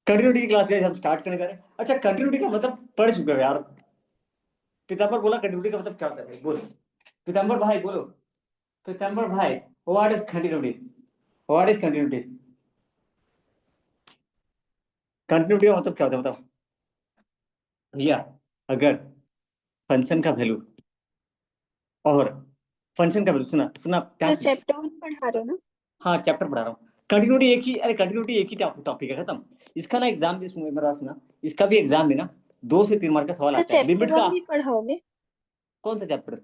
Continuity की class हम start करने जा रहे हैं। अच्छा, कंटिन्यूटी का मतलब पढ़ चुके हो यार। पीताम्बर बोला कंटिन्यूटी का मतलब क्या होता है, बोलो पीताम्बर भाई, बोलो पीताम्बर भाई, what is continuity, what is continuity, continuity का मतलब क्या होता है मतलब भैया। अगर फंक्शन का वैल्यू और फंक्शन का वैल्यू, सुना सुना क्या तो चीज। चैप्टर 1 पढ़ा रहे हो ना? हाँ चैप्टर पढ़ा रहा हूँ। कंटिन्यूटी एक ही, अरे कंटिन्यूटी एक ही टॉपिक है, खत्म। इसका ना एग्जाम भी सुनो, मेरा सुना, इसका भी एग्जाम में ना 2 से 3 मार्क का सवाल तो आता है, चैप्टर लिमिट का। 1 भी पढ़ाओगे? कौन सा चैप्टर?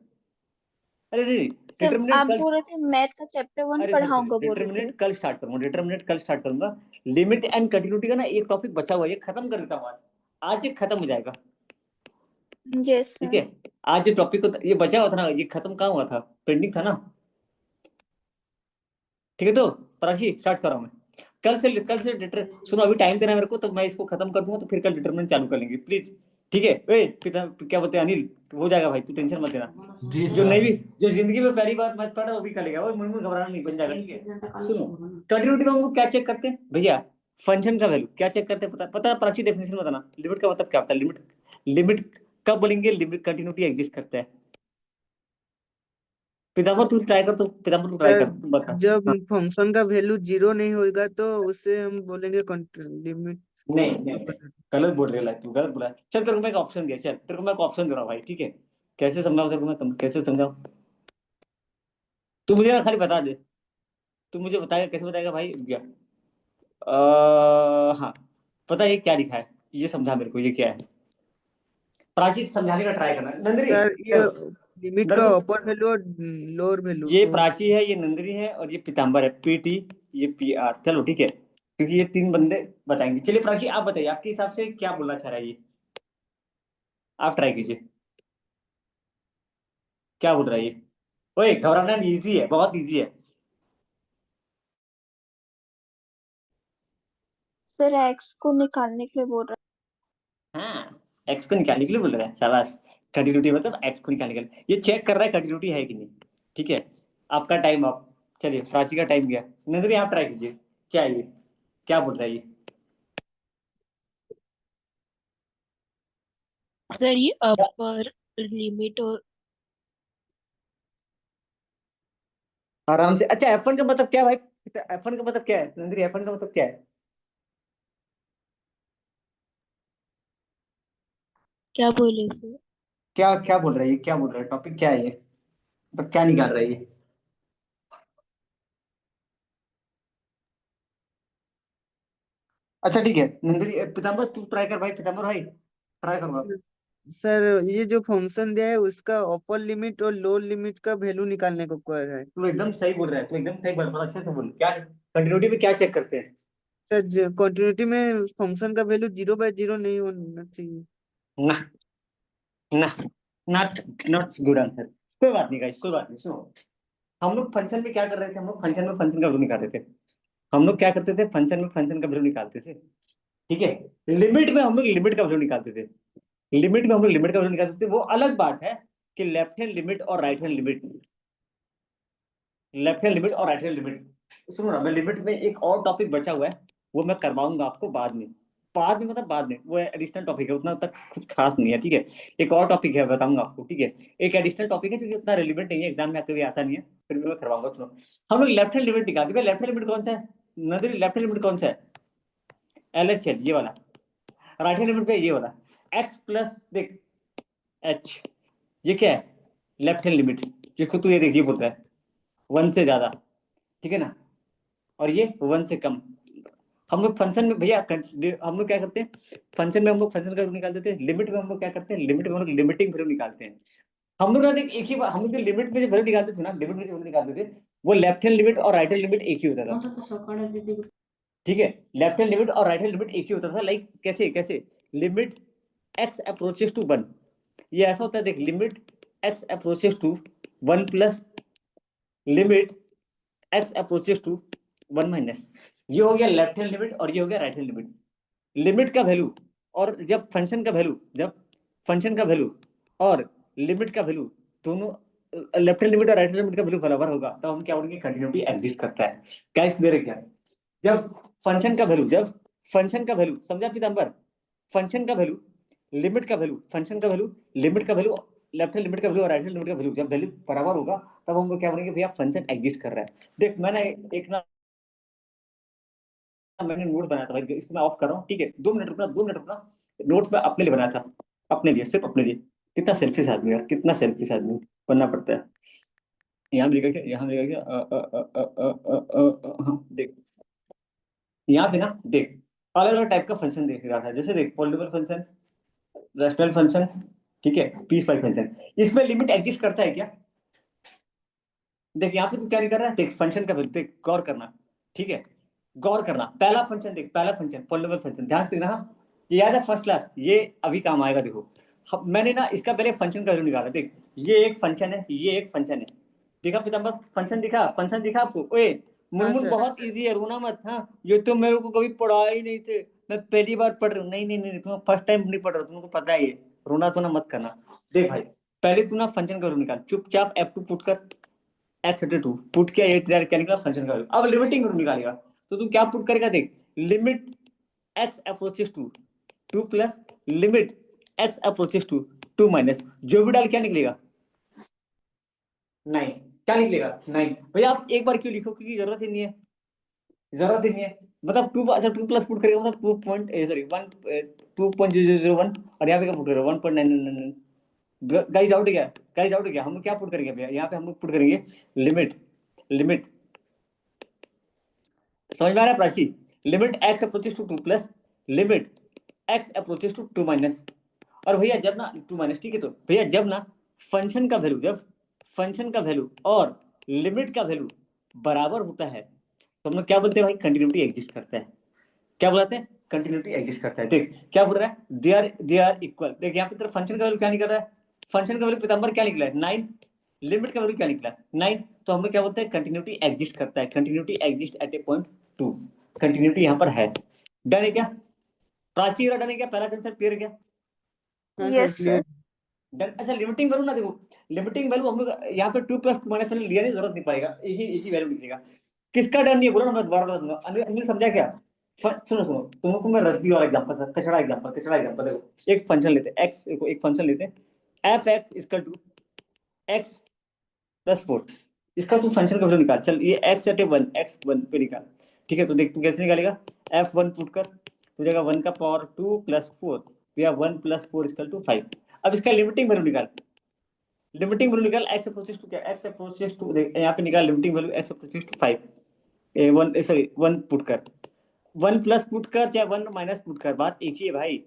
अरे नहीं, जब डिटर्मिनेंट आप कल, बोल रहे थे मैथ का चैप्टर 1 अरे सॉरी सॉरी, पढ़ाऊंगा बोल रहे थे। डिटर्मिनेंट कल स्टार्ट करूंगा, डिटर्मिनेंट कल स्टार्ट करूंगा। लिमिट एंड कंटिन्यूटी का ना एक टॉपिक बचा हुआ है, ये खत्म कर देता हूँ आज। आज ये खत्म हो जाएगा, यस ठीक सर। है। आज ये टॉपिक को, ये बचा हुआ था ना, ये खत्म कहाँ हुआ था, पेंडिंग था ना, ठीक है। तो प्राची स्टार्ट कर रहा हूँ मैं। कल से डिटर सुनो, अभी टाइम देना है मेरे को, तो मैं इसको खत्म कर दूंगा, तो फिर कल डिटरमिनेंट चालू कर लेंगे प्लीज, ठीक है। ओए पिता, क्या बोलते हैं अनिल, हो जाएगा भाई, तू टेंशन मत लेना। जी जो नहीं सर। भी, जो जिंदगी में पहली बार मैथ पढ़ा है, वो भी करेगा, वो मुझे घबराना नहीं, बन जाएगा, ठीक है। सुनो, कंटिन्यूटी में हम लोग क्या चेक करते हैं भैया, फंक्शन का वैल्यू क्या चेक करते हैं, पता पता है, प्राची डेफिनेशन बताना, लिमिट का मतलब क्या होता है, लिमिट, लिमिट कब बोलेंगे लिमिट कंटिन्यूटी एग्जिस्ट करता है। पिताम्बर तू ट्राई कर, तो पिताम्बर तू ट्राई सर, कर, तू बता। जब हाँ। फंक्शन का वैल्यू 0 नहीं होगा तो उससे हम बोलेंगे लिमिट। नहीं नहीं नहीं, गलत बोल रहा है तू, गलत बोला है। चल तेरे को मैं एक ऑप्शन दिया, चल तेरे को मैं एक ऑप्शन दे रहा हूँ भाई, ठीक है। कैसे समझाऊं तेरे को मैं, कैसे समझाऊं, तू मुझे ना खाली बता दे, तू मुझे बताएगा, कैसे बताएगा भाई, क्या। हाँ, पता है ये क्या लिखा है, ये समझा मेरे को, ये क्या है, प्राची समझाने का ट्राई करना, नंदरी सर, ये चलो। लिमिट का नंदू, अपर वैल्यू और लोअर वैल्यू ये को। प्राची है, ये नंदनी है, और ये पीताम्बर है, पीटी, ये पीआर, चलो ठीक है, क्योंकि ये 3 बंदे बताएंगे। चलिए प्राची आप बताइए, आपके हिसाब से क्या बोलना चाह रहा है ये, आप ट्राई कीजिए, क्या बोल रहा है ये। ओए घबराना नहीं, इजी है, बहुत इजी है। सर एक्स को निकालने के लिए बोल रहे हाँ, एक्स को निकालने के लिए बोल रहा है, शाबाश। कंटिन्यूटी मतलब एक्स को निकालने के लिए, ये चेक कर रहा है कंटिन्यूटी है कि नहीं, ठीक है। आपका टाइम आप, चलिए प्राची का टाइम गया, नजरी आप ट्राई कीजिए, क्या है ये, क्या बोल रहा है ये। हैं। सर ये अपर लिमिट और आराम से, अच्छा F1 का मतलब क्या है भाई, F1 का मतलब क्या है नंदरी, F1 का मतलब क्या है। क्या बोले सर? क्या क्या बोल रहा है ये, क्या बोल रहा है, टॉपिक क्या है ये, मतलब क्या निकाल रहा है ये। अच्छा ठीक है नंदरी, पीताम्बर तू ट्राई कर भाई, पीताम्बर भाई ट्राई करो आप। सर, ये जो फंक्शन दिया है उसका अपर लिमिट और लोअर लिमिट का वैल्यू निकालने को कह रहा है। तू एकदम सही बोल रहा है, तू एकदम सही बोल, थोड़ा अच्छे से बोल, क्या कंटिन्यूटी में क्या चेक करते हैं। सर, कंटिन्यूटी में फंक्शन का वैल्यू 0/0 नहीं होना चाहिए। ना ना, नॉट, नॉट गुड आंसर। कोई बात नहीं गाइस, कोई बात नहीं, सुनो, हम लोग फंक्शन में क्या कर रहे थे, हम लोग फंक्शन में फंक्शन का वैल्यू निकाल रहे थे, हम लोग क्या करते थे, फंक्शन में फंक्शन का वैल्यू निकालते थे, ठीक है। लिमिट में हम लोग लिमिट का वैल्यू निकालते थे, लिमिट में हम लोग लिमिट का वैल्यू निकालते थे, वो अलग बात है कि लेफ्ट हैंड लिमिट और right hand limit, left hand limit और राइट हैंड लिमिट। सुनो ना, मैं लिमिट में एक और टॉपिक बचा हुआ है, वो मैं करवाऊंगा आपको बाद में, बाद में मतलब बाद में, वो एडिशनल टॉपिक है, उतना तक कुछ खास नहीं है, ठीक है। एक और टॉपिक है, बताऊंगा आपको, ठीक है। एक एडिशनल टॉपिक है जो कि उतना रिलेवेंट नहीं है, एग्जाम में कभी आता नहीं है, फिर भी मैं करवाऊंगा। सुनो, हम लोग लेफ्ट हैंड लिमिट निकालते हैं, लेफ्ट हैंड लिमिट कौन सा है नदरी, लेफ्ट हैंड लिमिट कौन सा है, LHL ये वाला। राइट हैंड लिमिट पे ये वाला, एक्स प्लस देख एच, ये क्या है, लेफ्ट हैंड लिमिट, जिसको तू ये देखिए बोल रहा है 1 से ज्यादा, ठीक है ना, और ये 1 से कम। हम लोग फंक्शन में भैया हम लोग क्या करते हैं, फंक्शन में हम लोग फंक्शन का वैल्यू निकाल देते हैं, लिमिट में हम लोग क्या करते हैं, लिमिट में हम लोग लिमिटिंग वैल्यू निकालते हैं। हम लोग ना देख एक ही बार, हम लोग जो लिमिट में जो वैल्यू निकालते थे ना, लिमिट में जो वैल्यू निकालते थे, वो लेफ्ट हैंड लिमिट और राइट हैंड लिमिट एक ही होता था, ठीक है। लेफ्ट हैंड लिमिट और राइट हैंड लिमिट एक ही होता था, लाइक कैसे कैसे, लिमिट एक्स अप्रोचेस टू 1, ये ऐसा होता है देख, limit X approaches to 1 plus limit X approaches to 1 minus, ये हो गया लेफ्ट हैंड लिमिट और ये हो गया राइट हैंड लिमिट। लिमिट का वैल्यू और जब फंक्शन का वैल्यू, जब फंक्शन का वैल्यू और लिमिट का वैल्यू दोनों, लेफ्ट हैंड लिमिट और राइट हैंड लिमिट का वैल्यू बराबर होगा, तो हम क्या बोलेंगे, कंटिन्यूटी एग्जिस्ट करता है। क्या इसको दे रहे क्या, जब फंक्शन का वैल्यू समझा पीताम्बर, फंक्शन का वैल्यू, लिमिट का वैल्यू, फंक्शन का वैल्यू, लिमिट का वैल्यू, लेफ्ट हैंड लिमिट का वैल्यू और राइट हैंड लिमिट का वैल्यू जब वैल्यू बराबर होगा तब हम लोग क्या बोलेंगे भैया फंक्शन एग्जिस्ट कर रहा है। देख मैंने एक ना मैंने नोट बनाया था भाई, इसको मैं ऑफ कर रहा हूँ, ठीक है 2 मिनट रुकना, 2 मिनट रुकना। नोट्स मैं अपने लिए बनाया था, अपने लिए, सिर्फ अपने लिए। कितना सेल्फिश आदमी यार, कितना सेल्फिश आदमी बनना पड़ता है। यहाँ भी लिखा क्या, यहाँ भी लिखा क्या, हाँ देख यहाँ पे ना देख अलग अलग टाइप का फंक्शन देख रहा था, जैसे देख पॉलिटिकल फंक्शन, रैशनल फंक्शन, ठीक है, पीस वाइज फंक्शन। इसमें लिमिट एग्जिस्ट करता है क्या? देख यहाँ पे तू क्या नहीं कर रहा है, देख फंक्शन का देख गौर करना, ठीक है, गौर करना। पहला फंक्शन देख, पहला फंक्शन पॉलिटिकल फंक्शन, ध्यान से देखना, हाँ, ये याद है फर्स्ट क्लास, ये अभी काम आएगा। देखो मैंने ना इसका पहले फंक्शन का वैल्यू निकाला, देख ये एक फंक्शन है, ये एक फंक्शन है, देखा पिताम्बर, फंक्शन दिखा आपको? ओए हाँ मुनमुन सर। बहुत इजी है, रोना मत, हाँ ये तो मेरे को कभी पढ़ा ही नहीं थे, मैं पहली बार पढ़ रहा हूँ। नहीं नहीं नहीं, तुम फर्स्ट टाइम नहीं पढ़ रहे हो, तुमको पता है ये, रोना तो ना मत करना। देख भाई पहले तू ना फंक्शन का वैल्यू निकाल, चुपचाप F2 पुट कर, x32 पुट किया, ये तेरा क्या निकला फंक्शन का वैल्यू। अब लिमिटिंग वैल्यू निकालेगा तो तू क्या पुट करेगा, देख limit x approaches to 2 plus limit x approaches to 2 minus, जो भी डाल क्या निकलेगा 9, क्या निकलेगा 9। भैया आप एक बार क्यों लिखो, क्योंकि जरूरत ही नहीं है, जरूरत ही नहीं है। मतलब 2, अच्छा 2 प्लस पुट करेगा मतलब 2 पॉइंट सॉरी 1 2.0001, और यहाँ पे क्या पुट करेगा 1.999। गाइस डाउट है क्या, गाइस डाउट है क्या, हम लोग क्या पुट करेंगे भैया, यहाँ पे हम लोग पुट करेंगे लिमिट, लिमिट समझ में आ रहा है Prachi, limit x approaches to 2 plus limit x approaches to 2 minus. और भैया जब ना 2 माइनस, ठीक है, तो भैया जब ना फंक्शन का वैल्यू, जब फंक्शन का वैल्यू और लिमिट का वैल्यू बराबर होता है तो हम लोग क्या बोलते हैं भाई, कंटिन्यूटी एग्जिस्ट करता है। क्या बुलाते हैं, कंटिन्यूटी एग्जिस्ट करता है। देख क्या बोल रहा है, दे आर इक्वल। देख यहाँ पे तेरा फंक्शन का वैल्यू क्या निकल रहा है, फंक्शन का वैल्यू पिताम्बर क्या निकला है 9, लिमिट का वैल्यू क्या निकला 9, तो हम लोग क्या बोलते हैं कंटिन्यूटी एग्जिस्ट करता है, continuity exist at a point 2, continuity यहाँ पर है। डन है क्या प्राची, डन है क्या, पहला कंसेप्ट क्लियर है क्या? हाँ sir yes clear. Sir. Done. अच्छा लिमिटिंग वैल्यू ना, देखो लिमिटिंग वैल्यू हम लोग यहाँ पे 2 प्लस 2 माइनस मैंने लिया नहीं, जरूरत नहीं पड़ेगा, एक ही वैल्यू लिखेगा। किसका डन नहीं है बोलो ना, मैं दोबारा बता दूंगा। अनिल अनिल समझा क्या? सुनो सुनो, तुमको मैं रद्दी और एग्जांपल, कचड़ा एग्जांपल, कचड़ा एग्जांपल। देखो एक फंक्शन लेते हैं एक्स, देखो एक फंक्शन लेते हैं F X equal to X plus 4, इसका तू फंक्शन का वैल्यू निकाल, चल ये एक्स एट 1 x1 पे निकाल, ठीक है। तो देख तू कैसे निकालेगा, F1 पुट कर, तो जाएगा 1 का पावर 2 प्लस 4, या 1 प्लस 4 इक्वल टू 5। अब इसका लिमिटिंग वैल्यू निकाल, लिमिटिंग वैल्यू निकाल x अप्रोचेस टू क्या, x अप्रोचेस टू, देख यहाँ पे निकाल limiting value x approaches to 5, 1 sorry 1 put कर, 1 प्लस पुट कर चाहे 1 माइनस पुट कर, बात एक ही है भाई,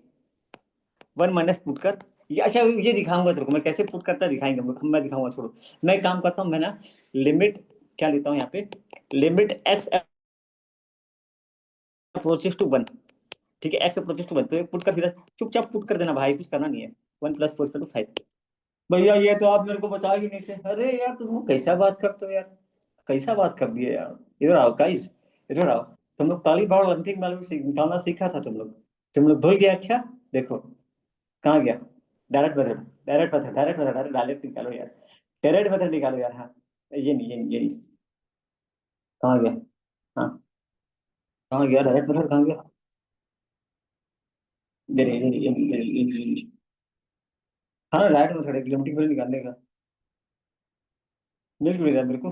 1 माइनस पुट कर। ये अच्छा ये दिखाऊंगा तेरे को मैं कैसे पुट करता है, दिखाएंगे हम लोग, मैं दिखाऊंगा, छोड़ो। मैं एक काम करता हूँ, मैं ना लिमिट क्या लेता हूँ यहाँ पे, लिमिट x अप्रोचेस टू 1, ठीक है, x अप्रोचेस टू 1, तो पुट कर सीधा, चुपचाप पुट कर देना भाई, कुछ करना नहीं है। 1 प्लस 4 टू 5। भैया ये तो आप मेरे को बता ही नहीं थे, अरे यार तुम कैसा बात करते हो यार, कैसा बात कर दिए यार। इधर आओ गाइस, इधर आओ। तुम लोग ताली बाड़ ओलंपिक में निकालना सीखा था तुम लोग भूल गया क्या? देखो कहाँ गया, direct method, direct method, direct method, direct direct निकालो यार, डायरेक्ट मेथड निकालो यार। हाँ ये नहीं, ये नहीं, ये नहीं, कहाँ गया, हाँ कहाँ गया डायरेक्ट मेथड, कहाँ गया, ये नहीं, ये नहीं, ये नहीं, ये नहीं, ये नहीं, ये नहीं। हाँ डायरेक्ट मेथड एक लिमिटिंग वैल्यू निकालने का, मिल क्यों नहीं रहा मेरे को,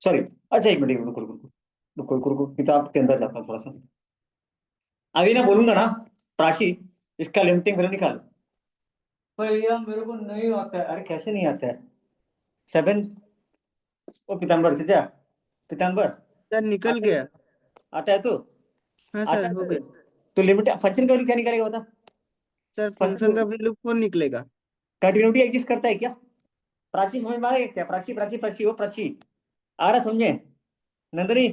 सॉरी। अच्छा एक मिनट रुको रुको रुको रुको रुको रुको, किताब के अंदर जाता हूँ थोड़ा सा, अभी ना बोलूंगा ना प्राची, इसका लिमिटिंग वैल्यू निकाल। भैया मेरे को नहीं आता है, अरे कैसे नहीं आता है, 7, ओ पीताम्बर से जा, पीताम्बर सर निकल आता है, गया। आता है तो, हाँ आता सर है हो गया। तो लिमिट फंक्शन का वैल्यू क्या निकालेगा बता, सर फंक्शन फंक्शन का वैल्यू 4 निकलेगा। कंटिन्यूटी एग्जिस्ट करता है क्या? प्राची समझ में आ रहा है क्या, प्राची प्राची प्राची हो प्राची, आ रहा समझे, नंदनी,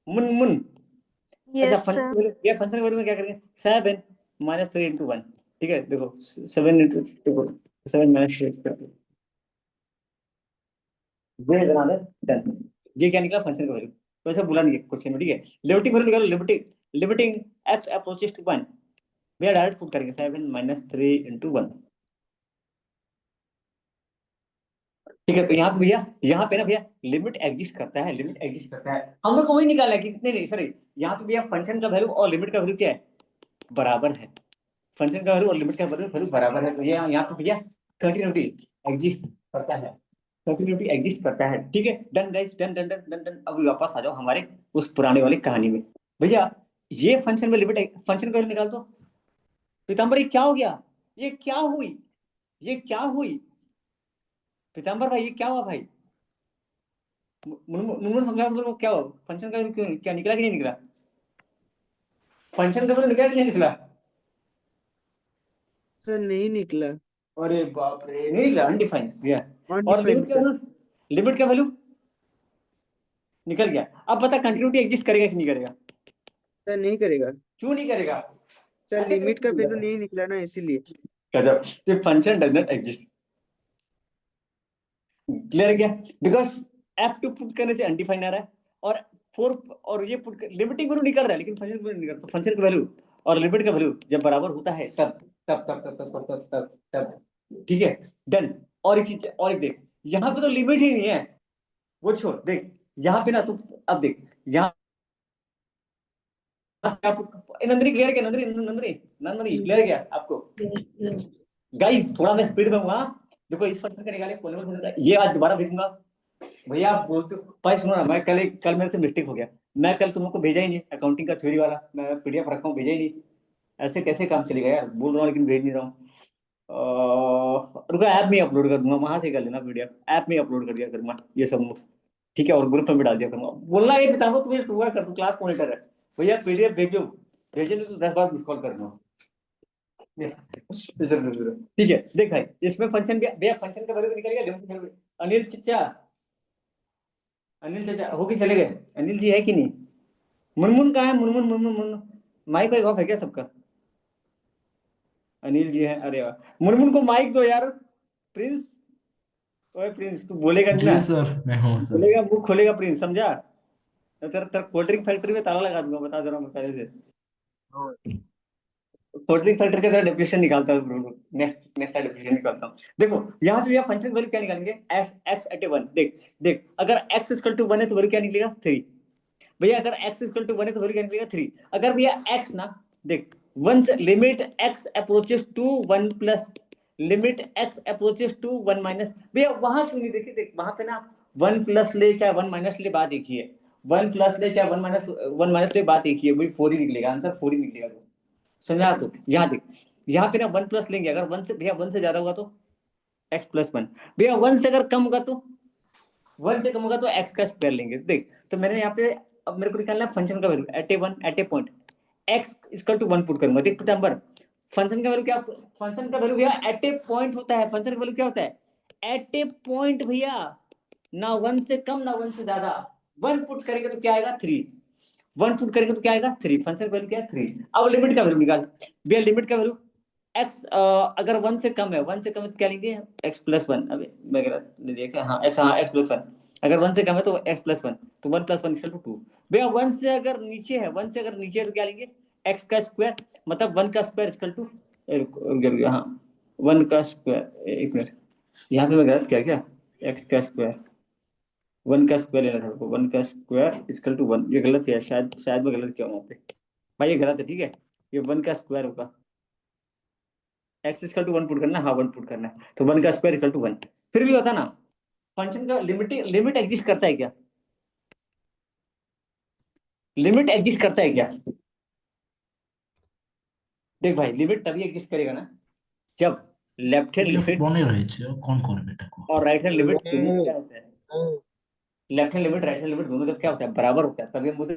मुन मुन। अच्छा यस फंक्शन सर। वैल्यू, ये फंक्शन वैल्यू में क्या करेंगे, 7 माइनस 3 इंटू 1, ठीक है, देखो 7 इंटू, देखो 7 माइनस 3, ये बना दे, डन। ये क्या निकला फंक्शन का वैल्यू, तो ऐसा बुला नहीं है क्वेश्चन में, ठीक है। लिमिटिंग वैल्यू निकालो, limiting, limiting x approaches to 1, भैया डायरेक्ट पुट करेंगे 7 माइनस 3 इंटू 1, ठीक है। तो यहाँ पे भैया, यहाँ पे ना भैया लिमिट एग्जिस्ट करता है, लिमिट एग्जिस्ट करता है। हम लोग को वही निकाला है कि नहीं नहीं सॉरी, यहाँ पे भैया फंक्शन का वैल्यू और लिमिट का वैल्यू क्या है, बराबर है। फंक्शन का वैल्यू और लिमिट का वैल्यू बराबर है, तो ये यहाँ पे भैया कंटिन्यूटी एग्जिस्ट करता है, कंटिन्यूटी एग्जिस्ट करता है। ठीक है, done guys, done done done done done. अब वापस आ जाओ हमारे उस पुराने वाली कहानी में। भैया ये फंक्शन में लिमिट, फंक्शन का वैल्यू निकाल दो। पीताम्बर ये क्या हो गया, ये क्या हुई, ये क्या हुई पीताम्बर भाई, ये क्या हुआ भाई? मुनमुन समझाओ मेरे को क्या हुआ, फंक्शन का वैल्यू क्यों, क्या निकला कि नहीं निकला? फंक्शन का वैल्यू निकला कि नहीं निकला? सर नहीं निकला। अरे बाप रे, नहीं निकला, अनडिफाइंड भैया। और अनडिफाइंड सर। लिमिट का वैल्यू निकल गया। अब बता कंटिन्यूटी एग्जिस्ट करेगा कि नहीं करेगा? सर नहीं करेगा। क्यों नहीं करेगा? सर ऐसे लिमिट का कैसे वैल्यू निकलेगा? नहीं निकला ना, इसीलिए। गजब, ये function does not exist. Clear क्या? बिकॉज F2 पुट करने से अनडिफाइंड आ रहा है, और 4 और ये पुट लिमिटिंग वैल्यू निकल रहा है, लेकिन फंक्शन का वैल्यू नहीं निकल। तो फंक्शन का वैल्यू और लिमिट का वैल्यू जब बराबर होता है तब तब तब तब तब तब तब तब तब ठीक है, डन। और एक चीज, और एक देख, यहाँ पे तो लिमिट ही नहीं है, वो छोड़, देख यहाँ पे ना तू, अब देख यहाँ नंदनी क्लियर क्या, नंदनी नंदनी नंदनी क्लियर क्या आपको? Yes, sir. गाइस थोड़ा मैं स्पीड में हूँ हाँ। देखो इस फंक्शन का निकाले पॉलीमर फंक्शन का, ये आज दोबारा भेजूंगा। भैया आप बोलते हो भाई, सुनो ना, मैं कल मेरे से मिस्टेक हो गया, मैं कल तुम लोग को भेजा ही नहीं अकाउंटिंग का थ्योरी वाला, मैं पीडीएफ रखा हूँ, भेजा ही नहीं। ऐसे कैसे काम चलेगा यार, बोल रहा हूँ लेकिन भेज नहीं रहा हूँ। रुको ऐप में अपलोड कर दूंगा, वहां से कर लेना पीडीएफ, ऐप में अपलोड कर दिया करूंगा ये सब नोट्स। ठीक है, और ग्रुप में भी डाल दिया करूंगा। बोलना ये बताओ तुम्हें टूर कर दूं, क्लास मॉनिटर है भैया, पीडीएफ भेजो, भेजो नहीं तो 10 बार मिस कॉल करना। ठीक है, देख भाई इसमें फंक्शन भैया फंक्शन का वैल्यू निकलेगा, लिमिट। अनिल चचा, अनिल चचा हो के चले गए, अनिल जी है कि नहीं? मुनमुन कहाँ है, मुनमुन मुनमुन मुनमुन, माइक वाइक ऑफ है क्या सबका? अनिल जी है, अरे वाह, मुनमुन को माइक दो यार। प्रिंस, ओए प्रिंस तू बोलेगा नहीं ना, जी सर, मैं हूँ सर। बोलेगा मुंह खोलेगा प्रिंस, समझा? मैं तेरा तेरा कोल्ड ड्रिंक फैक्ट्री में ताला लगा दूंगा, बता दे रहा हूँ मैं पहले से। कोल्ड ड्रिंक फैक्ट्री का तेरा डेफिनेशन निकालता हूँ, नेक्स्ट नेक्स्ट डेफिनेशन निकालता हूँ। देखो यहाँ पे फंक्शन वैल्यू क्या निकालेंगे, x x eight a one. देख देख, अगर एक्स इक्वल टू 1 है तो वैल्यू क्या निकलेगा, 3। भैया अगर x इक्वल टू 1 है तो वैल्यू क्या निकलेगा, 3। अगर भैया x ना, देख once limit x approaches to 1 plus limit x approaches to 1 minus, भैया वहां क्यों नहीं, देखिए देख वहां पे ना 1 प्लस ले चाहे 1 माइनस ले, बात एक ही है। 1 प्लस ले चाहे 1 माइनस ले, बात एक ही है, वही 4 ही निकलेगा, आंसर 4 ही निकलेगा। तो समझा? तो यहाँ देख, यहाँ पे ना 1 प्लस लेंगे, अगर 1 से भैया 1 से ज्यादा होगा तो x प्लस 1, भैया 1 से अगर कम होगा तो 1 से कम होगा तो x का स्क्वायर लेंगे। देख तो मैंने यहाँ पे, अब मेरे को निकालना है फंक्शन का value at a one, at a point x equal to 1 put करूंगा। देख पीताम्बर, फंक्शन का वैल्यू क्या, फंक्शन का वैल्यू भैया एट ए पॉइंट होता है। फंक्शन का वैल्यू क्या होता है, एट ए पॉइंट भैया, ना 1 से कम ना 1 से ज्यादा। 1 पुट करेंगे तो क्या आएगा, 3। 1 पुट करेंगे तो क्या आएगा, 3। फंक्शन का वैल्यू क्या है, 3। अब लिमिट का वैल्यू निकाल भैया, लिमिट का वैल्यू x अगर 1 से कम है, 1 से कम है तो क्या लेंगे, x प्लस 1। अभी मैं गलत ले लिया क्या, हाँ x, हाँ x प्लस 1। अगर 1 से कम है तो x प्लस 1, तो 1 प्लस 1 इक्वल टू 2। भैया 1 से अगर नीचे है, 1 से अगर नीचे है तो क्या लेंगे, x का स्क्वायर, मतलब 1 का स्क्वायर इक्वल टू, हाँ 1 का स्क्वायर, एक मिनट यहाँ पे मैं गलत किया क्या, x का स्क्वायर, 1 का स्क्वायर लेना था, 1 का स्क्वायर इक्वल टू 1, ये गलत है शायद, शायद मैं गलत किया हूँ वहाँ पे भाई, ये गलत है। ठीक है, ये 1 का स्क्वायर होगा, एक्स इक्वल टू 1 पुट करना है, हाँ 1 पुट करना है, तो 1 का स्क्वायर इक्वल टू 1। फिर भी बता ना, फंक्शन का लिमिट एग्जिस्ट करता है क्या, लिमिट एग्जिस्ट करता है क्या? देख भाई लिमिट तभी एग्जिस्ट करेगा ना जब लेफ्ट हैंड पीडीएफ लिमिट बने रहे कौन करे बेटा को। और राइट हैंड लिमिट दोनों क्या होता है, left hand limit right hand limit दोनों जब क्या होता है, बराबर होता है, तभी हम बोलते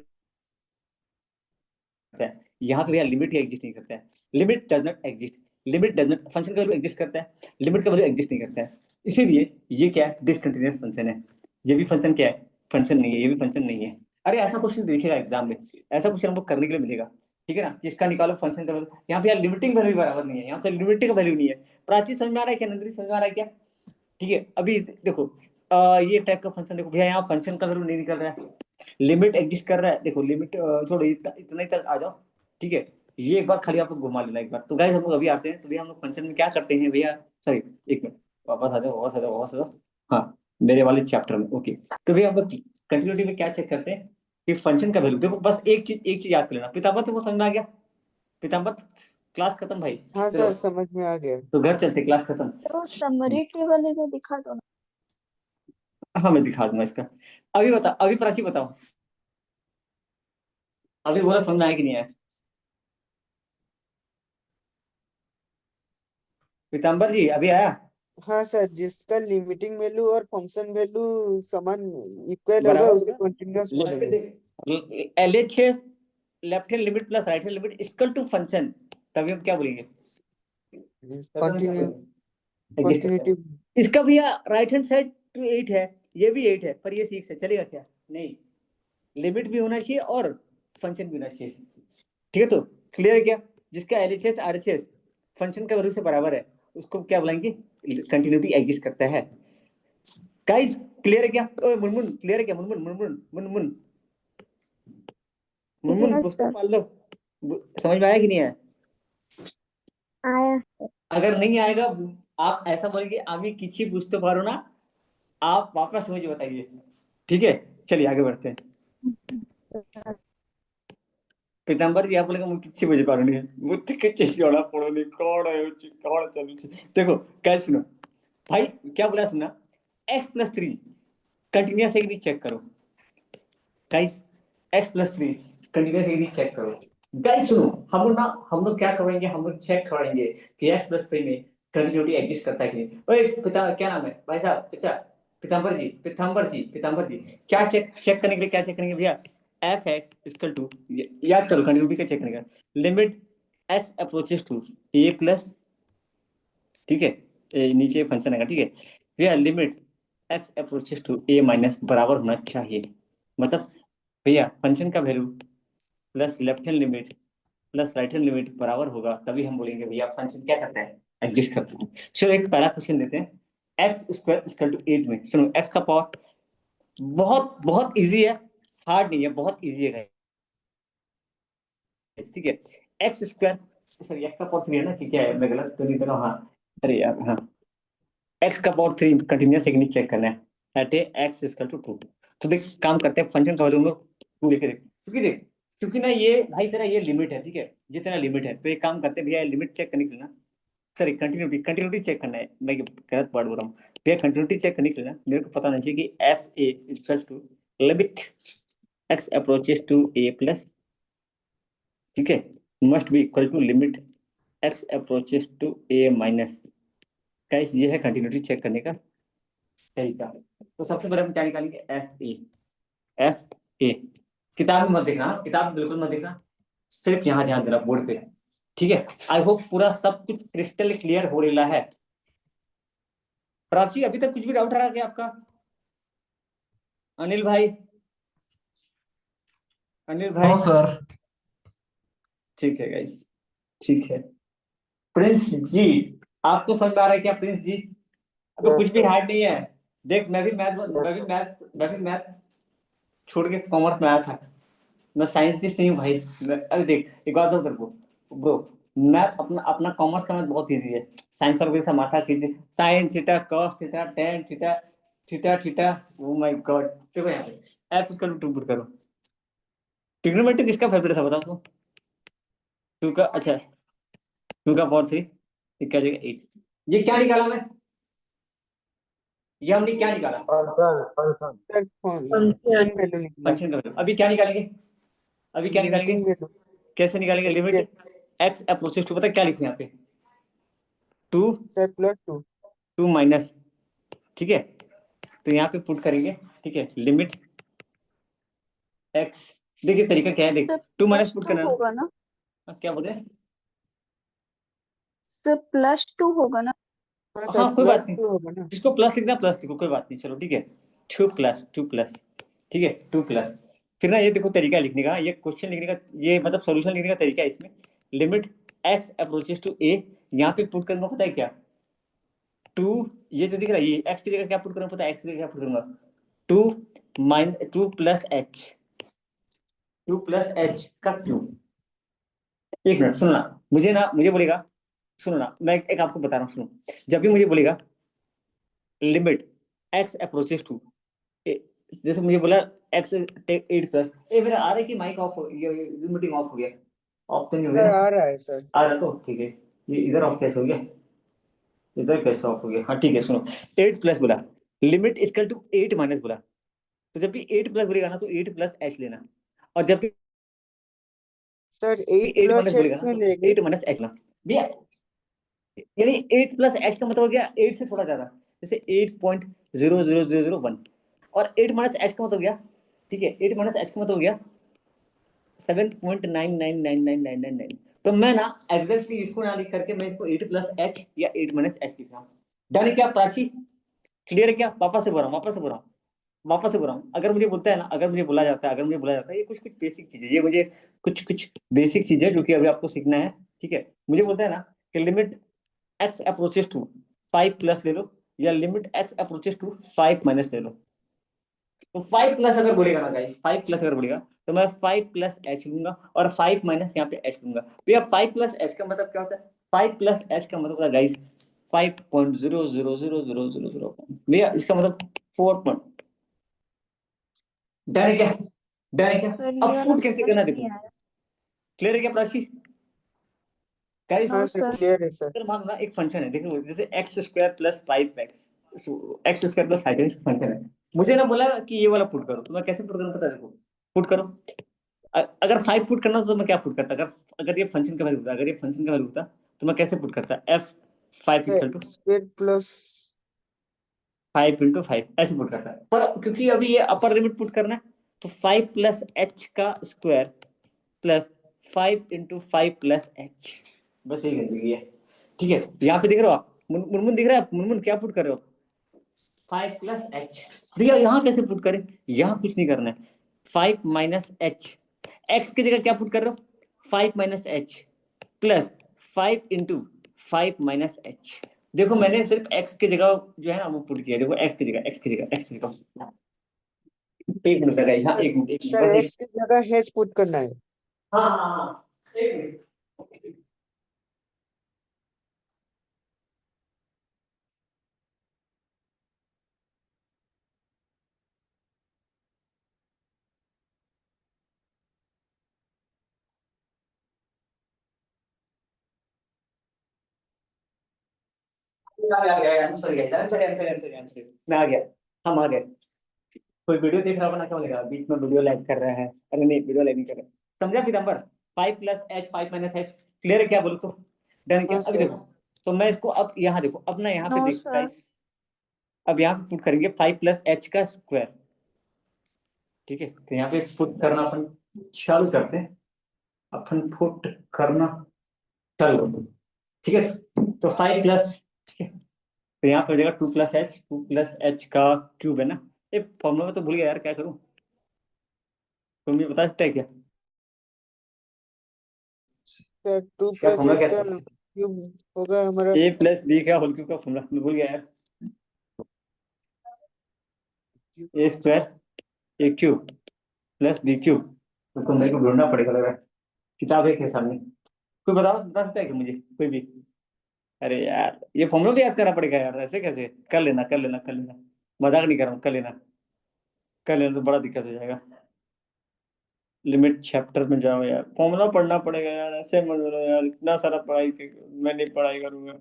हैं। यहाँ पे भैया लिमिट ही एग्जिस्ट नहीं करता है, limit does not exist, limit does not, function का वैल्यू एग्जिस्ट करता है, लिमिट का वैल्यू एग्जिस्ट नहीं करता है। इसीलिए ये क्या है, डिसकंटिन्यूअस फंक्शन है। ये भी फंक्शन क्या है, फंक्शन नहीं है, ये भी फंक्शन नहीं है। अरे ऐसा क्वेश्चन देखिएगा एग्जाम में, ऐसा क्वेश्चन हमको करने के लिए मिलेगा। ठीक है ना, इसका निकालो फंक्शन का वैल्यू, यहाँ पे यार लिमिटिंग वैल्यू बराबर नहीं है, यहाँ पे लिमिटिंग का वैल्यू नहीं है। प्राची समझ में आ रहा है क्या, नंदनी समझ में आ रहा है क्या? ठीक है, अभी देखो ये टाइप का फंक्शन देखो भैया, यहाँ फंक्शन का वैल्यू नहीं निकल रहा है, लिमिट एग्जिस्ट कर रहा है। देखो लिमिट छोड़ो, इतना ही तक आ जाओ। ठीक है, ये एक बार खाली आपको घुमा लेना एक बार। तो गाइस हम लोग अभी आते हैं, तो भैया हम लोग फंक्शन में क्या करते हैं भैया, सॉरी एक मिनट, वापस आ जाओ, वापस आ जाओ, वापस आ जाओ। हाँ मेरे वाले चैप्टर में। ओके, तो भैया हम कंटिन्यूटी में क्या चेक करते हैं कि फंक्शन का वैल्यू। देखो बस एक चीज याद कर लेना। पिताम्बर तुमको समझ में आ गया? पिताम्बर क्लास खत्म भाई। हाँ चलो सर, समझ में आ गया। तो घर चलते, क्लास खत्म। तो समरी टेबल इधर दिखा दो ना। हाँ मैं दिखा दूंगा इसका। अभी बता, अभी प्राची बताओ, अभी बोला समझ में आया कि नहीं आया? पीताम्बर जी अभी आया? हाँ सर, जिसका लिमिटिंग वैल्यू और फंक्शन वैल्यू समान इक्वल होगा बराबर उसे होगा। कंटिन्यूअस लेफ्ट बोलेंगे। देख, LHS left hand limit plus right hand limit equal to function, तभी हम क्या बोलेंगे? तभी हम क्या कंटिन्यू बोलेंगे? एडजस्ट करते कंटिन्यूटी। हैं। इसका भैया राइट हैंड साइड टू 8 है, ये भी 8 है, पर ये 6 है, चलेगा क्या? नहीं, लिमिट भी होना चाहिए और फंक्शन भी होना चाहिए। ठीक है, तो क्लियर है क्या? जिसका LHS RHS फंक्शन का वैल्यू से बराबर है उसको क्या बुलाएंगे? कंटिन्यूटी एग्जिस्ट करता है। गाइस क्लियर है क्या? ओए मुनमुन क्लियर है क्या? मुनमुन मुनमुन मुनमुन मुनमुन यस पुस्तक सर, पाल लो। समझ में आया कि नहीं आया? आया सर। अगर नहीं आएगा आप ऐसा बोलेंगे आमी किसी पुस्तक पारो ना, आप वापस मुझे बताइए। ठीक है, चलिए आगे बढ़ते हैं। पीताम्बर जी आप बोलेंगे मुझे किसी बजे पारो नहीं मुझे किसी जोड़ा पड़ो नहीं कौन है उची कौन चलू। देखो क्या सुनो भाई, क्या बोला सुना? x+3 कंटिन्यूअस है कि नहीं चेक करो। गाइस x+3 कंटिन्यूअस है कि नहीं चेक करो। गाइस सुनो, हम लोग क्या करेंगे, हम लोग चेक करेंगे कि x+3 में कंटिन्यूटी एग्जिस्ट करता है कि नहीं। ओए पिता क्या नाम है भाई साहब? अच्छा पिताम्बर जी क्या चेक चेक करने के लिए क्या चेक करेंगे भैया? f(x) इक्वल टू, याद करो कंटिन्यूटी का चेक करने का, limit x approaches to a plus, ठीक है, नीचे फंक्शन आएगा, ठीक है भैया, limit x approaches to a minus बराबर होना चाहिए। मतलब भैया फंक्शन का value plus left hand limit plus right hand limit बराबर होगा, तभी हम बोलेंगे भैया फंक्शन क्या करता है? एग्जिस्ट करता है। चलो एक पहला क्वेश्चन देते हैं। एक्स स्क्वायर इक्वल टू 8 में सुनो, एक्स का पावर बहुत बहुत इजी है, हार्ड नहीं है, बहुत इजी है guys, ठीक है। एक्स स्क्वायर, सॉरी एक्स का पावर 3 है ना, कि क्या है, मैं गलत तो नहीं कर रहा हूँ? हाँ अरे यार हाँ, एक्स का पावर 3 कंटिन्यूअस है कि नहीं चेक करना है। At a X equal to 2। तो देख काम करते हैं, फंक्शन का वैल्यू हम लोग 2 लेके देख, क्योंकि ना ये भाई तेरा ये लिमिट है, ठीक है, ये तेरा लिमिट है, तो एक काम करते हैं भैया, लिमिट चेक करने के लिए ना, सॉरी कंटिन्यूटी चेक करना है, मैं गलत वर्ड बोल रहा हूँ भैया। कंटिन्यूटी चेक करने के लिए ना मेरे को पता होना चाहिए कि F A equal to limit X approaches to A plus, ठीक है, must be equal to limit X approaches to A minus. Guys ये है कंटिन्यूटी चेक करने का तरीका। तो सबसे पहले हम क्या निकालेंगे? F A. किताब में मत देखना, किताब में बिल्कुल मत देखना, सिर्फ यहाँ ध्यान देना बोर्ड पे, ठीक है। आई होप पूरा सब कुछ क्रिस्टल क्लियर हो रहा है। प्राची अभी तक कुछ भी डाउट रहा क्या आपका? अनिल भाई, अनिल भाई, नो सर। ठीक है गाइस, ठीक है। प्रिंस जी आपको समझ में आ रहा है क्या प्रिंस जी? अबे कुछ भी हार्ड नहीं है। देख मैं भी मैथ छोड़ के कॉमर्स में आया था, मैं साइंटिस्ट नहीं हूँ भाई। अरे देख एक बात बताऊँ तेरे को ब्रो, मैथ अपना अपना कॉमर्स का मैथ बहुत इजी है। साइंस का कोई सा माथा कीजिए, sine theta cos theta tan theta theta theta, oh my God. देखो यहाँ पे एफ इसका टू पुट करो। ट्रिग्नोमेट्री किसका फेवरेट था बताओ तो? टू का, अच्छा 2 का पावर 3, ये क्या जाएगा 8। ये क्या निकाला मैं? ये हमने क्या निकाला? Sir function. फंक्शन वैल्यू निकला। फंक्शन का वैल्यू। अभी क्या निकालेंगे? अभी क्या निकालेंगे? Limiting value. कैसे निकालेंगे? लिमिट एक्स अप्रोचेस टू, पता है क्या लिखे यहाँ पे? 2 सर +2। 2 माइनस, ठीक है, तो यहाँ पे पुट करेंगे, ठीक है, लिमिट एक्स। देखिए तरीका क्या है, देख sir 2 minus plus put two करना ना। होगा ना? क्या बोले? सर +2 होगा ना? हाँ सर, हाँ कोई बात नहीं, +2 होगा ना। जिसको प्लस लिखना प्लस लिखो, कोई बात नहीं, चलो ठीक है। 2 प्लस, ठीक है 2 प्लस। फिर ना ये देखो तरीका है लिखने का, ये क्वेश्चन लिखने का, ये मतलब सॉल्यूशन लिखने का तरीका है इसमें। लिमिट एक्स अप्रोचेस टू ए, यहाँ पे पुट करूंगा पता है क्या? 2, ये जो दिख रहा है ये एक्स की जगह क्या पुट करूंगा पता है? एक्स की जगह क्या पुट करूंगा? 2 प्लस एच, 2 प्लस एच का क्यूब। एक मिनट सुनो ना, मुझे बोलेगा, सुनो ना मैं एक आपको बता रहा हूँ, सुनो, जब भी मुझे बोलेगा लिमिट x अप्रोचेस टू, जैसे मुझे बोला x टेक 8 प्लस, ये मेरा आ रहा है कि माइक ऑफ हो, ये मीटिंग ऑफ हो गया, ऑफ तो नहीं हो गया सर ना? आ रहा है सर। आ रहा तो ठीक है, ये इधर ऑफ कैसे हो गया, इधर कैसे ऑफ हो गया? हाँ ठीक है, सुनो, 8 प्लस बोला, लिमिट इक्वल टू 8 माइनस बोला, तो जब भी 8 प्लस बोलेगा ना तो 8 प्लस एच लेना, और जब भी सर 8 8 प्लस माइनस एच बोलेगा ना में तो लेंगे। 8 माइनस एच लेना भैया, यानी 8 प्लस एच का मतलब हो गया 8 से थोड़ा ज्यादा, जैसे 8.00001, और 8 माइनस एच का मतलब हो गया, ठीक है, 8 माइनस एच का मतलब हो गया 7.999999, तो मैं ना एग्जैक्टली इसको ना लिख करके मैं इसको 8 प्लस एच या 8 माइनस एच लिख रहा हूँ। डन है क्या प्राची? क्लियर है क्या? वापस से बोल रहा हूँ, वापस से बोल रहा हूँ, वापस से बोल रहा हूँ। अगर मुझे बोलता है ना, अगर मुझे बोला जाता है, अगर मुझे बोला जाता है, ये कुछ कुछ बेसिक चीजें, ये मुझे कुछ कुछ बेसिक चीजें जो कि अभी आपको सीखना है, ठीक है, मुझे बोलता है ना कि limit x approaches to 5 plus ले लो, या limit x approaches to 5 minus ले लो, तो 5 प्लस अगर बोलेगा ना गाइस, 5 प्लस अगर बोलेगा तो मैं 5 प्लस एच लूंगा और 5 माइनस यहाँ पे एच लूंगा। भैया 5 प्लस एच का मतलब क्या होता है? 5 प्लस एच का मतलब होता है गाइस 5.0000000, भैया इसका मतलब 4 पॉइंट। डन है क्या? डन है क्या? सर ये अब वाला फुट कैसे समझ करना में देखो, नहीं आया। क्लियर है क्या प्राची? गाइस हाँ नो सर सर। क्लियर है सर। अगर मान लो एक फंक्शन है, देखो जैसे x square plus 5x, x square plus 5x function है, मुझे ना बोला कि ये वाला पुट करो, तो मैं कैसे पुट करूँ पता है? देखो पुट करो, अगर 5 पुट करना तो मैं क्या पुट करता? अगर अगर ये फंक्शन का वैल्यू होता, अगर ये फंक्शन का वैल्यू होता तो मैं कैसे पुट करता? f5 equal to square plus 5 into 5 ऐसे पुट करता है, पर क्योंकि अभी ये अपर लिमिट पुट करना है, तो 5 प्लस एच का square plus 5 into 5 plus H, बस यही जिंदगी है, ठीक है। यहाँ पे देख रहे हो आप, मुनमुन दिख रहा है? मुनमुन क्या पुट कर रहे हो? 5 प्लस एच। भैया यहाँ कैसे पुट करें? यहाँ कुछ नहीं करना है, 5 माइनस एच, एक्स की जगह क्या पुट कर रहे हो? 5 minus H plus 5 into 5 minus H. देखो मैंने सिर्फ एक्स की जगह जो है ना वो पुट किया, देखो एक्स की जगह, एक्स की जगह, एक्स की जगह, एक मिनट सर, हाँ एक मिनट, एक मिनट, सर बस एक, एक्स की जगह हेच पुट करना है। हाँ हाँ हाँ, एक मिनट। आ गया, आंसर गया, आंसर आंसर आंसर आंसर, मैं आ गया, हम आ गए। कोई वीडियो देख रहा होगा ना, क्या बोलेगा बीच में वीडियो लैग कर रहा है? अरे नहीं, वीडियो लैग नहीं कर रहा है। समझा पीताम्बर? 5 plus H 5 minus H, clear है क्या? बोलो तो। डन क्या? हाँ अभी सर। देखो, तो मैं इसको अब यहाँ देखो, अब ना यहाँ पे नो देखो सर। गाइस, अब यहाँ पे पुट करेंगे 5 प्लस एच का स्क्वायर, ठीक है, तो यहाँ पे पुट करना अपन चालू करते हैं, अपन पुट करना चालू करते हैं, ठीक है। तो 5 प्लस, ठीक है, तो यहाँ पे हो जाएगा 2 प्लस एच का क्यूब है ना, ये फॉर्मूला में तो भूल गया यार, क्या करूँ? तुम ये बता सकते हैं क्या? सर 2 क्या प्लस फॉर्मूला एच क्या का था? क्यूब होगा हमारा। ए प्लस बी का होल क्यूब का फॉर्मूला मैं भूल गया यार, ए स्क्वायर ए क्यूब प्लस बी क्यूब, तो मेरे को ढूंढना पड़ेगा लग रहा है, किताब है सामने, कोई बता सकता है कि मुझे कोई भी? अरे यार ये फॉर्मूला भी याद करना पड़ेगा यार, ऐसे कैसे? कर लेना कर लेना कर लेना, मजाक नहीं कर रहा हूँ, कर लेना, कर लेना तो बड़ा दिक्कत हो जाएगा। लिमिट चैप्टर में जाओ यार, फॉर्मूला पढ़ना पड़ेगा यार, ऐसे मत बोलो यार, इतना सारा पढ़ाई मैं नहीं पढ़ाई करूंगा,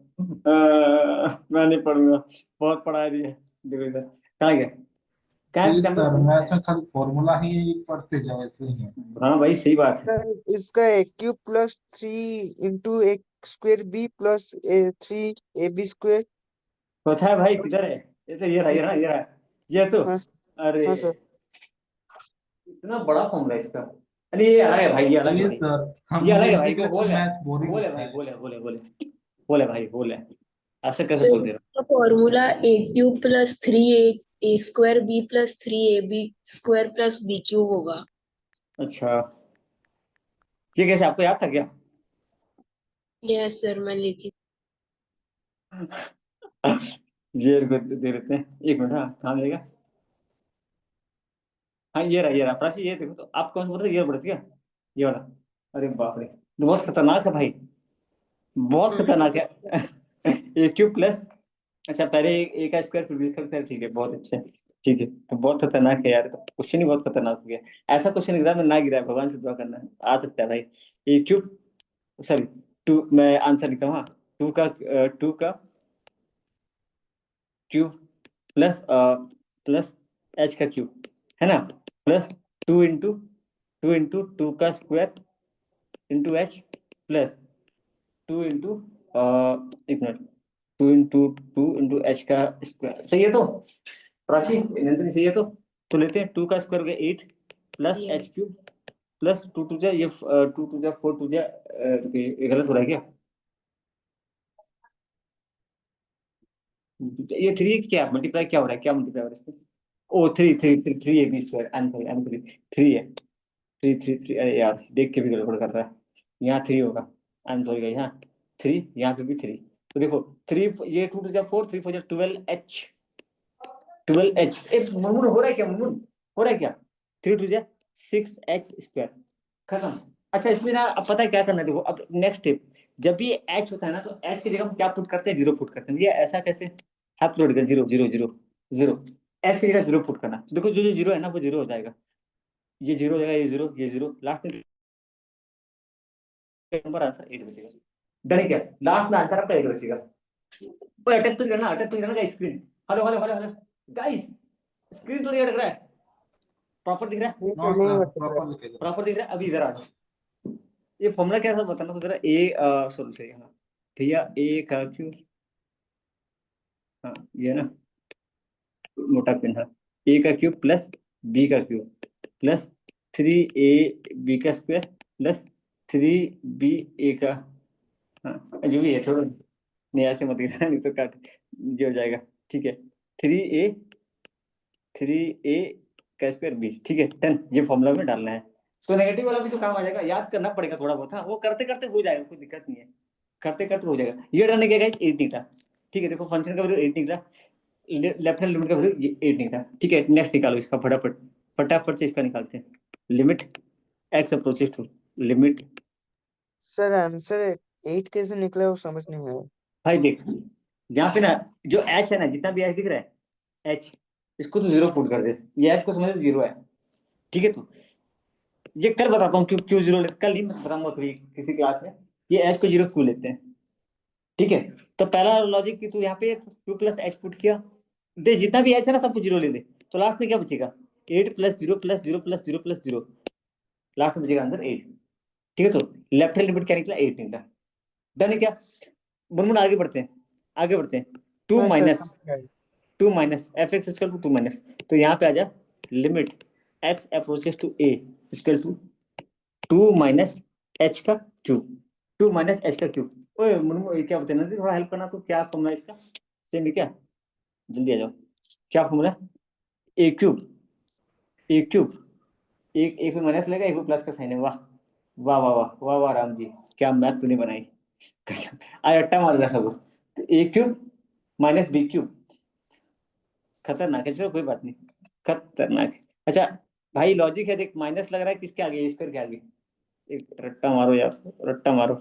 मैं नहीं पढ़ूंगा, बहुत पढ़ाई दी है। देखो इधर कहाँ गया, कहाँ है प्लीज सर, पीताम्बर? मैथ में खाली फॉर्मूला ही पढ़ते जाओ, ऐसे ही है। हाँ भाई सही बात है। सर इसका A cube plus 3 into A square B plus 3 A B square. पता है भाई किधर है? ये तो ये रहा, ये रहा, ये रहा, ये तो, हाँ। अरे हाँ सर। इतना बड़ा फॉर्मूला है इसका। अरे ये अलग है भाई, ये अलग है प्लीज भाई, सर, ये हम अलग है भाई, इजी वो में तो होल है, मैथ बोरिंग होल है लगता भाई, है। होल है, होल है, होल है, होल है भाई, होल है, ऐसे कैसे सर बोल दे रहा इसका formula A cube plus 3 A square B plus 3 A B square plus B cube होगा। हूँ? अच्छा, ये कैसे आपको याद था क्या? यस सर, मैं लिखी। ये रुको, दे देते हैं, एक मिनट, हाँ कहाँ मिलेगा? हाँ ये रहा प्राची, ये देखो, तो आप कौन सा बोल रहे? ये बोल रहे थे क्या, ये वाला? अरे बाप रे, तो बहुत खतरनाक है भाई, बहुत खतरनाक है। ए क्यूब प्लस अच्छा पहले ए का स्क्वायर फिर बी का स्क्वायर, ठीक है बहुत अच्छा। ठीक है, तो बहुत खतरनाक है यार, तो क्वेश्चन ही बहुत खतरनाक हो गया। ऐसा क्वेश्चन एग्जाम में ना गिरा है, भगवान से दुआ करना है आ सकता है भाई। ए क्यूब, सॉरी टू, मैं आंसर लिखता हूँ हाँ। टू का क्यूब प्लस प्लस एच का क्यूब, है ना, प्लस टू इंटू टू का square into H plus two into एक मिनट, टू इंटू एच का स्क्वायर, सही है तो प्राची नंदनी, सही है तो लेते हैं टू का स्क्वायर हो गया 8 plus Yes. H cube plus two two जा ये टू टू जा फोर टू जा, ये गलत हो रहा है क्या? ये थ्री क्या मल्टीप्लाई क्या हो रहा है, क्या मल्टीप्लाई हो रहा है इसमें? ओ three three three three A B square, M three three है, थ्री थ्री थ्री, अरे यार देख के भी गड़बड़ कर रहा है। यहाँ थ्री होगा, आई एम सॉरी गाइस, हाँ थ्री, यहाँ पे भी थ्री। तो देखो थ्री, ये टू टू जा फोर, थ्री फोर जा 12H, 12H। एक मुनमुन हो रहा है क्या, मुनमुन हो रहा है क्या? थ्री टू जा 6H स्क्वायर, खत्म। अच्छा इसमें ना अब पता है क्या करना है, देखो अब नेक्स्ट स्टेप, जब भी एच होता है ना तो एच की जगह हम क्या पुट करते हैं, जीरो पुट करते हैं। ये ऐसा कैसे, हाफ लोड कर, zero zero zero zero, H की जगह जीरो पुट करना। देखो जो जो जीरो है ना वो जीरो हो जाएगा, ये जीरो हो जाएगा, ये जीरो, लास्ट में नंबर आंसर 8 बचेगा। डन क्या, लास्ट में आंसर आपका 8 बचेगा। कोई अटक तो नहीं करना, अटक तो नहीं करना screen. Hello hello hello hello guys, screen तो नहीं अटक रहा है, प्रॉपर दिख रहा है, नहीं नो सर, नहीं सर, अटक रहा। प्रॉपर लिखे दो। प्रॉपर दिख रहा है। अभी इधर आ जाओ, ये फॉर्मूला कैसा बताना तो जरा, ए सॉरी सही, हाँ भैया ए का क्यू, हाँ ये ना मोटा पेन है, ए का क्यूब प्लस बी का cube plus three A B का square plus three B A का, हाँ जो भी है छोड़ो, नहीं ऐसे मत गिरा नहीं तो काट, ये हो जाएगा। ठीक है, थ्री ए का स्क्वायर बी, ठीक है डन, ये फॉर्मूला में डालना है। तो नेगेटिव वाला भी तो काम आ जाएगा, याद करना पड़ेगा थोड़ा बहुत, हाँ वो करते करते हो जाएगा, कोई दिक्कत नहीं है, करते करते हो जाएगा। ये डालने क्या गाइस, 8 निकला। ठीक है देखो फंक्शन का वैल्यू 8 निकला, लेफ्ट हैंड लिमिट का वैल्यू ये 8 निकला। ठीक है नेक्स्ट निकालो इसका, फटाफट फटाफट से इसका निकालते हैं। Limit X approaches to, limit, sir answer 8 कैसे निकला वो समझ नहीं आया। भाई देख यहाँ पे ना जो एच है ना, जितना भी एच दिख रहा है एच, इसको तो जीरो पुट कर दे, ये एच को समझ जीरो है। ठीक है, तो ये कल बताता हूँ क्यों क्यों जीरो लेते, कल ही मैं बताऊंगा कभी किसी क्लास में ये एच को जीरो क्यों लेते हैं। ठीक है, तो पहला लॉजिक की तू यहाँ पे क्यू प्लस एच पुट किया, दे जितना भी एच है ना सब कुछ जीरो ले ले, तो लास्ट में क्या बचेगा, 8 plus zero plus zero plus zero plus zero, last में बचेगा आंसर 8। ठीक है, तो लेफ्ट हैंड लिमिट क्या निकला, 8 निकला। डन है क्या, मुनमुन आगे बढ़ते हैं, आगे बढ़ते हैं। टू हाँ सर माइनस समझ गया। Two minus F X equal to two minus, तो यहाँ पे आ जा limit X approaches to A equal to two minus H का क्यूब, टू माइनस एच का क्यूब। ओए मुनमुन ये क्या बताना, थोड़ा हेल्प करना, तो क्या फॉर्मूला इसका, सेम है क्या, जल्दी आ जाओ, क्या formula, A cube, A cube, एक में माइनस लगेगा, एक में प्लस का साइन है, वाह वाह वाह वाह वाह वाह राम जी, क्या मैथ तूने बनाई, कसम आज अट्टा मार रहा था वो। तो ए क्यूब माइनस बी क्यूब, खतरनाक है, चलो कोई बात नहीं, खतरनाक है। अच्छा भाई लॉजिक है देख, माइनस लग रहा है किसके आगे, स्क्वायर के आगे, एक रट्टा मारो यार, रट्टा मारो।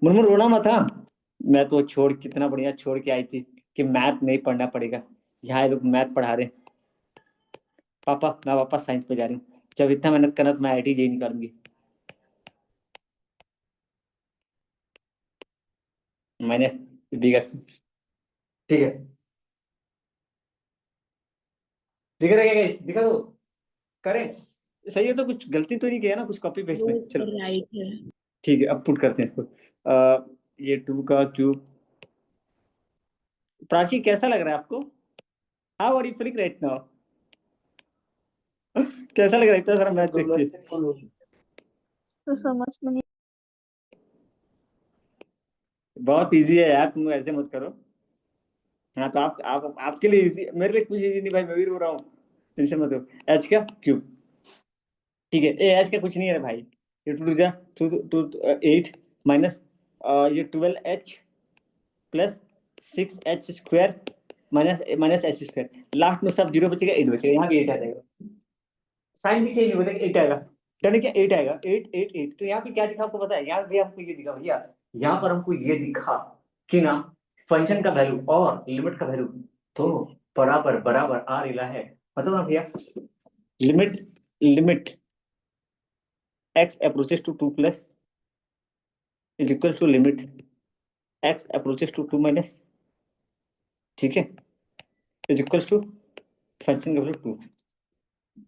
मुनमुन रोना मत हाँ, मैं तो छोड़, कितना बढ़िया छोड़ के आई थी कि मैथ नहीं पढ़ना पड़ेगा, यहाँ ये लोग मैथ पढ़ा रहे हैं। पापा मैं वापस साइंस पे जा रही हूँ, जब इतना मेहनत करना तो मैं आईटी जेई निकालूंगी। मैंने दिखा, ठीक है दिखा रहेगा guys? दिखा दो, करें, सही है तो कुछ गलती तो नहीं किया ना कुछ कॉपी पेस्ट में, वो चलो सर राइट है। ठीक है अब पुट करते हैं इसको। ये टू का क्यूब, प्राची कैसा लग रहा है आपको, how are you feeling right now, कैसा लग रहा है इतना सारा मैथ देख के? तो समझ में नहीं। बहुत इजी है यार, तुम ऐसे मत करो। हाँ तो आप आपके लिए इजी, मेरे लिए कुछ इजी नहीं भाई, मैं भी रो रहा हूँ, टेंशन मत लो। एच का क्यूब, ठीक है ए एच का कुछ नहीं है भाई, ये टू जा टू टू 8 माइनस ये 12H plus 6H square minus minus H square, last में सब जीरो बचेगा, 8 बचेगा, यहाँ भी 8 आ जाएगा, साइन भी चेंज नहीं होता, 8 आएगा। डन क्या, 8 आएगा, 8 8 8, तो यहाँ पे क्या दिखा आपको पता है, यहाँ पे हमको ये दिखा भैया, यहाँ पर हमको ये दिखा कि ना फंक्शन का वैल्यू और लिमिट का वैल्यू तो बराबर बराबर आ रहा है, मतलब ना भैया, limit limit x approaches to 2 plus is equal to limit x approaches to 2 minus, ठीक है, इज इक्वल टू फंक्शन का value 2।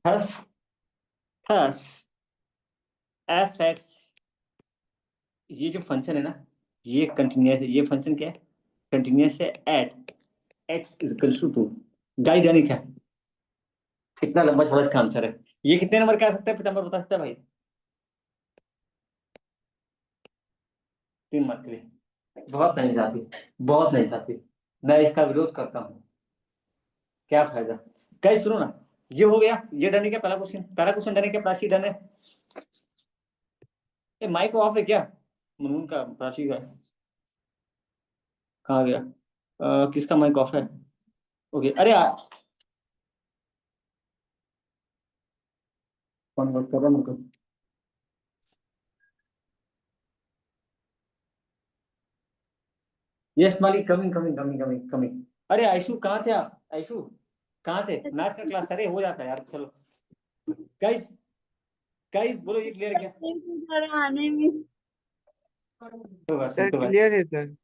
Thus thus F X, ये जो फंक्शन है ना, ये कंटिन्यूस है, ये फंक्शन क्या है, कंटिन्यूस है at x is equal to 2। Guide यानी क्या, कितना लंबा थोड़ा इसका आंसर है, ये कितने नंबर का आ सकता है, पिताम्बर बता सकता है भाई? 3 मार्क के लिए बहुत नहीं जाती, बहुत नहीं जाती, मैं इसका विरोध करता हूँ, क्या फायदा। गाइस सुनो ना, ये हो गया, ये डन है क्या, पहला क्वेश्चन डन है क्या, प्राची डन है? ये माइक ऑफ है क्या, मुनमुन का, प्राची का कहाँ गया? किसका माइक ऑफ है? ओके, अरे यार कौन बात कर रहा है मुझको? यस मालिक, coming coming coming coming coming. अरे आयशु कहाँ थे आप, आयशु कहाँ थे, मैथ का क्लास, अरे हो जाता है यार, चलो गाइस, गाइस बोलो ये क्लियर है क्या? आने में तो बस सर तो बस क्लियर है सर।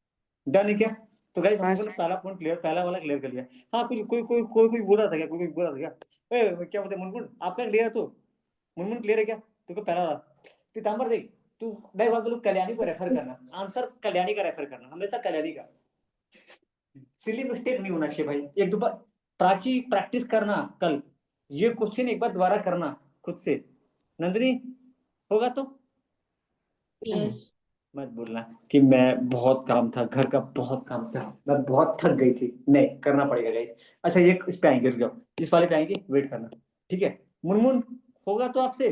डन है क्या? तो गाइस हम हाँ लोगों ने सर। पहला पॉइंट क्लियर, पहला वाला क्लियर कर लिया। हाँ कुछ कोई बोल रहा था क्या, कोई बोल रहा था क्या, क्या बोलते हैं, मुनमुन आपका क्लियर है? तो मुनमुन क्लियर है क्या, तो पहला वाला? पीताम्बर देख, तू मैं बात बोलूं, कल्याणी को रेफर करना, आंसर कल्याणी का रेफर करना, हमेशा कल्याणी का, सिली मिस्टेक नहीं होना चाहिए भाई। एक दो बार प्राची प्रैक्टिस करना, कल ये क्वेश्चन एक बार दोबारा करना खुद से, नंदिनी होगा तो यस। मत बोलना कि मैं बहुत काम था, घर का बहुत काम था, मैं बहुत थक गई थी, नहीं करना पड़ेगा गाइस। अच्छा ये इस पे आएंगे, रुक जाओ, इस वाले पे आएंगे, वेट करना, ठीक है? मुनमुन होगा तो आपसे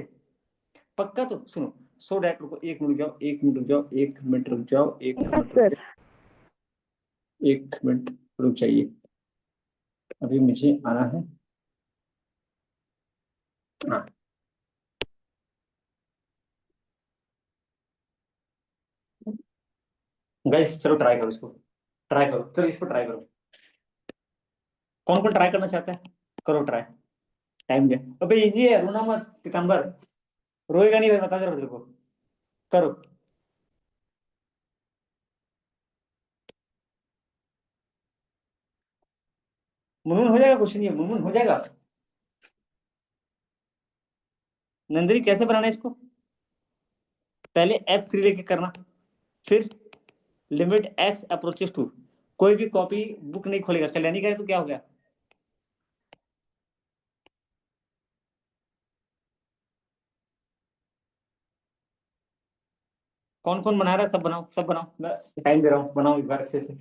पक्का, तो सुनो, सो डैट, रुको 1 मिनट रुक जाओ, 1 मिनट रुक जाओ, 1 मिनट रुक जाओ, 1 मिनट रुक सर। जाओ, 1 मिनट रुक जाइए, अभी मुझे आना है। हाँ गाइस चलो ट्राई करो इसको, ट्राई करो, चलो इसको ट्राई करो, कौन कौन ट्राई करना चाहता है, करो ट्राई, टाइम दे। अबे इजी है, रोना मत पितंबर, रोएगा नहीं भाई, बता दे रहा हूं तेरे को, करो। मुनमुन हो जाएगा क्वेश्चन, ये मुनमुन हो जाएगा। नंदिनी कैसे बनाना है इसको, पहले F3 लेके करना, फिर लिमिट x अप्रोचेस टू, कोई भी कॉपी बुक नहीं खोलेगा, कल्याणी का है तो क्या हो गया? कौन कौन बना रहा है, सब बनाओ, सब बनाओ, मैं टाइम दे रहा हूँ, बनाओ एक बार अच्छे से।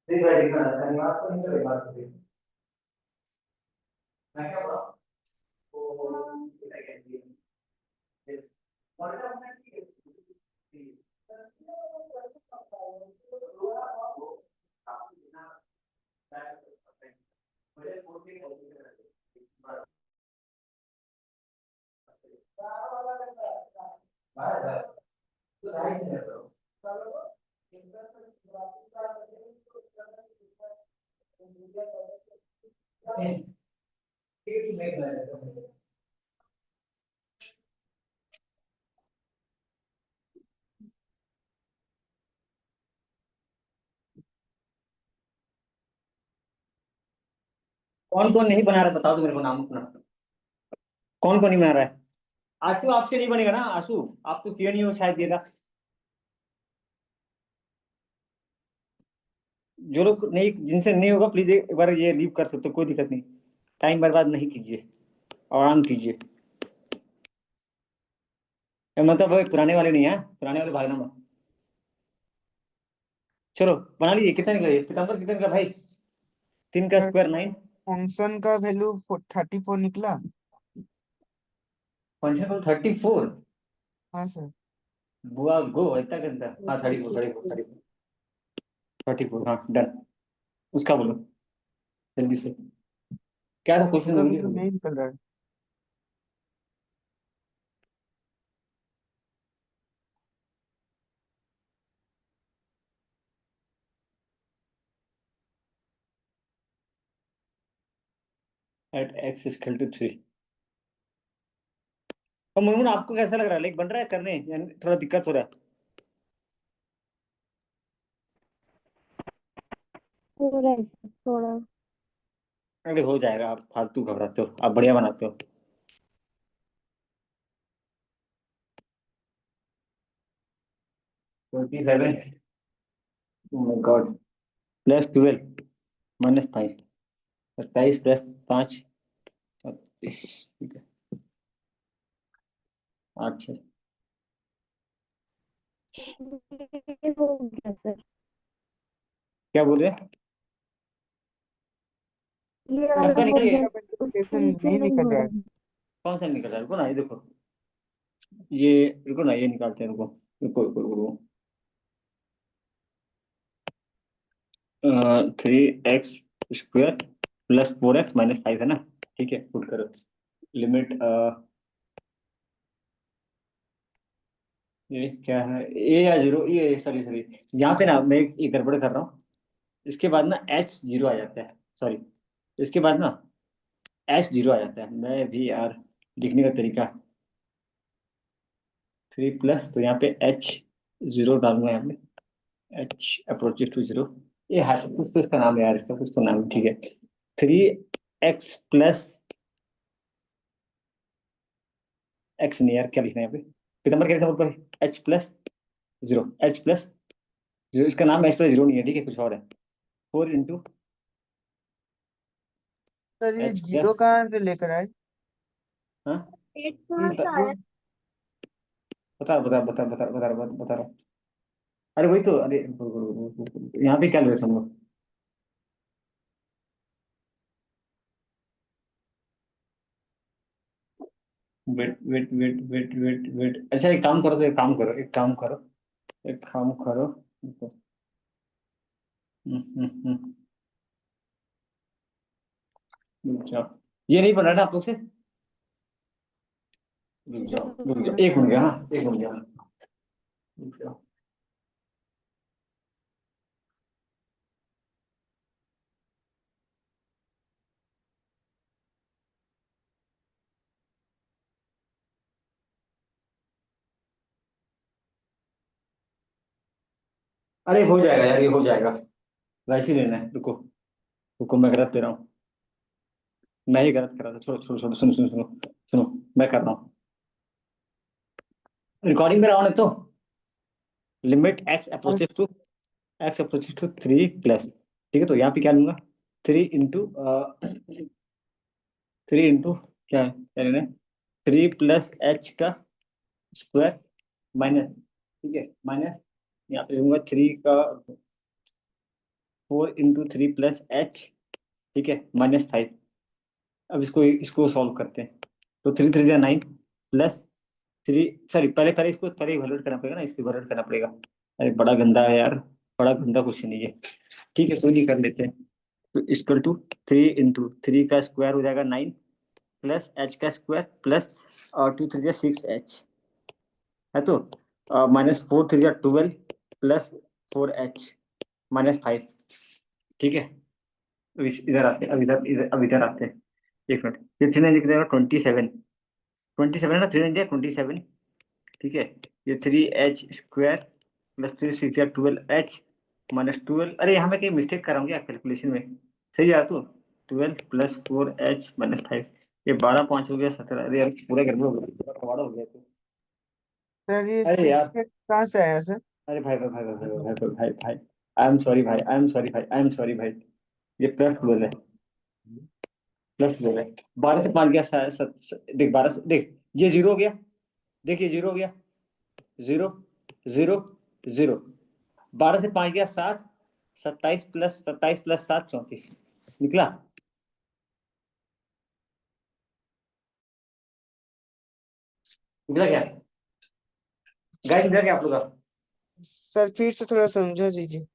मैं क्या बोला? कौन कौन नहीं बना रहा बताओ तो मेरे को नाम अपना। कौन कौन नहीं बना रहा है? आशु आपसे नहीं बनेगा ना आशु? आप तो क्यों नहीं हो शायद ये ना। जो लोग नहीं, जिनसे नहीं होगा प्लीज एक बार ये लीव कर सकते हो, कोई दिक्कत नहीं। टाइम बर्बाद नहीं कीजिए, आराम कीजिए। मतलब वो पुराने वाले नहीं है, पुराने वाले भागना मत। चलो बना लीजिए। कितना निकला ये पीताम्बर, कितना निकला भाई? 3 का स्क्वायर 9। फंक्शन का वैल्यू 34 निकला। फंक्शन को 34। हाँ सर। बुआ गो इतना करता। हाँ 34 34 34 34। हाँ डन। उसका बोलो जल्दी से, क्या था क्वेश्चन उसका जल्दी वैल्यू बोलो। नहीं निकल रहा है। At X equal to 3। और मुनमुन आपको कैसा लग रहा है, लाइक बन रहा है करने, यानी थोड़ा दिक्कत हो रहा है? थोड़ा ऐसा, थोड़ा। अरे हो जाएगा, आप फालतू घबराते हो, आप बढ़िया बनाते हो। 27, oh my God, plus 12 minus 5, 27 plus 5 36। ठीक है। अच्छा ये हो गया सर। क्या बोल रहे हैं? ये वाला सबका हो निकल गया, गया? उसके इक्वेशन नीचे नहीं नहीं निकल हो रहा रहा है। है। कौन सा निकल रहा है? रुको ना, ये देखो। ये रुको ना, ये निकालते हैं, रुको रुको रुको रुको। 3x² प्लस 4x माइनस 5 है ना? ठीक है, पुट करो। लिमिट ये क्या है, ए या जीरो, ये सॉरी सॉरी, यहाँ पे ना मैं एक गड़बड़ कर रहा हूँ। इसके बाद ना एच जीरो आ जाता है, सॉरी। इसके बाद ना एच जीरो आ जाता है, मैं भी यार लिखने का तरीका। 3 प्लस, तो यहाँ पे एच जीरो डालूंगा यहाँ पे। H approaches to zero. ये है कुछ तो इसका नाम है यार, इसका कुछ तो नाम है, ठीक है। 3x प्लस एक्स नहीं यार, क्या लिखना है यहाँ पे? पीताम्बर क्या लिखना है ऊपर? H plus zero, H plus zero, इसका नाम एच प्लस जीरो नहीं है, ठीक है, कुछ और है। 4 इंटू सर ये एच जीरो प्लस। कहाँ से लेकर आए? हाँ एट ये कहाँ से जीरो। आया? बता रहा हूँ। अरे वही तो, अरे यहाँ पे क्या ले रहे हम? वेट, अच्छा एक काम करो, तो एक काम करो। हम्म, रुक जाओ। ये नहीं बना ना आप लोग से? रुक जाओ, एक मिनट, हाँ एक मिनट, हाँ रुक जाओ। अरे हो जाएगा यार, ये हो जाएगा। वैसे ही लेना है, रुको रुको, मैं गलत दे रहा हूँ। मैं ही गलत कर रहा था, छोड़ो छोड़ो छोड़ो, सुनो सुनो सुनो सुनो, मैं कर रहा हूँ। रिकॉर्डिंग में रहा हूँ तो। Limit X approaches to 3 plus, ठीक है, तो यहाँ पे क्या लूंगा? 3 इंटू 3 इंटू क्या है, क्या लेना है? 3 प्लस h का स्क्वायर माइनस, ठीक है, माइनस यहाँ पे लूंगा 3 का 4 इंटू 3 प्लस एच, ठीक है, -5। अब इसको सॉल्व करते हैं। तो 3 3 जा 9 प्लस 3, सॉरी पहले पहले इसको पहले इवैल्यूएट करना पड़ेगा ना, इसको इवैल्यूएट करना पड़ेगा। अरे बड़ा गंदा है यार, बड़ा गंदा क्वेश्चन है ये। ठीक है, कोई नहीं, कर लेते हैं। तो इक्वल टू 3 इंटू 3 का स्क्वायर हो जाएगा 9 प्लस एच का स्क्वायर प्लस 2 3 6 एच है, तो -4 3 12 प्लस 4 एच -5। ठीक है, अब इधर आते हैं, अब इधर आते हैं। एक मिनट, ये 3 9 कितना 27 है ना, 3 9 27। ठीक है, ये 3 एच स्क्वायर प्लस 3 6 12 एच -12। अरे यहाँ मैं कहीं मिस्टेक कर रहा हूँ क्या कैलकुलेशन में? सही है तो 12 प्लस 4 एच -5, ये 12 5 हो गया 17। अरे यार पूरा गड़बड़ हो गया, कबाड़ा हो गया तो। सर ये अरे यार, 6 कहाँ से आया सर? अरे भाई, आई एम सॉरी भाई, आई एम सॉरी भाई। ये +12 है, +12 है। 12 से 5 गया, देख 12 से, देख ये 0 हो गया, देख ये 0 हो गया, 0 0 0। 12 से 5 गया 7, 27 प्लस 7 34 निकला। निकला क्या गाइस? निकला क्या आप लोग का? सर फिर से थोड़ा समझा दीजिए।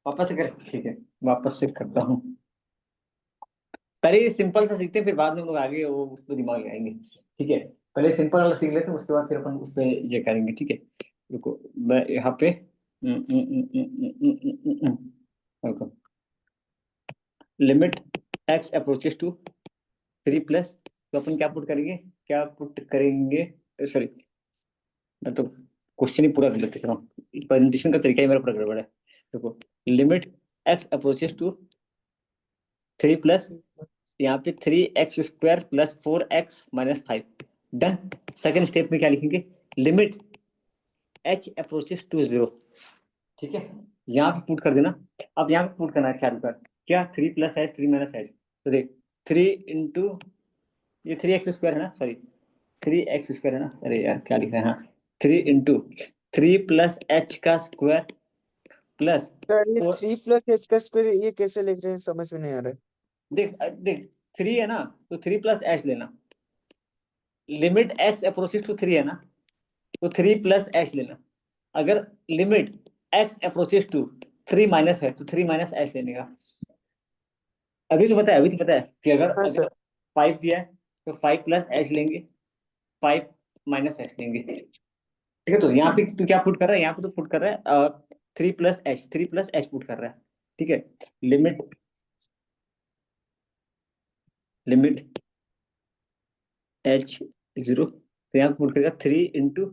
वापस से कर, ठीक है, वापस से करता हूँ। पहले ये सिंपल से सीखते हैं, फिर बाद में हम लोग आगे वो उस पर दिमाग लगाएंगे। ठीक है, पहले सिंपल वाला सीख लेते हैं, उसके बाद फिर अपन उस पर ये करेंगे। ठीक है, रुको मैं यहाँ पे limit x approaches to 3 plus, तो अपन क्या पुट करेंगे, सॉरी मैं तो क्वेश्चन ही पूरा गलत लिख रहा हूँ, प्रेजेंटेशन का तरीका ही मेरा पूरा गड़बड़ है। देखो, limit x approaches to 3 plus, यहाँ पे 3x² plus 4x -5। Done. Second step में क्या लिखेंगे, लिमिट h अप्रोचेस टू 0। ठीक है, यहाँ पे पुट कर देना। अब यहाँ पे पुट करना है चारों पर, क्या 3 प्लस h 3 माइनस h, तो देख 3 इंटू, ये 3x² है ना, सॉरी 3x² है ना, अरे यार क्या लिखा है, हाँ 3 इंटू 3 प्लस h का स्क्वायर प्लस सर ये 4। 3 + h का स्क्वायर ये कैसे लिख रहे हैं समझ में नहीं आ रहा है। देख 3 है ना, तो 3 प्लस h लेना। लिमिट x अप्रोचेस टू 3 है ना, तो 3 प्लस h लेना। अगर limit x approaches to 3 minus है, तो 3 माइनस h लेने का। अभी तो पता है कि अगर हाँ अगर सर। 5 दिया है, तो 5 प्लस h लेंगे, 5 माइनस h लेंगे। ठीक है, तो यहाँ पे तू क्या पुट कर रहा है, यहाँ पे तो पुट कर रहा है 3 प्लस h पुट कर रहा है। ठीक है, लिमिट h 0, तो यहाँ पुट करेगा 3 इंटू,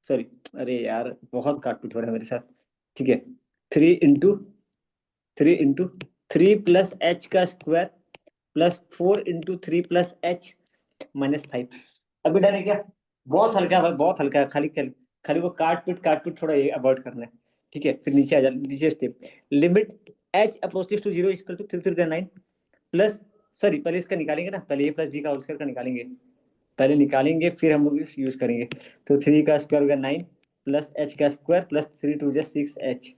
सॉरी अरे यार बहुत काट पीट हो रहा है मेरे साथ। ठीक है, 3 इंटू 3 प्लस h का square plus 4 into 3 plus h -5। अभी डन है क्या? बहुत हल्का है भाई, बहुत हल्का है, खाली खाली खाली वो काट पीट थोड़ा ये अवॉइड करना है। ठीक है, फिर नीचे आ जा, नीचे step, limit h approaches to 0 equal to 3 3 9 plus, sorry पहले इसका निकालेंगे ना, पहले a प्लस b का होल स्क्वायर का निकालेंगे, पहले निकालेंगे फिर हम लोग यूज करेंगे। तो 3 का स्क्वायर होगा 9 प्लस h का square plus 3 2 6h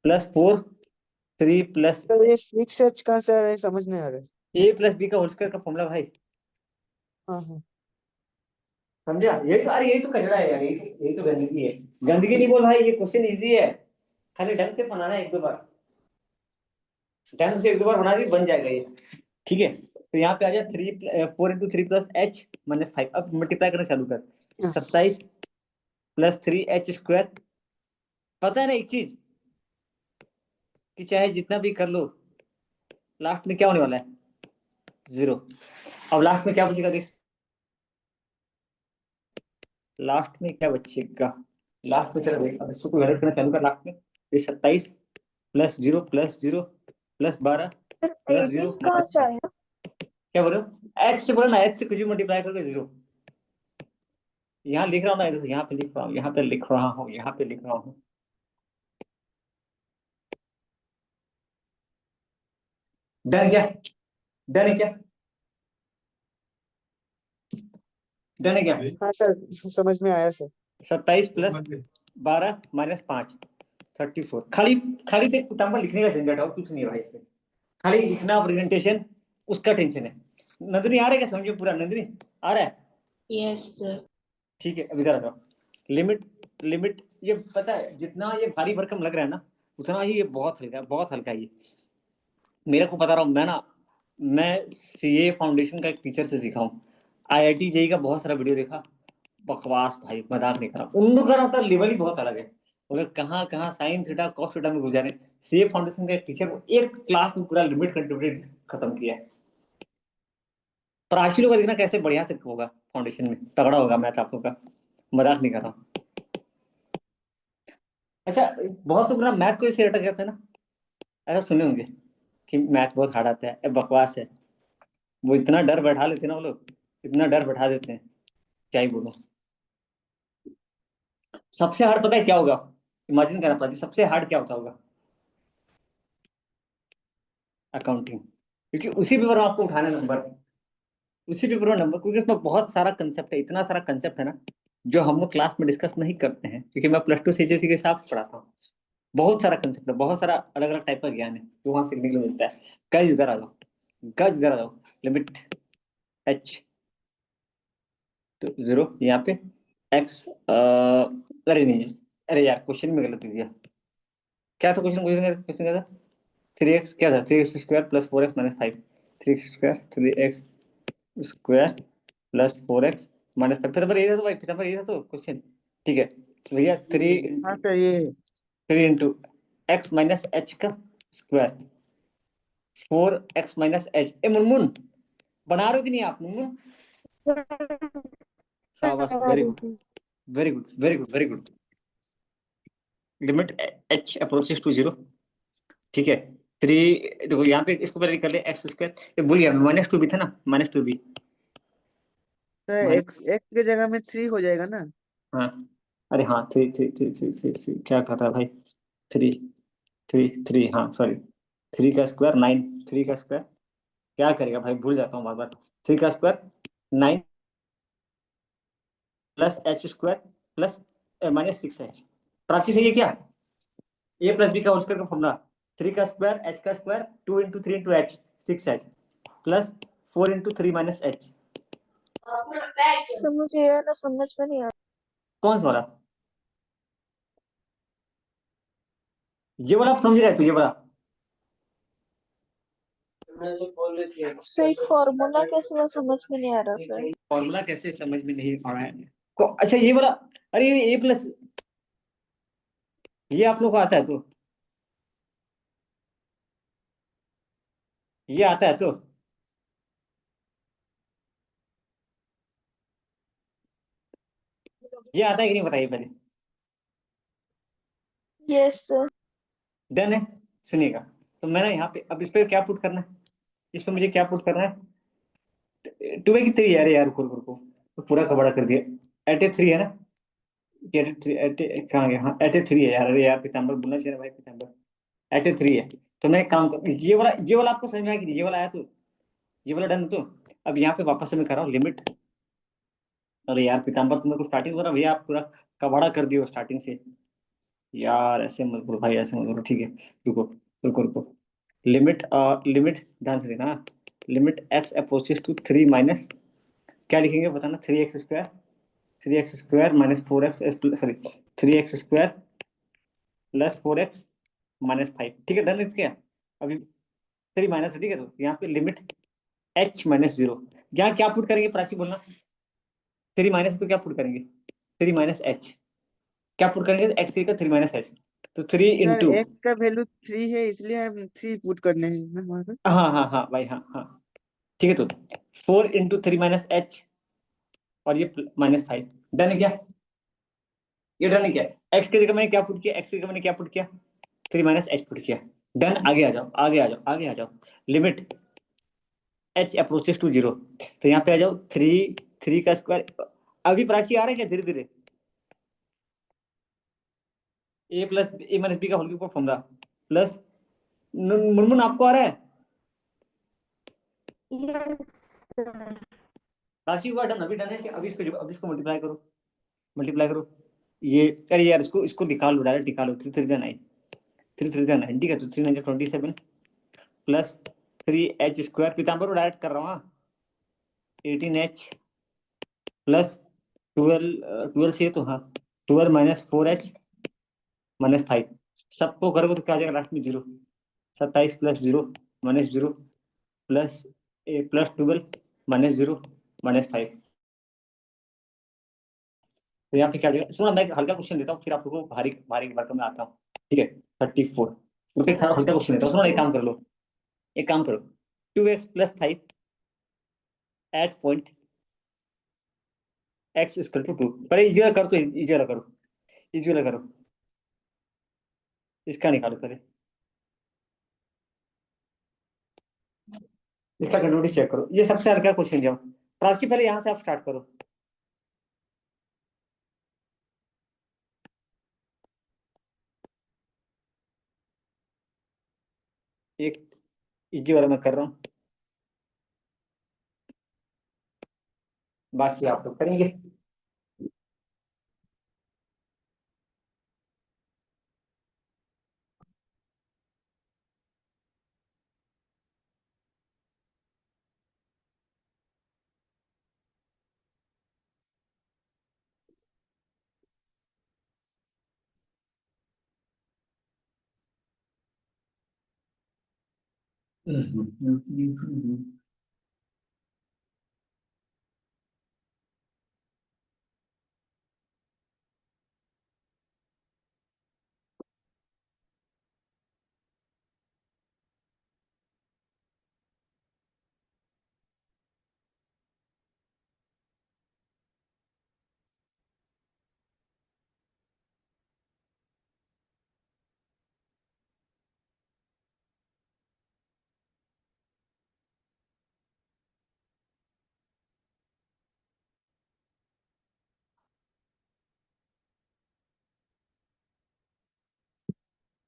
plus 4 3 plus sir ये 6h कहाँ से आ रहा है समझ नहीं आ रहा है। a प्लस b का होल स्क्वायर का फॉर्मूला भाई, हाँ हाँ। समझा? यही तो, अरे यही तो कचरा है यार, यही तो गंदगी है। गंदगी नहीं बोल भाई, ये क्वेश्चन इजी है, खाली ढंग से बनाना है, एक दो बार ढंग से एक दो बार बना दी बन जाएगा ये। ठीक है, तो यहाँ पे आ जाए 4 इंटू 3 प्लस h -5। अब मल्टीप्लाई करना चालू कर, 27 प्लस 3h²। पता है ना एक चीज, कि चाहे जितना भी कर लो, लास्ट में क्या होने वाला है, 0। अब लास्ट में क्या बचेगा देख, लास्ट में क्या बचेगा, लास्ट में चलो देख, अब इसको वैलिड करना चालू कर, लास्ट में ये 27 प्लस 0 प्लस 0 प्लस 12 प्लस 0 कहाँ से आया? क्या बोल रहे हो, एच से बोलो ना, एच से कुछ भी मल्टीप्लाई करके 0। यहाँ लिख रहा हूँ ना, देखो यहाँ पे लिख रहा हूँ, यहाँ पे लिख रहा हूँ, यहाँ पे लिख रहा हूँ। डन क्या? डन है क्या? डन है क्या? हाँ सर समझ में आया सर। 27 प्लस 12 -5 34 खाली खाली देख किताब लिखने का झंझट है और कुछ नहीं है भाई इसमें, खाली लिखना प्रेजेंटेशन उसका टेंशन है। नंदिनी आ रहा है क्या समझो पूरा, नंदिनी आ रहा है? Yes, sir. ठीक है अब इधर आ जाओ। लिमिट लिमिट ये पता है जितना ये भारी भरकम लग रहा है ना उतना ही ये बहुत हल्का है, बहुत हल्का है ये। मेरे को पता रहा मैं सीए फाउंडेशन का एक टीचर से सीखा हूँ, आईआईटी जेई का बहुत सारा वीडियो देखा, बकवास भाई, मजाक नहीं कर रहा, उन लोग का लेवल ही बहुत अलग है। उन्हें कहाँ कहाँ साइन थीटा कॉस थीटा में गुजारे, सीए फाउंडेशन का एक टीचर वो एक क्लास में पूरा लिमिट कंट्रीब्यूट खत्म किया है। प्राची लोग का देखना कैसे बढ़िया से होगा, फाउंडेशन में तगड़ा होगा मैथ आप लोग का, मजाक नहीं कर रहा हूँ। अच्छा बहुत लोग ना मैथ को ऐसे रटा जाते हैं ना, ऐसा सुने होंगे कि मैथ बहुत हार्ड आता है, ये बकवास है। वो इतना डर बैठा लेते हैं ना वो लोग, इतना डर बैठा देते हैं, क्या ही बोलूं। सबसे हार्ड पता है क्या होगा, इमेजिन करना पड़ता है सबसे हार्ड क्या होता होगा, अकाउंटिंग। क्योंकि उसी पेपर में आपको उठाना नंबर, उसी पेपर में नंबर, क्योंकि उसमें बहुत सारा कंसेप्ट है, इतना सारा कंसेप्ट है ना जो हम लोग क्लास में डिस्कस नहीं करते हैं, क्योंकि मैं प्लस टू सीजीएसई के हिसाब से पढ़ाता हूँ। बहुत सारा कंसेप्ट है, बहुत सारा अलग अलग टाइप का ज्ञान है जो वहां सीखने के लिए मिलता है। गज इधर आ जाओ, गज इधर आ जाओ। लिमिट एच टू 0 यहाँ पे एक्स, अरे नहीं, अरे यार क्वेश्चन में गलत दिया, क्या था क्वेश्चन, क्वेश्चन क्या था, 3x क्या था, 3x² plus 4x minus 5, 3x² plus 4x minus 5, Pitambar यही था तो भाई, पिताम्बर यही था तो क्वेश्चन। ठीक है तो भैया हाँ सर ये 3 इंटू एक्स माइनस एच का स्क्वायर, 4x माइनस एच। ए मुनमुन बना रहे हो कि नहीं आप मुनमुन? शाबाश, very good very good very good very good. Limit h approaches to 0, ठीक है। 3, देखो यहाँ पे इसको पहले कर ले x², ये भूल गया, -2 भी था ना, -2 भी, सर एक्स एक्स की जगह में 3 हो जाएगा ना। हाँ अरे हाँ 3 3 3 3 3 3 क्या कहता है भाई, 3 3 3 हाँ सॉरी, 3 का स्क्वायर 9, 3 का स्क्वायर क्या करेगा भाई, भूल जाता हूँ बार बार। 3 का square 9 plus h² plus -6h, Prachi सही है क्या? a प्लस बी का होल स्क्वायर का फॉर्मूला, 3 का स्क्वायर h का square 2 into 3 into h 6h plus 4 into 3 minus h। Sir मुझे ये ना समझ में नहीं आ कौन सा वाला, ये वाला आप समझ गए तो ये वाला, सर फॉर्मूला कैसे मैं समझ में नहीं आ रहा सर। फॉर्मूला कैसे समझ में नहीं आ रहा है अच्छा ये वाला, अरे ये a प्लस, ये आप लोग को आता है तो, ये आता है तो, ये आता है कि नहीं बताइए पहले। Yes sir. डन है, सुनिएगा। तो मैंने यहाँ पे अब इस पे क्या पुट करना है, इस पे मुझे क्या पुट करना है, 2 की 3 है, अरे यार रुको रुको रुको, तो पूरा कबड़ा कर दिया, एट 3 है ना, कहाँ गया, हाँ एट 3 है यार, अरे यार पीताम्बर बोलना चाहिए ना भाई, पीताम्बर एट 3 है। तो मैं एक काम कर, ये वाला आपको समझ में आया कि नहीं? ये वाला आया तो, ये वाला डन तो, अब यहाँ पे वापस से मैं कर रहा हूँ लिमिट, अरे यार पीताम्बर तुमने को स्टार्टिंग करा भैया, आप पूरा कबाड़ा कर दियो स्टार्टिंग से, यार ऐसे मत करो भाई, ऐसे मत करो, ठीक है रुको रुको रुको। लिमिट लिमिट ध्यान से देखना, limit X approaches to 3 minus, क्या लिखेंगे बताना, 3x² 3x² minus 4x, sorry 3x² plus 4x minus 5, ठीक है डन इसके। अभी 3 माइनस है, ठीक है, तो यहाँ पे लिमिट h माइनस 0, यहाँ क्या पुट करेंगे प्राची बोलना, 3 माइनस तो क्या पुट करेंगे, 3 माइनस h, क्या पुट करेंगे x की जगह 3 माइनस h, तो 3 सर इंटू, एक्स का वैल्यू 3 है इसलिए हम 3 पुट करने हैं ना वहाँ पे। हाँ हाँ हाँ भाई हाँ हाँ, ठीक है, तो 4 इंटू 3 माइनस h और ये -5, डन है क्या, ये डन है क्या, x की जगह मैंने क्या पुट किया, x की जगह मैंने क्या पुट किया, 3 माइनस h पुट किया, डन। आगे आ जाओ आगे आ जाओ आगे आ जाओ, लिमिट h अप्रोचेस टू 0, तो यहाँ पे आ जाओ 3 का स्क्वायर, अभी प्राची आ रहा है क्या धीरे धीरे, a plus a minus B का whole cube formula plus, Munmun आपको आ रहा है, यस सर। राशि हुआ डन, अभी डन है कि अभी इसको मल्टीप्लाई करो, मल्टीप्लाई करो, ये अरे यार इसको इसको निकाल लो, डायरेक्ट निकालो। 3 3 9, 3 3 9, ठीक है। तो 3 9 27 प्लस 3h² पीताम्बर डायरेक्ट कर रहा हूँ। हाँ 18h प्लस 12 से तो हाँ 12 माइनस 4h माइनस 5, सबको करोगे तो क्या आ जाएगा लास्ट में 0। 27 plus 0 minus 0 plus plus 12 minus 0 minus 5। तो यहाँ पे क्या देगा, सुनो मैं एक हल्का क्वेश्चन देता हूँ, फिर आप लोगों को भारी भारी वर्क में आता हूँ, ठीक है। 34 तो फिर थोड़ा हल्का क्वेश्चन देता हूँ, सुनो एक काम कर लो, एक काम करो। 2x plus 5 at point x equal to 2। पहले इजी करो, तो इजी वाला करो, इजी वाला करो, इसका निकालो पहले, इसका कंट्रोल चेक करो। ये सबसे हल्का क्वेश्चन जाओ प्राची, पहले यहाँ से आप स्टार्ट करो। एक इजी वाला मैं कर रहा हूँ, बाकी आप लोग करेंगे।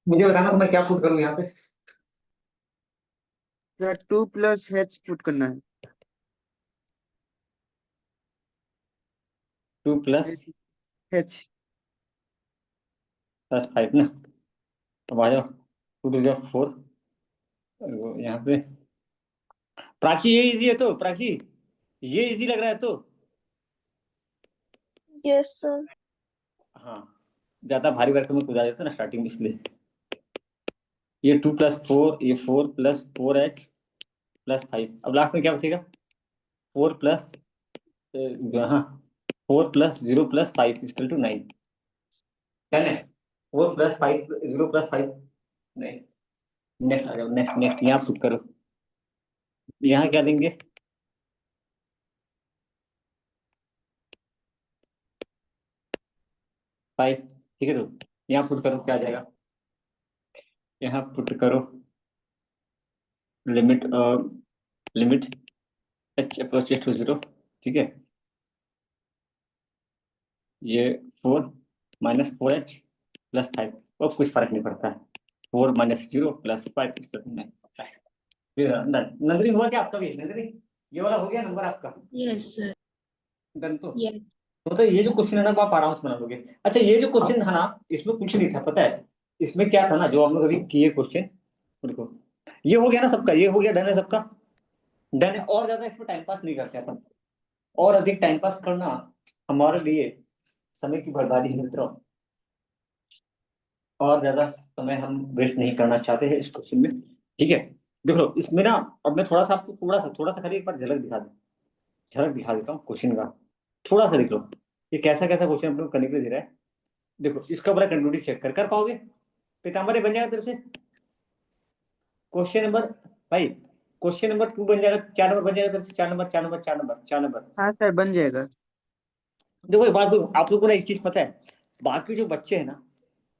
मुझे बताना तो मैं क्या पुट करूँ यहाँ पे। सर 2 प्लस h पुट करना है। 2 प्लस h प्लस 5 ना, अब आ जाओ। 2 2 4, यहाँ पे प्राची ये इजी है तो प्राची, ये इजी लग रहा है तो। Yes sir. हाँ ज्यादा भारी वर्क में कुदा देता ना स्टार्टिंग में, इसलिए। ये 2 प्लस 4, ये 4 प्लस 4h प्लस 5, अब लास्ट में क्या बचेगा 4 प्लस हाँ 4 प्लस 0 प्लस 5 इक्वल टू 9, क्या है 4 प्लस 5 0 प्लस 5 नहीं। नेक्स्ट आ जाओ, नेक्स्ट नेक्स्ट यहाँ पुट करो, यहाँ क्या देंगे 5, ठीक है। तो यहाँ पुट करो क्या आ जाएगा, यहाँ पुट करो limit limit h approaches to 0, ठीक है। ये 4 माइनस 4h प्लस 5, अब कुछ फर्क नहीं पड़ता है। 4 माइनस 0 प्लस 5 इसका 9। नंदरी हुआ क्या आपका भी नंदरी, ये वाला हो गया नंबर आपका Yes, sir. डन तो। Yes. तो ये जो क्वेश्चन है ना वो आप आराम से बना लोगे। अच्छा ये जो क्वेश्चन था ना, इसमें कुछ नहीं था पता है, इसमें क्या था ना जो हम लोग अभी किए क्वेश्चन, देखो ये हो गया ना सबका, ये हो गया डन है सबका, डन है। और ज्यादा इसमें टाइम पास नहीं करते अपन, और अधिक टाइम पास करना हमारे लिए समय की बर्बादी है मित्रों, और ज्यादा समय हम वेस्ट नहीं करना चाहते हैं इस क्वेश्चन में, ठीक है। देख लो इसमें ना, अब मैं थोड़ा सा आपको थोड़ा सा खाली एक बार झलक दिखा देता हूँ क्वेश्चन का, थोड़ा सा देख लो ये कैसा कैसा क्वेश्चन अपने को करने के लिए दे रहा है। देखो इसका बड़ा कंट्रोल चेक कर पाओगे पीताम्बर, ये बन जाएगा तेरे से क्वेश्चन नंबर, भाई क्वेश्चन नंबर 2 बन जाएगा, 4 नंबर बन जाएगा तेरे से, 4 नंबर 4 नंबर 4 नंबर 4 नंबर। हाँ सर बन जाएगा। देखो एक बात आप लोगों को ना एक चीज पता है, बाकी जो बच्चे हैं ना,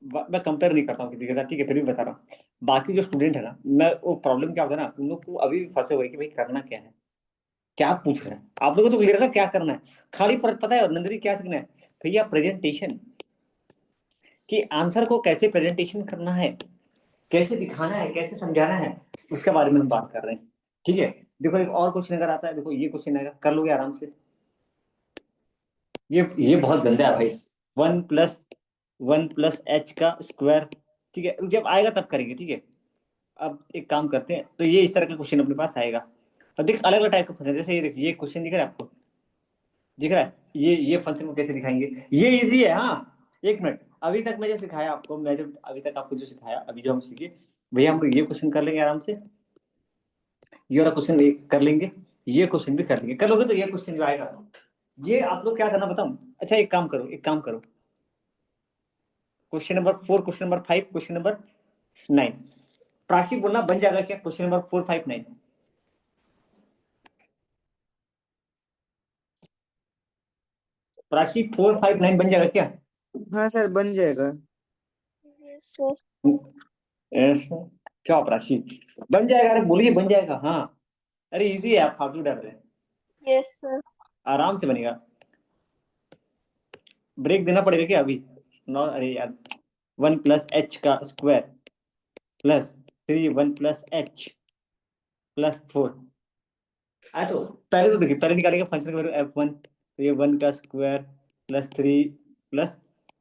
मैं कंपेयर नहीं करता हूँ किसी के साथ, ठीक है, फिर भी बता रहा हूँ। बाकी जो स्टूडेंट है ना, मैं वो प्रॉब्लम क्या होता है ना, उन लोग को अभी भी फंसे हुए हैं कि भाई करना क्या है, क्या पूछ रहे हैं। आप लोगों को तो क्लियर है ना क्या करना है, खाली पता है नंदरी क्या सीखना है भैया, प्रेजेंटेशन, कि आंसर को कैसे प्रेजेंटेशन करना है, कैसे दिखाना है, कैसे समझाना है, उसके बारे में हम बात कर रहे हैं, ठीक है। देखो एक और क्वेश्चन अगर आता है, देखो ये क्वेश्चन आएगा, कर लोगे आराम से। ये बहुत गंदा है भाई, 1 प्लस h का स्क्वायर, ठीक है, जब आएगा तब करेंगे, ठीक है। अब एक काम करते हैं, तो ये इस तरह का क्वेश्चन अपने पास आएगा। अब देख अलग अलग टाइप का फंक्शन, जैसे ये देखिए, ये क्वेश्चन दिख रहा है आपको, दिख रहा है, ये फंक्शन को कैसे दिखाएंगे, ये इजी है। हाँ, एक मिनट, अभी तक मैं जो सिखाया आपको, मैं जो अभी तक आपको जो सिखाया, अभी जो हम सीखे, भैया हम ये क्वेश्चन कर लेंगे आराम से, ये वाला क्वेश्चन कर लेंगे, ये क्वेश्चन भी कर लेंगे, कर लोगे तो ये क्वेश्चन जो आएगा, ये आप लोग क्या करना बताऊं। अच्छा एक काम करो, एक काम करो, question number 4, question number 5, question number 9, Prachi बोलना बन जाएगा क्या, क्वेश्चन नंबर 4, 5, 9? प्राची 4, 5, 9 बन जाएगा क्या? हाँ सर, बन जाएगा। Yes sir. ऐसा क्या प्राची, बन जाएगा? अरे बोलिए बन जाएगा, हाँ। अरे इजी है, आप फालतू डर रहे हैं, यस सर। आराम से बनेगा। ब्रेक देना पड़ेगा क्या अभी? नो, अरे यार, 1 प्लस h का square plus 3 1 plus h plus 4। तो पहले तो देखिए, पहले निकालेंगे फंक्शन का वैल्यू f1, तो ये 1 का स्क्वायर प्लस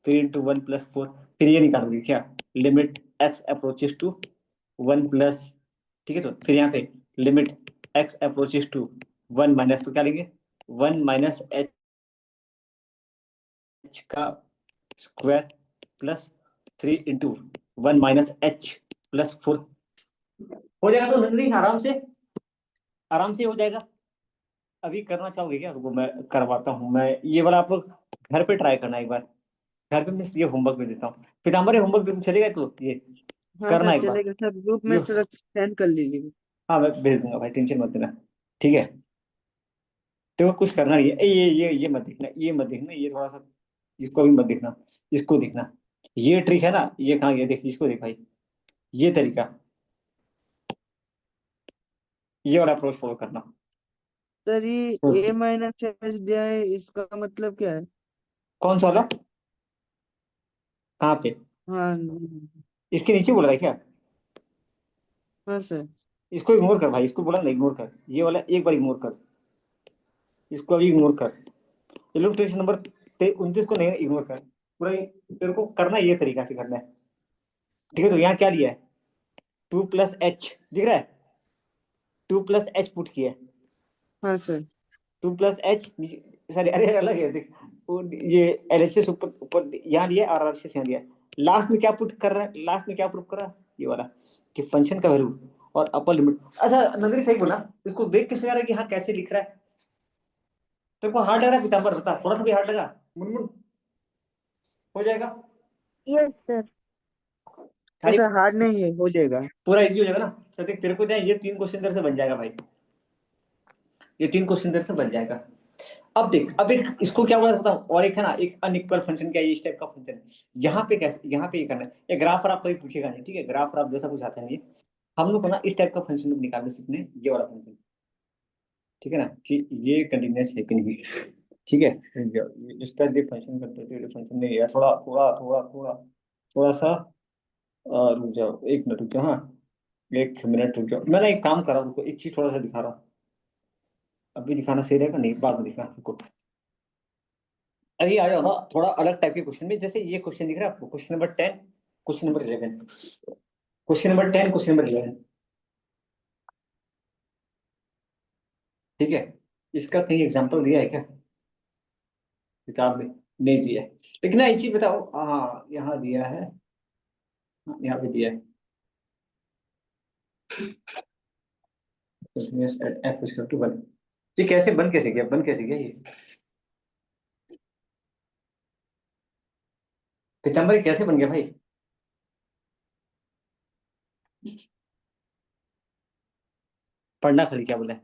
3 इंटू 1 प्लस 4, फिर ये निकालोगे क्या, limit x approaches to 1 plus, ठीक है, तो फिर यहाँ पे limit x approaches to 1 minus, तो क्या लेंगे 1 माइनस h का square plus 3 into 1 minus h plus 4, हो जाएगा। तो नंदनी आराम से, आराम से हो जाएगा। अभी करना चाहोगे क्या? रुको मैं करवाता हूँ, मैं ये वाला आप लोग घर पे ट्राई करना एक बार, घर पे मैं ये होमवर्क भी देता हूँ, पीताम्बर होमवर्क भी चलेगा, तो ये हाँ करना सर एक बार। चलेगा सर, ग्रुप में ये थोड़ा सेंड कर लीजिए। हाँ मैं भेज दूंगा भाई, टेंशन मत लेना, ठीक है। तो कुछ करना नहीं है, ये मत देखना, ये मत देखना, ये थोड़ा सा, इसको भी मत देखना, इसको देखना, ये ट्रिक है ना, ये कहाँ गया, देख इसको देख भाई, ये तरीका, ये वाला अप्रोच फॉलो करना। सर ये a-h दिया है, इसका मतलब क्या है? कौन सा वाला, कहाँ पे? हाँ इसके नीचे बोल रहा है क्या? हाँ सर। इसको इग्नोर कर भाई, इसको बोला ना इग्नोर कर, ये वाला एक बार इग्नोर कर, इसको अभी इग्नोर कर, इलस्ट्रेशन नंबर 29 को नहीं इग्नोर कर, पूरा तेरे को करना ये तरीका से करना है, ठीक है। तो यहाँ क्या लिया है, 2 प्लस h, दिख रहा है, 2 प्लस h पुट किया है, हाँ सर। 2 प्लस h, सॉरी अरे अलग है देख, ये एलएचएस ऊपर ऊपर यहाँ लिया और आरएचएस यहाँ लिया, लास्ट में क्या पुट कर रहा है, लास्ट में क्या पुट कर रहा है, ये वाला कि फंक्शन का वैल्यू और अपर लिमिट। अच्छा नंदनी सही बोला, इसको देख के समझ आ रहा है कि हाँ कैसे लिख रहा है, तेरे को हार्ड लग रहा है पीताम्बर, बता थोड़ा सा भी हार्ड लगा, मुनमुन हो जाएगा, यस सर। खाली ऐसा हार्ड नहीं है, हो जाएगा। पूरा इजी हो जाएगा ना। तो देख तेरे को ये 3 क्वेश्चन तेरे से बन जाएगा भाई, ये 3 क्वेश्चन तेरे से बन जाएगा। अब देख, अब एक इसको क्या बोला जाता है, और एक है ना, एक अनइक्वल फंक्शन, क्या इस टाइप का फंक्शन, यहाँ पे कैसे, यहाँ पे ये करना है, ये ग्राफ आप कभी पूछेगा नहीं, ठीक है, ग्राफ आप जैसा कुछ आता है नहीं, हम लोग को ना इस टाइप का फंक्शन निकालने सीखने, ये वाला फंक्शन, ठीक है ना, कि ये कंटिन्यूअस है कि नहीं, ठीक है। इस टाइप के फंक्शन कंटिन्यूअस फंक्शन नहीं है, थोड़ा थोड़ा थोड़ा थोड़ा थोड़ा सा रुक जाओ, 1 मिनट रुक जाओ, हाँ 1 मिनट रुक जाओ, मैं ना एक काम कर रहा हूँ, उनको एक चीज थोड़ा सा दिखा रहा हूँ, अभी दिखाना सही रहेगा नहीं, बाद में दिखाना रुको। अभी आ जाओ ना थोड़ा अलग टाइप के क्वेश्चन में, जैसे ये क्वेश्चन दिख रहा है आपको, question number 10, question number 11, question number 10, question number 11, ठीक है। इसका कहीं एग्जांपल दिया है क्या किताब में? नहीं दिया है, लेकिन ना एक चीज बताओ, हाँ यहाँ दिया है, हाँ, यहाँ पे दिया है, f=1, ये कैसे बन कैसे गया, बन कैसे गया ये पीताम्बर, कैसे बन गया भाई? पढ़ना खाली क्या बोला है,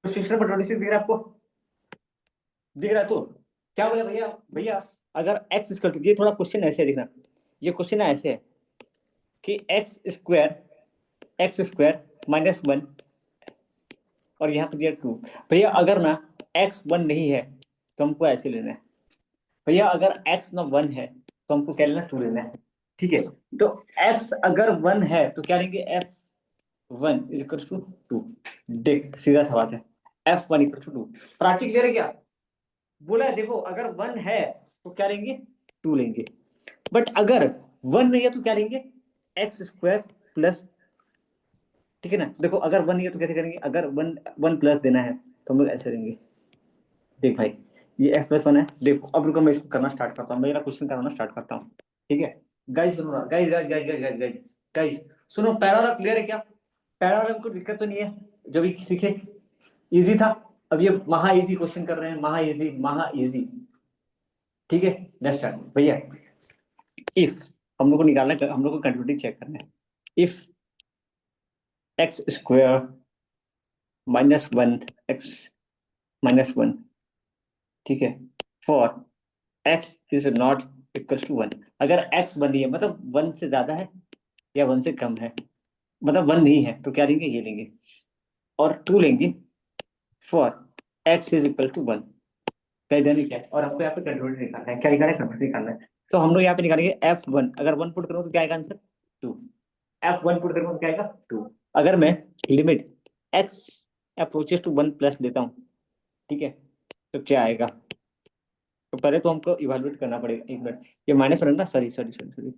क्वेश्चन नंबर 26 दिख रहा है आपको, दिख रहा है तो क्या बोला भैया, भैया अगर x, ये थोड़ा क्वेश्चन ऐसे है, देखना ये क्वेश्चन है ऐसे है कि x स्क्वायर -1 और यहाँ पे दिया 2, भैया अगर ना x 1 नहीं है तो हमको ऐसे लेना है, भैया अगर x ना 1 है तो हमको क्या लेना है, 2 लेना है, ठीक है। तो x अगर 1 है तो क्या लेंगे, f1 = 2, देख सीधा सा बात है, F1 equal to 2। Prachi clear है क्या? बोला है देखो अगर 1 है तो क्या लेंगे 2 लेंगे, बट अगर 1 नहीं है तो क्या लेंगे एक्स स्क्वायर प्लस, ठीक है ना। देखो अगर 1 नहीं है तो कैसे करेंगे, अगर 1 प्लस देना है तो हम लोग ऐसे लेंगे। देख भाई ये f+1 है, देखो अब रुको मैं इसको करना स्टार्ट करता हूँ, मेरा क्वेश्चन कराना स्टार्ट करता हूँ, ठीक है। गाइस सुनो ना, guys guys guys guys guys guys guys सुनो, पहला वाला क्लियर है क्या? पहला वाला में कोई दिक्कत तो नहीं है, जो भी सीखे इजी था। अब ये महा इजी क्वेश्चन कर रहे हैं, महा इजी महा इजी, ठीक है। नेक्स्ट टाइम भैया, इफ हम लोग को निकालना है, हम लोग को कंटिन्यूटी चेक करना है। इफ एक्स स्क्वायर -1 एक्स -1, ठीक है, for x is not equal to 1। अगर x 1 नहीं है मतलब 1 से ज्यादा है या 1 से कम है, मतलब 1 नहीं है तो क्या लेंगे ये लेंगे, और 2 लेंगे for x is equal to 1। कह देने क्या है, और हमको यहाँ पे कंट्रोल निकालना है, क्या निकालना है कंट्रोल निकालना है। तो हम लोग यहाँ पे निकालेंगे f1, अगर 1 पुट करूँ तो क्या आएगा आंसर 2, f1 पुट करूँ तो क्या आएगा 2। अगर मैं limit x approaches to 1 plus लेता हूँ, ठीक है, तो क्या आएगा। तो पहले तो हमको इवेलुएट करना पड़ेगा, एक मिनट, ये -1 है ना, sorry sorry sorry sorry,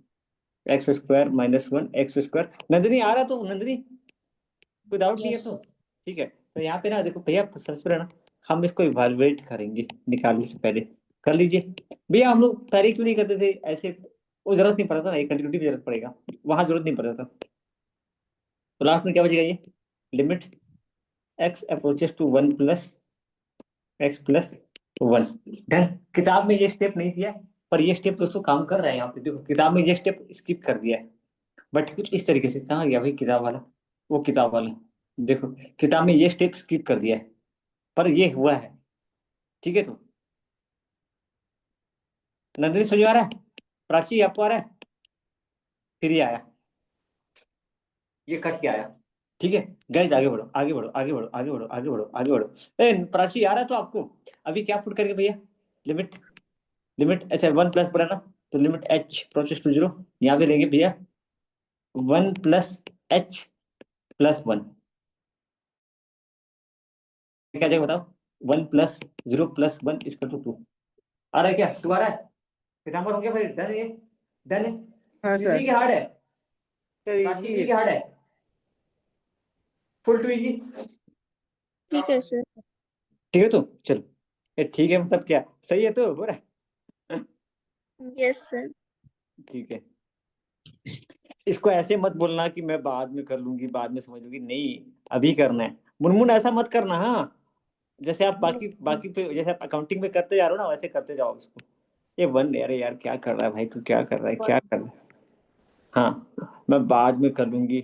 X square -1 X square. Nandini आ रहा है तो नंदिनी कोई डाउट नहीं है Yes. तो ठीक है। तो यहाँ पे ना देखो भैया सबसे पहले ना हम इसको इवेलुएट करेंगे निकालने से पहले, कर लीजिए भैया। हम लोग पहले क्यों नहीं करते थे ऐसे, वो जरूरत नहीं पड़ता था ना, एक कंटिन्यूटी की जरूरत पड़ेगा, वहां जरूरत नहीं पड़ता था। तो लास्ट में क्या बचेगा, ये limit X approaches to 1 plus X plus 1। Done. किताब में ये स्टेप नहीं दिया पर ये स्टेप दोस्तों काम कर रहा है। यहाँ पे देखो किताब में ये स्टेप स्किप कर दिया है, बट कुछ इस तरीके से। कहाँ गया भाई किताब वाला, वो किताब वाला, देखो किताब में ये स्टेप स्किप कर दिया है पर ये हुआ है, ठीक है। तो नंदिनी समझ में आ रहा है, प्राची आपको आ रहा है, फिर ये आया, ये कट के आया, ठीक है। गाइस आगे बढ़ो आगे बढ़ो आगे बढ़ो आगे बढ़ो आगे बढ़ो आगे बढ़ो। ए प्राची आ रहा है तो आपको अभी क्या पुट करेंगे भैया, लिमिट लिमिट अच्छा 1 प्लस पर है ना, तो लिमिट h प्रोचेस टू 0, यहाँ पे लेंगे भैया 1 प्लस h प्लस 1, क्या जाएगा बताओ, 1 प्लस 0 प्लस 1 इसका टू 2। आ रहा है क्या, 2 आ रहा है, पीताम्बर हो गया भाई, डन है ये, डन है। हाँ इजी सर। की हार्ड है, सर प्राची इजी इजी है। की हार्ड है, फुल टू इजी, ठीक है सर। ठीक है। तो चलो ये ठीक है, मतलब क्या सही है तो हो रहा है, यस सर। ठीक है। इसको ऐसे मत बोलना कि मैं बाद में कर लूंगी बाद में समझ लूंगी, नहीं अभी करना है। मुनमुन ऐसा मत करना, हाँ जैसे आप बाकी बाकी पे जैसे आप अकाउंटिंग में करते जा रहे हो ना वैसे करते जाओ इसको। ये 1 अरे यार क्या कर रहा है भाई, तू क्या कर रहा है क्या कर रहा है। हाँ मैं बाद में कर लूंगी,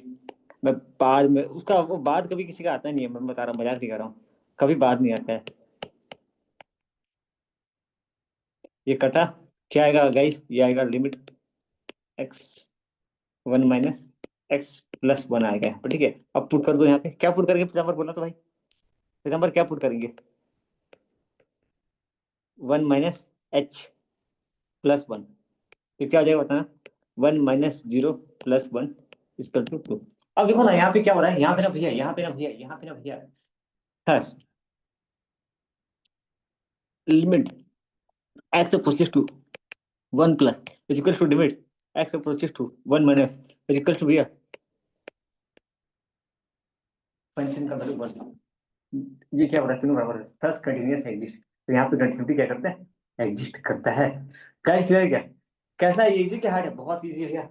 मैं बाद में उसका, वो बाद कभी किसी का आता नहीं है, मैं बता रहा हूँ मजाक नहीं कर रहा हूँ, कभी बाद नहीं आता है। ये कटा, क्या आएगा गाइस, ये आएगा limit x1 minus x plus 1 आएगा यहाँ पे, ठीक है। अब पुट कर दो यहाँ पे, क्या पुट करेंगे पीताम्बर बोलना तो भाई, पीताम्बर क्या पुट करेंगे, 1 माइनस एच प्लस 1, तो क्या हो जाएगा बताना, 1 माइनस 0 प्लस 1 इक्वल टू 2। अब देखो ना यहाँ पे क्या हो रहा है, यहाँ पे ना भैया यहाँ पे ना भैया यहाँ पे ना भैया, thus limit X approaches to 1 plus equal to limit X approaches to 1 minus equal to भैया फंक्शन का वैल्यू 1। ये क्या हो रहा है, तीनों बराबर है, थर्स कंटिन्यूअस एग्जिस्ट। तो यहाँ पे कंटिन्यूटी क्या करता है, एग्जिस्ट करता है। गाइस क्लियर क्या, कैसा है, इजी क्या हार्ड है, बहुत इजी है क्या,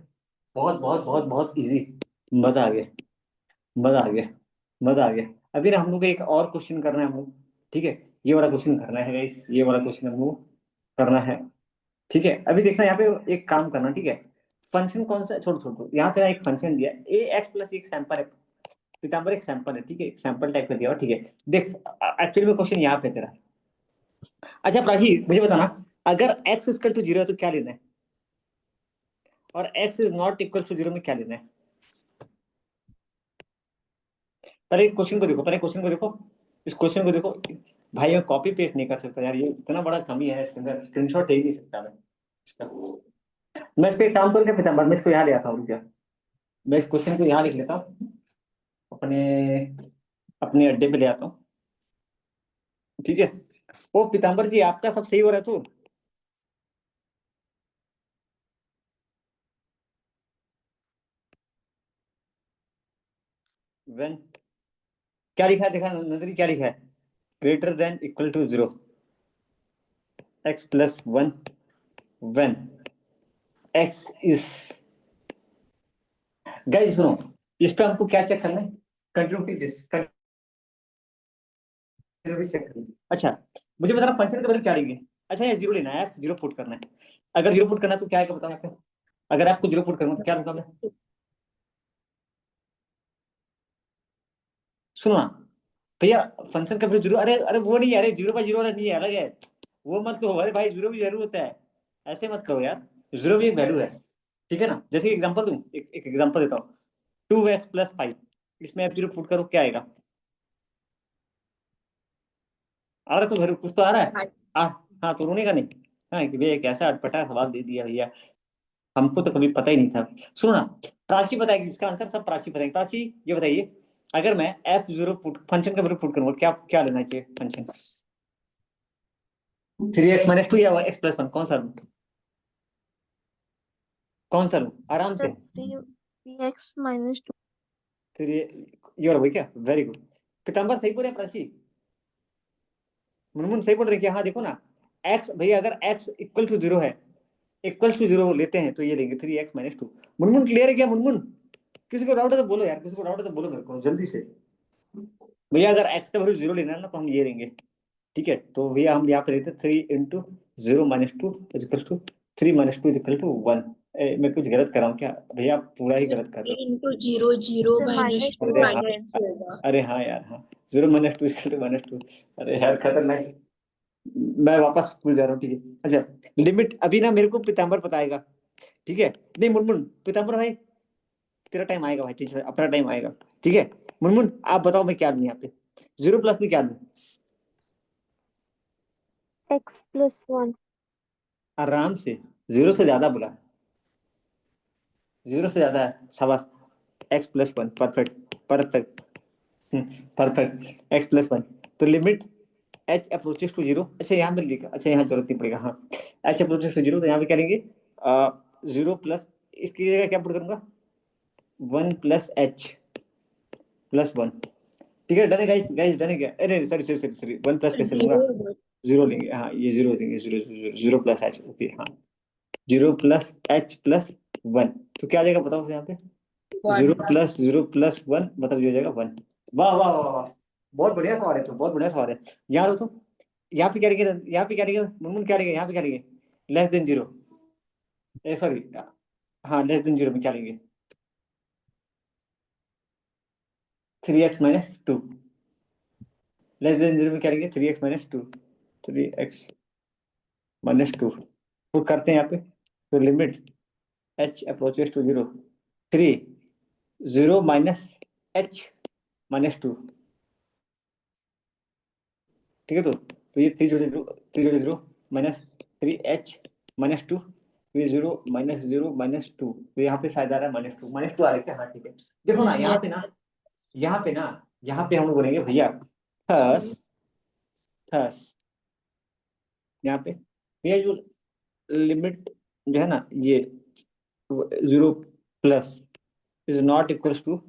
बहुत बहुत बहुत बहुत इजी, मजा आ गया मजा आ गया मजा आ गया। अभी ना हम लोग को एक और क्वेश्चन करना है हम लोग, ठीक है। ये वाला क्वेश्चन करना है गाइस, ये वाला क्वेश्चन हमको करना है, ठीक है। अभी देखना यहाँ पे एक काम करना, ठीक है। फंक्शन कौन सा, छोड़ छोड़ छोड़, यहाँ पे ना एक फंक्शन दिया ए एक्स प्लस एक सैंपल है, पीताम्बर एक सैंपल है, ठीक है, एक सैंपल टाइप का दिया हुआ, ठीक है। देख एक्चुअली में क्वेश्चन यहाँ पे तेरा, अच्छा प्राची मुझे बताना, अगर x इक्वल टू 0 है तो क्या लेना है, और x is not equal to 0 में क्या लेना है। पहले क्वेश्चन को देखो, पहले क्वेश्चन को देखो, इस क्वेश्चन को देखो भाई। मैं कॉपी पेस्ट नहीं कर सकता यार, ये इतना बड़ा कमी है इसके अंदर, स्क्रीनशॉट ले ही नहीं सकता मैं इसका। मैं इस पे एक काम करके पीताम्बर, मैं इसको यहाँ ले आता हूँ, क्या मैं इस क्वेश्चन को यहाँ लिख लेता हूँ, अपने अपने अड्डे पे ले आता हूँ, ठीक है। ओ पीताम्बर जी, आपका सब सही हो रहा है तो व्हेन क्या लिखा है, देखा नंदनी क्या लिखा है, greater than equal to 0 x plus 1 when x is, guys सुनो, इस पे हमको क्या चेक करना है, कंटिन्यूटी चेक करना है। अच्छा मुझे बताना फंक्शन का वैल्यू क्या लेंगे। अच्छा ये 0 लेना है, 0 पुट करना है। अगर 0 पुट करना है तो क्या आएगा बताओ यहाँ पे, अगर आपको 0 पुट करना है तो क्या लूंगा मैं, सुनो ना भैया, फंक्शन का वैल्यू 0, अरे अरे वो नहीं है, अरे 0/0 वाला नहीं है, अलग है वो, मत लो अरे भाई, 0 भी वैल्यू होता है, ऐसे मत करो यार, 0 भी एक वैल्यू है, ठीक है ना। जैसे एग्जांपल दूं, एक एग्जांपल देता हूँ, 2x प्लस 5, इसमें आप 0 पुट करो क्या आएगा, आ रहा तो वैल्यू कुछ तो आ रहा है। आ हाँ तो रोने का नहीं, हाँ कि भैया एक ऐसा अटपटा सवाल दे दिया भैया, हमको तो कभी पता ही नहीं था। सुनो ना, प्राची बताएगी इसका आंसर, सब प्राची बताएगी। प्राची ये बताइए, अगर मैं f0 पुट, फंक्शन का वैल्यू पुट करूंगा, क्या क्या लेना चाहिए फंक्शन, 3x माइनस 2 या x प्लस 1, कौन सा लूं, कौन सा लूं आराम से, 3x minus 2। फिर ये और वही क्या, वेरी गुड। पीताम्बर सही बोल रहे हैं, प्राची मुनमुन सही बोल रहे हैं कि हाँ देखो ना, x भैया अगर x इक्वल टू 0 है, इक्वल टू 0 लेते हैं तो ये लेंगे 3x-2। मुनमुन क्लियर है क्या मुनमुन, किसी को डाउट है तो बोलो यार, किसी को डाउट है तो बोलो मेरे को जल्दी से। भैया अगर x का वैल्यू 0 लेना है ना तो हम ये लेंगे, ठीक है। तो भैया हम यहाँ पे लेते हैं 3 into 0-2 equal to 3-2 equal to 1। मैं कुछ गलत कर रहा हूँ क्या भैया, आप पूरा ही गलत कर रहे हो। इंटू 0 0 फिर माइनस minus 2 2 आ हाँ, गया। माइनस होगा। अरे हाँ यार हाँ, 0-2 इक्वल टू -2, अरे यार खतरनाक, मैं वापस स्कूल जा रहा हूँ, ठीक है। अच्छा लिमिट अभी ना मेरे को पीताम्बर बताएगा, ठीक है। नहीं मुनमुन, पीताम्बर भाई तेरा टाइम आएगा भाई, टीचर अपना टाइम आएगा, ठीक है। मुनमुन आप बताओ मैं क्या लूँ यहाँ पे, 0 प्लस में क्या लूँ, x plus 1। आराम से, 0 से ज्यादा बोला, 0 से ज्यादा है, शाबाश, x plus 1, perfect perfect, perfect, x plus 1। तो लिमिट h अप्रोचेस टू 0, अच्छा यहाँ पे लिखा, अच्छा यहाँ जरूरत नहीं पड़ेगा, हाँ h अप्रोचेस टू 0, तो यहाँ पे क्या लेंगे, 0 प्लस, इसकी जगह क्या पुट करूंगा, 1 प्लस h प्लस 1, ठीक है। डन है गाइस, गाइस डन है क्या, अरे sorry sorry sorry sorry, 1 plus कैसे लूंगा, 0 लेंगे, हाँ ये 0 देंगे, 0 प्लस h, ओके हाँ, 0 प्लस h प्लस 1, तो क्या आ जाएगा बताओ यहाँ पे, 0 प्लस 1 मतलब ये हो जाएगा 1। वाह वाह वाह वाह, बहुत बढ़िया सवाल है, तो बहुत बढ़िया सवाल है। यहाँ रो तो, यहाँ पे क्या लिखेगा, यहाँ पे क्या लिखेगा मुनमुन, क्या लिखेगा यहाँ पे, क्या लिखेंगे, लेस देन 0, सॉरी हाँ लेस देन 0 में क्या लेंगे, 3x-2, लेस देन 0 में क्या लेंगे, 3x-2, 3x-2 पुट करते हैं यहाँ पे, तो limit h approaches to 0, 3 0 minus h-2, ठीक है। तो ये 3 0 माइनस 3h-2, ये 0 -0 -2, तो यहाँ पे शायद आ रहा है -2 आ रहा है क्या, हाँ ठीक है। देखो ना यहाँ पे ना, यहाँ पे ना, यहाँ पे हम लोग बोलेंगे भैया थस, थस यहाँ पे भैया जो लिमिट जो है ना, ये 0 plus is not equals to,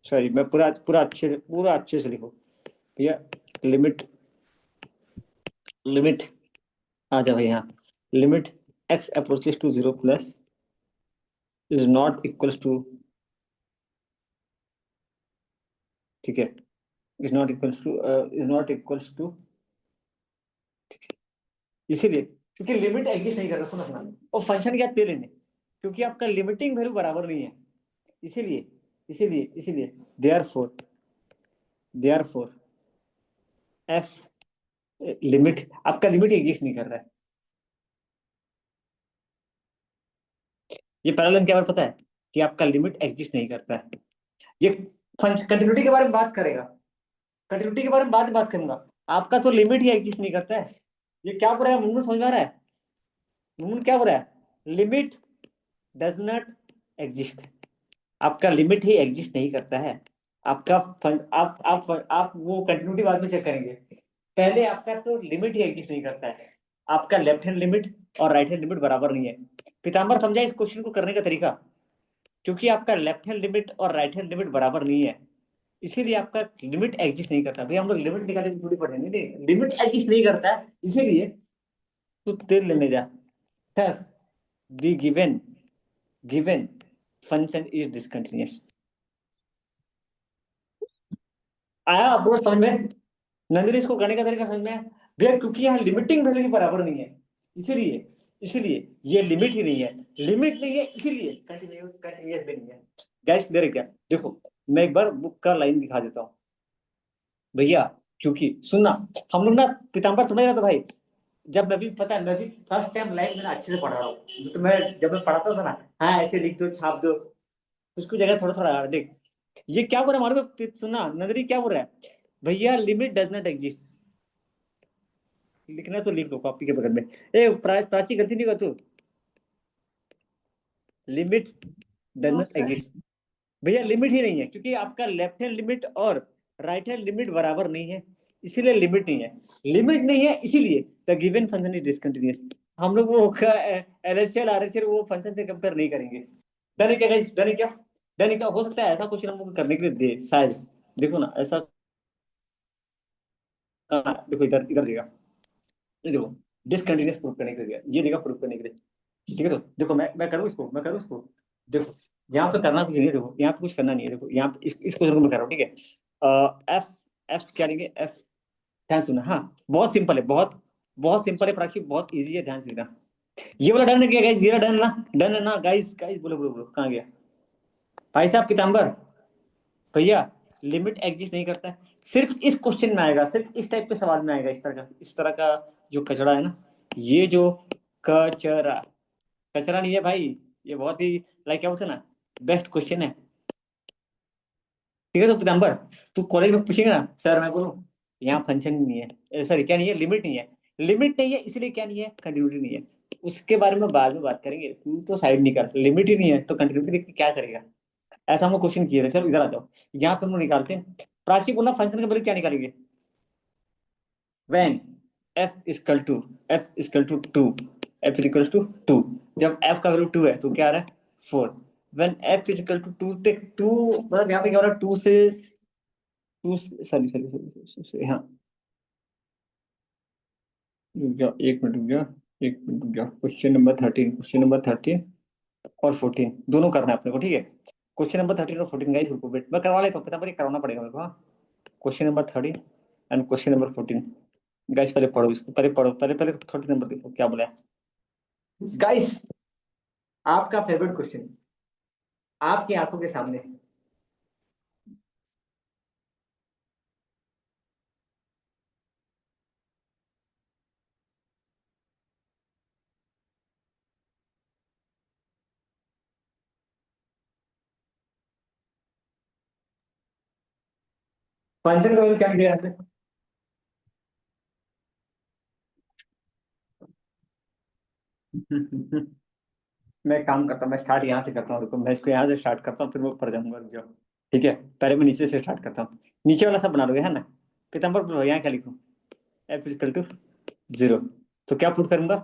sorry मैं पूरा अच्छे से लिखो भैया, लिमिट, लिमिट आ जा भाई, हाँ limit x approaches to 0 plus is not equals to, ठीक है, is not equals to, is not equals to, इसीलिए क्योंकि लिमिट एग्जिस्ट नहीं करता, समझना, और फंक्शन क्या दे लेने, क्योंकि आपका लिमिटिंग वैल्यू बराबर नहीं है, इसीलिए इसीलिए इसीलिए देयरफॉर, देयरफॉर एफ लिमिट, आपका लिमिट एग्जिस्ट नहीं कर रहा है। ये पैरेलल क्या पता है कि आपका लिमिट एग्जिस्ट नहीं करता है। ये कंटिन्यूटी के बारे में बात करेगा, कंटिन्यूटी के बारे में बात करूंगा, आपका तो लिमिट ही एग्जिस्ट नहीं करता है। ये क्या बोल रहा है मुन्नू, समझ में आ रहा है मुन्नू क्या बोल रहा है, लिमिट डज नॉट एग्जिस्ट, आपका लिमिट ही एग्जिस्ट नहीं करता है। आपका आप वो कंटिन्यूटी बाद में चेक करेंगे, पहले आपका तो लिमिट ही एग्जिस्ट नहीं करता है, आपका लेफ्ट हैंड लिमिट और राइट हैंड लिमिट बराबर नहीं है। पीताम्बर समझा इस क्वेश्चन को करने का तरीका? क्योंकि आपका लेफ्ट हैंड लिमिट और राइट हैंड लिमिट बराबर नहीं है, इसीलिए आपका लिमिट एग्जिस्ट नहीं करता। भाई हम लोग लिमिट निकालने की थोड़ी पढ़ेंगे, नहीं लिमिट एग्जिस्ट नहीं करता है, इसीलिए तू तेल लेने जा। thus the given function is discontinuous। आया आपको समझ में? नंदिनी इसको करने का तरीका समझ में आया भैया? क्योंकि यहाँ लिमिटिंग वैल्यू के बराबर नहीं है, इसीलिए इसीलिए ये लिमिट ही नहीं है, लिमिट नहीं है इसीलिए कंटिन्यूअस भी नहीं है। गैस क्लियर है क्या? देखो मैं एक बार बुक का लाइन दिखा देता हूँ भैया, क्योंकि सुनना हम लोग ना पीताम्बर समझ रहा था भाई, जब मैं भी पता है मैं भी फर्स्ट टाइम लाइफ में अच्छे से पढ़ रहा हूँ, तो मैं जब मैं पढ़ाता था ना, हाँ ऐसे लिख दो छाप दो, कुछ कुछ जगह थोड़ा थोड़ा देख। ये क्या बोल रहा है हमारे में, सुनना नजरी क्या बोल रहा है भैया, लिमिट डज नॉट एग्जिस्ट। लिखना तो लिख दो कॉपी के बगल में। ए प्राची गलती नहीं कर तू, limit does no not sir. Exist. भैया लिमिट ही नहीं है, क्योंकि आपका लेफ्ट हैंड लिमिट और राइट हैंड लिमिट बराबर नहीं है, इसीलिए लिमिट नहीं है। लिमिट नहीं है इसीलिए the given function is discontinuous. हम लोग वो एलएचएल आरएचएल वो फंक्शन से कंपेयर नहीं करेंगे। डन है क्या गाइस? डन है क्या? डन है क्या? हो सकता है ऐसा कुछ हम लोग करने के लिए दे शायद, देखो ना ऐसा। देखो इधर इधर देगा, ये देखो डिसकंटिन्यूअस प्रूफ करने के लिए ये देगा, प्रूफ करने के लिए। ठीक है, तो देखो मैं करूँ इसको, मैं करूँ इसको। देखो यहाँ पे करना कुछ नहीं है, देखो यहाँ पे कुछ करना नहीं है। देखो यहाँ पे इस क्वेश्चन को मैं कर रहा हूँ, ठीक है। एफ एफ क्या लेंगे? एफ, ध्यान सुना, हाँ बहुत सिंपल है, बहुत बहुत सिंपल है प्राची, बहुत इजी है, ध्यान से देना। ये वाला डन है क्या गाइस? ये वाला डन ना? डन है ना गाइस? गाइस बोलो बोलो बोलो, कहाँ गया भाई साहब पीताम्बर? भैया लिमिट एग्जिस्ट नहीं करता है, सिर्फ इस क्वेश्चन में आएगा, सिर्फ इस टाइप के सवाल में आएगा, इस तरह का जो कचरा है ना, ये जो कचरा, कचरा नहीं है भाई, ये बहुत ही लाइक क्या बोलते हैं ना, बेस्ट क्वेश्चन है। ठीक है, तो पीताम्बर तू कॉलेज में पूछेगा ना, सर मैं बोलूँ यहाँ फंक्शन नहीं है, सॉरी क्या नहीं है, लिमिट नहीं है। लिमिट नहीं है इसलिए क्या नहीं है? कंटिन्यूटी नहीं है। उसके बारे में बाद में बात करेंगे, तू तो साइड नहीं कर, लिमिट ही नहीं है तो कंटिन्यूटी देख के क्या करेगा? ऐसा हम लोग क्वेश्चन किए थे। चलो इधर आ जाओ, यहाँ पे हम लोग निकालते हैं। प्राची बोलना फंक्शन का वैल्यू क्या निकालेंगे? When f equal to 2, f equal to 2, जब f का वैल्यू 2 है तो क्या आ रहा है? 4। व्हेन f इक्वल टू 2 तक 2 मतलब यहाँ पे क्या हो रहा है? 2 से 2, सॉरी सॉरी सॉरी, हाँ रुक जाओ एक मिनट, रुक जाओ एक मिनट, रुक जाओ। क्वेश्चन नंबर 13 और 14 दोनों करना है अपने को, ठीक है? क्वेश्चन नंबर 13 और 14 गाइस रुको, वेट मैं करवा लेता हूँ, पता पर करवाना पड़ेगा मेरे को, हाँ। Question number 13 and question number 14 guys, पहले पढ़ो इसको, पहले पढ़ो, पहले पहले 13 नंबर देखो क्या बोला है गाइस। आपका फेवरेट क्वेश्चन आपकी आंखों के सामने, फंक्शन का वैल्यू क्या दिया आपने? मैं काम करता हूँ, मैं स्टार्ट यहाँ से करता हूँ, देखो मैं इसको यहाँ से स्टार्ट करता हूँ, फिर वो ऊपर जाऊंगा, रुक जाओ। ठीक है, पहले मैं नीचे से स्टार्ट करता हूँ, नीचे वाला सब बना लोगे है ना? पीताम्बर बोलो यहाँ क्या लिखूँ? f इक्वल टू 0, तो क्या पुट करूंगा?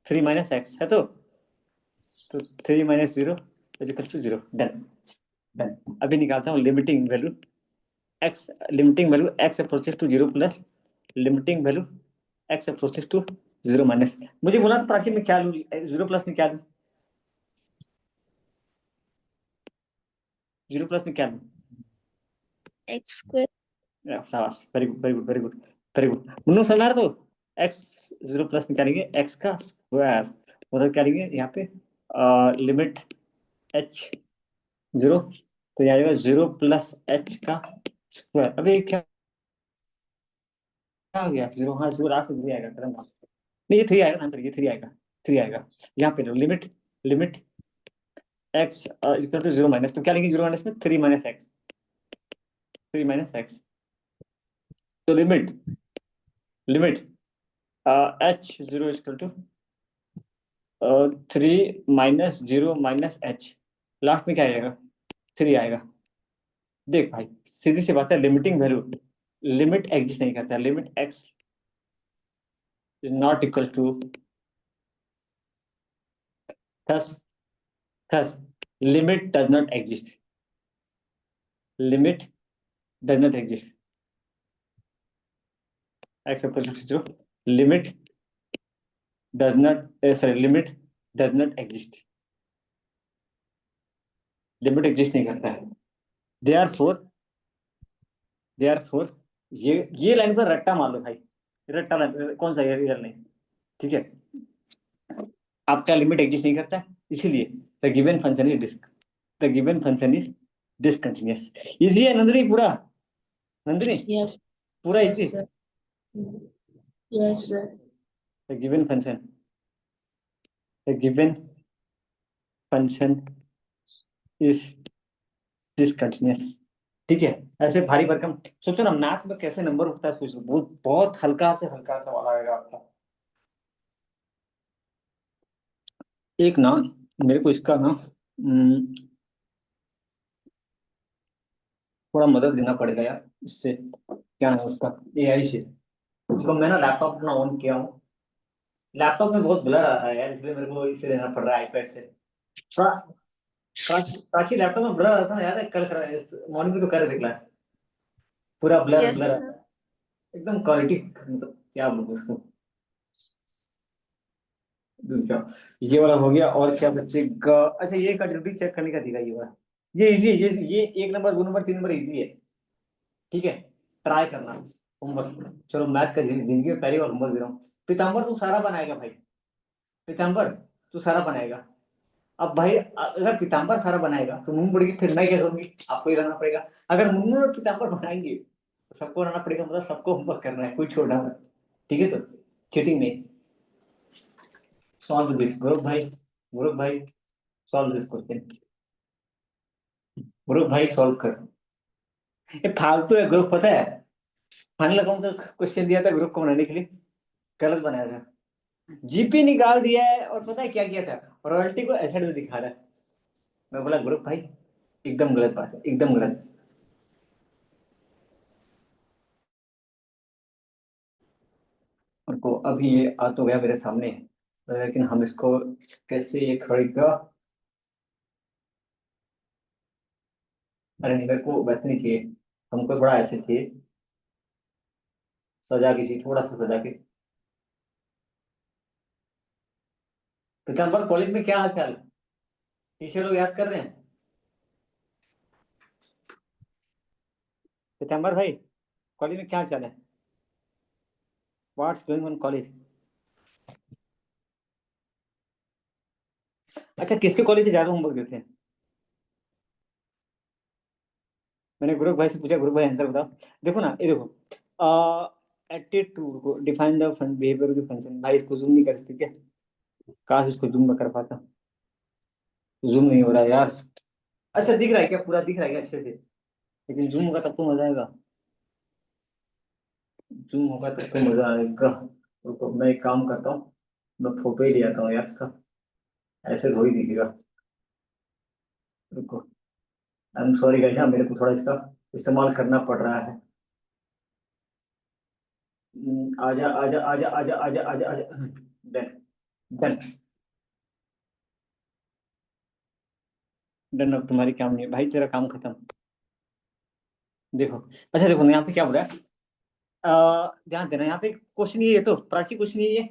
3 माइनस एक्स है, तो 3 minus 0 equal to 0। Done done. अभी निकालता हूँ limiting value x, limiting value x approaches to 0 plus limiting value x approaches to 0 minus. मुझे बोला तो प्राची में क्या लूँ, 0 प्लस में क्या लूँ? 0 प्लस में क्या लूँ? X square. शाबाश, very good very good very good very good. Munnu समझ रहा तो x 0 प्लस में क्या लेंगे? x का स्क्वायर, मतलब क्या लेंगे यहाँ पे? लिमिट h 0, तो यहाँ आएगा 0 प्लस h का स्क्वायर। अबे क्या आ गया? 0, हाँ 0 आके 3 आएगा, करंट नहीं ये 3 आएगा ना, ये 3 आएगा, 3 आएगा। यहाँ पे limit limit x equal to 0 minus, तो क्या लेंगे 0 माइनस में? 3 माइनस एक्स, 3 माइनस एक्स, तो limit limit h 0 equal to 3 minus 0 minus h, last में क्या आएगा? 3 आएगा। देख भाई सीधी सी बात है, लिमिटिंग वैल्यू लिमिट एग्जिस्ट नहीं करता है, limit x is not equal to, thus limit does not exist. Limit does not exist. X equal to 0. Limit does not limit does not exist. Limit exist नहीं करता है। therefore ये line पर रट्टा मान लो भाई, रट्टा लाइन कौन सा रियल नहीं, ठीक है। आपका लिमिट एग्जिस्ट नहीं करता है, इसीलिए the given function is discontinuous. Easy है नंदनी, पूरा नंदनी Yes. पूरा Yes, easy. sir. Yes, sir. The given function is discontinuous, ठीक है। ऐसे भारी भरकम सोचो ना, मैथ में कैसे नंबर उठता है सोचो, बहुत हल्का से हल्का सवाल आएगा आपका। एक ना मेरे को इसका ना थोड़ा मदद लेना पड़ेगा यार, इससे क्या है उसका, एआई से। उसको मैं ना लैपटॉप अपना ऑन किया हूँ, लैपटॉप में बहुत ब्लर आ रहा है यार, इसलिए मेरे को इसे लेना पड़ रहा है आईपैड से। थोड़ा काशी लैपटॉप में ब्लर आ रहा था ना, याद है कल मॉर्निंग में तो कर रहे थे क्लास, पूरा ब्लर Yes, ब्लर sir. एकदम क्वालिटी, मतलब क्या बोलूं उसको। दूसरा ये वाला हो गया, और क्या बच्चे अच्छा ये कंट्रीब्यूट चेक करने का दिखा, ये वाला ये इजी है, ये 1 नंबर 2 नंबर 3 नंबर इजी है, ठीक है। ट्राई करना होमवर्क। चलो मैथ का जिंदगी में पहली बार होमवर्क दे रहा हूँ। पीताम्बर तू सारा बनाएगा भाई, पीताम्बर तू सारा बनाएगा। अब भाई अगर पीताम्बर सारा बनाएगा तो मूंगफली की फिर मैं क्या करूंगी, आपको ही रहना पड़ेगा। अगर मुन्नू और पीताम्बर बनाएंगे तो सबको रहना पड़ेगा, मतलब सबको होमवर्क करना है, कोई छोड़ना मत, ठीक है। तो चीटिंग नहीं। सॉल्व दिस ग्रुप भाई सॉल्व दिस क्वेश्चन, ग्रुप भाई सॉल्व कर। ये फालतू है ग्रुप, पता है फाइनल अकाउंट का क्वेश्चन दिया था ग्रुप को बनाने के लिए, गलत बनाया था, जीपी निकाल दिया है, और पता है क्या किया था, रॉयल्टी को एसेट में दिखा रहा है। मैं बोला ग्रुप भाई एकदम गलत बात है, एकदम गलत। उनको अभी ये आ तो गया मेरे सामने, लेकिन हम इसको कैसे ये खरीदेगा। अरे नहीं, मेरे को वैसे नहीं चाहिए, हमको थोड़ा ऐसे चाहिए, सजा के चाहिए, थोड़ा सा सजा के। पीताम्बर कॉलेज में क्या हाल चाल, टीचर लोग याद कर रहे हैं? पीताम्बर भाई कॉलेज में क्या हाल चाल है, व्हाट्स गोइंग ऑन कॉलेज? अच्छा किसके कॉलेज में ज्यादा होमवर्क देते हैं? मैंने गुरु भाई से पूछा, गुरु भाई आंसर बताओ। देखो ना, ये देखो एटीट्यूड को define the behaviour of the function. भाई इसको जूम नहीं कर सकते क्या? काश इसको जूम में कर पाता, जूम नहीं हो रहा यार। अच्छा दिख रहा है क्या, पूरा दिख रहा है क्या अच्छे से? लेकिन जूम होगा तब तो मजा आएगा, जूम होगा तब तो मजा आएगा। रुको मैं एक काम करता हूँ, मैं फोटो ही ले आता हूँ यार इसका, ऐसे थोड़ी दिखेगा। रुको, आई एम सॉरी गाइस, मेरे को थोड़ा इसका इस्तेमाल करना पड़ रहा है। आजा आजा आजा आजा आजा आजा आजा, डन डन डन। अब तुम्हारी काम नहीं है भाई, तेरा काम खत्म। देखो अच्छा देखो ना, यहाँ पे क्या बोला है, ध्यान देना, यहाँ पे क्वेश्चन ये तो प्राची क्वेश्चन ये,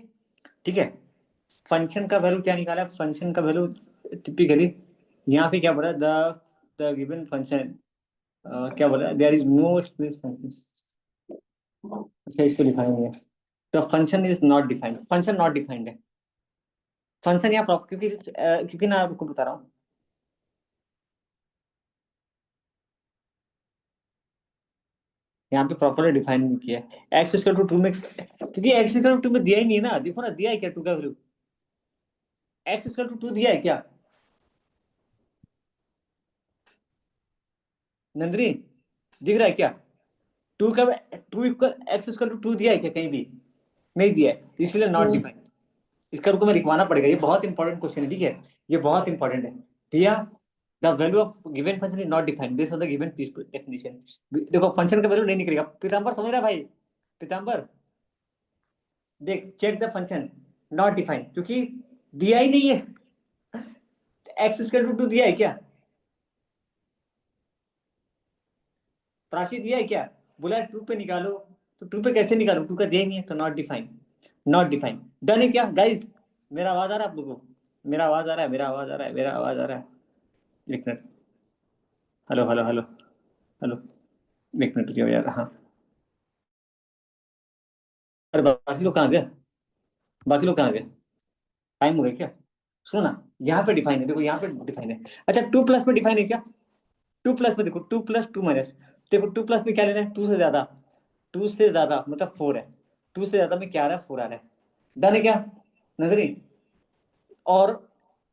ठीक है। फंक्शन का वैल्यू क्या निकाला, फंक्शन का वैल्यू टिपिकली यहाँ पे क्या बोला, द गिवन फंक्शन क्या बोला, there is no space function. अच्छा इसको डिफाइन है, the function is not defined, function not defined है। फंक्शन यहाँ प्रॉपर क्योंकि ना आपको बता रहा हूँ, यहाँ पे प्रॉपरली डिफाइन नहीं किया है। एक्स इक्वल टू 2 में, क्योंकि एक्स इक्वल टू 2 में दिया ही नहीं है ना, देखो ना दिया है क्या 2 का वैल्यू, एक्स इक्वल टू 2 दिया है क्या नंदनी, दिख रहा है क्या? 2 का 2 इक्वल एक्स इक्वल टू 2 दिया है क्या कहीं भी? नहीं दिया है, इसलिए नॉट No. डिफाइंड। इसका रुको मैं लिखवाना पड़ेगा, ये बहुत इंपॉर्टेंट क्वेश्चन है, ठीक है, ये बहुत इंपॉर्टेंट है भैया। The value of given function is not defined based on the given definition. देखो फंक्शन का वैल्यू नहीं निकलेगा, पीताम्बर समझ रहा है भाई, पीताम्बर देख, check the function not define, क्योंकि दिया ही नहीं है। एक्स स्क्वायर रूट 2 दिया है क्या? प्राची दिया है क्या? बोला 2 पे निकालो, तो 2 पे कैसे निकालो? 2 का दिया ही नहीं है, तो not define. Not define done है क्या गाइस? मेरा आवाज आ रहा है आप लोगों को? मेरा आवाज आ रहा है, मेरा आवाज आ रहा है, मेरा आवाज आ रहा है? एक minute, hello hello hello hello, एक मिनट रुकिए यार। हाँ, अरे बाकी लोग कहाँ गए? बाकी लोग कहाँ गए? टाइम हो गया क्या? सुनो ना, यहाँ पे डिफाइन है, देखो यहाँ पे डिफाइन है। अच्छा, 2 प्लस में डिफाइन है क्या? 2 प्लस में देखो, 2 प्लस 2 माइनस, देखो 2 प्लस में क्या लेना है? 2 से ज्यादा, 2 से ज्यादा मतलब 4 है। 2 से ज्यादा में क्या आ रहा है? 4 आ रहा है। डन है क्या नजरी? और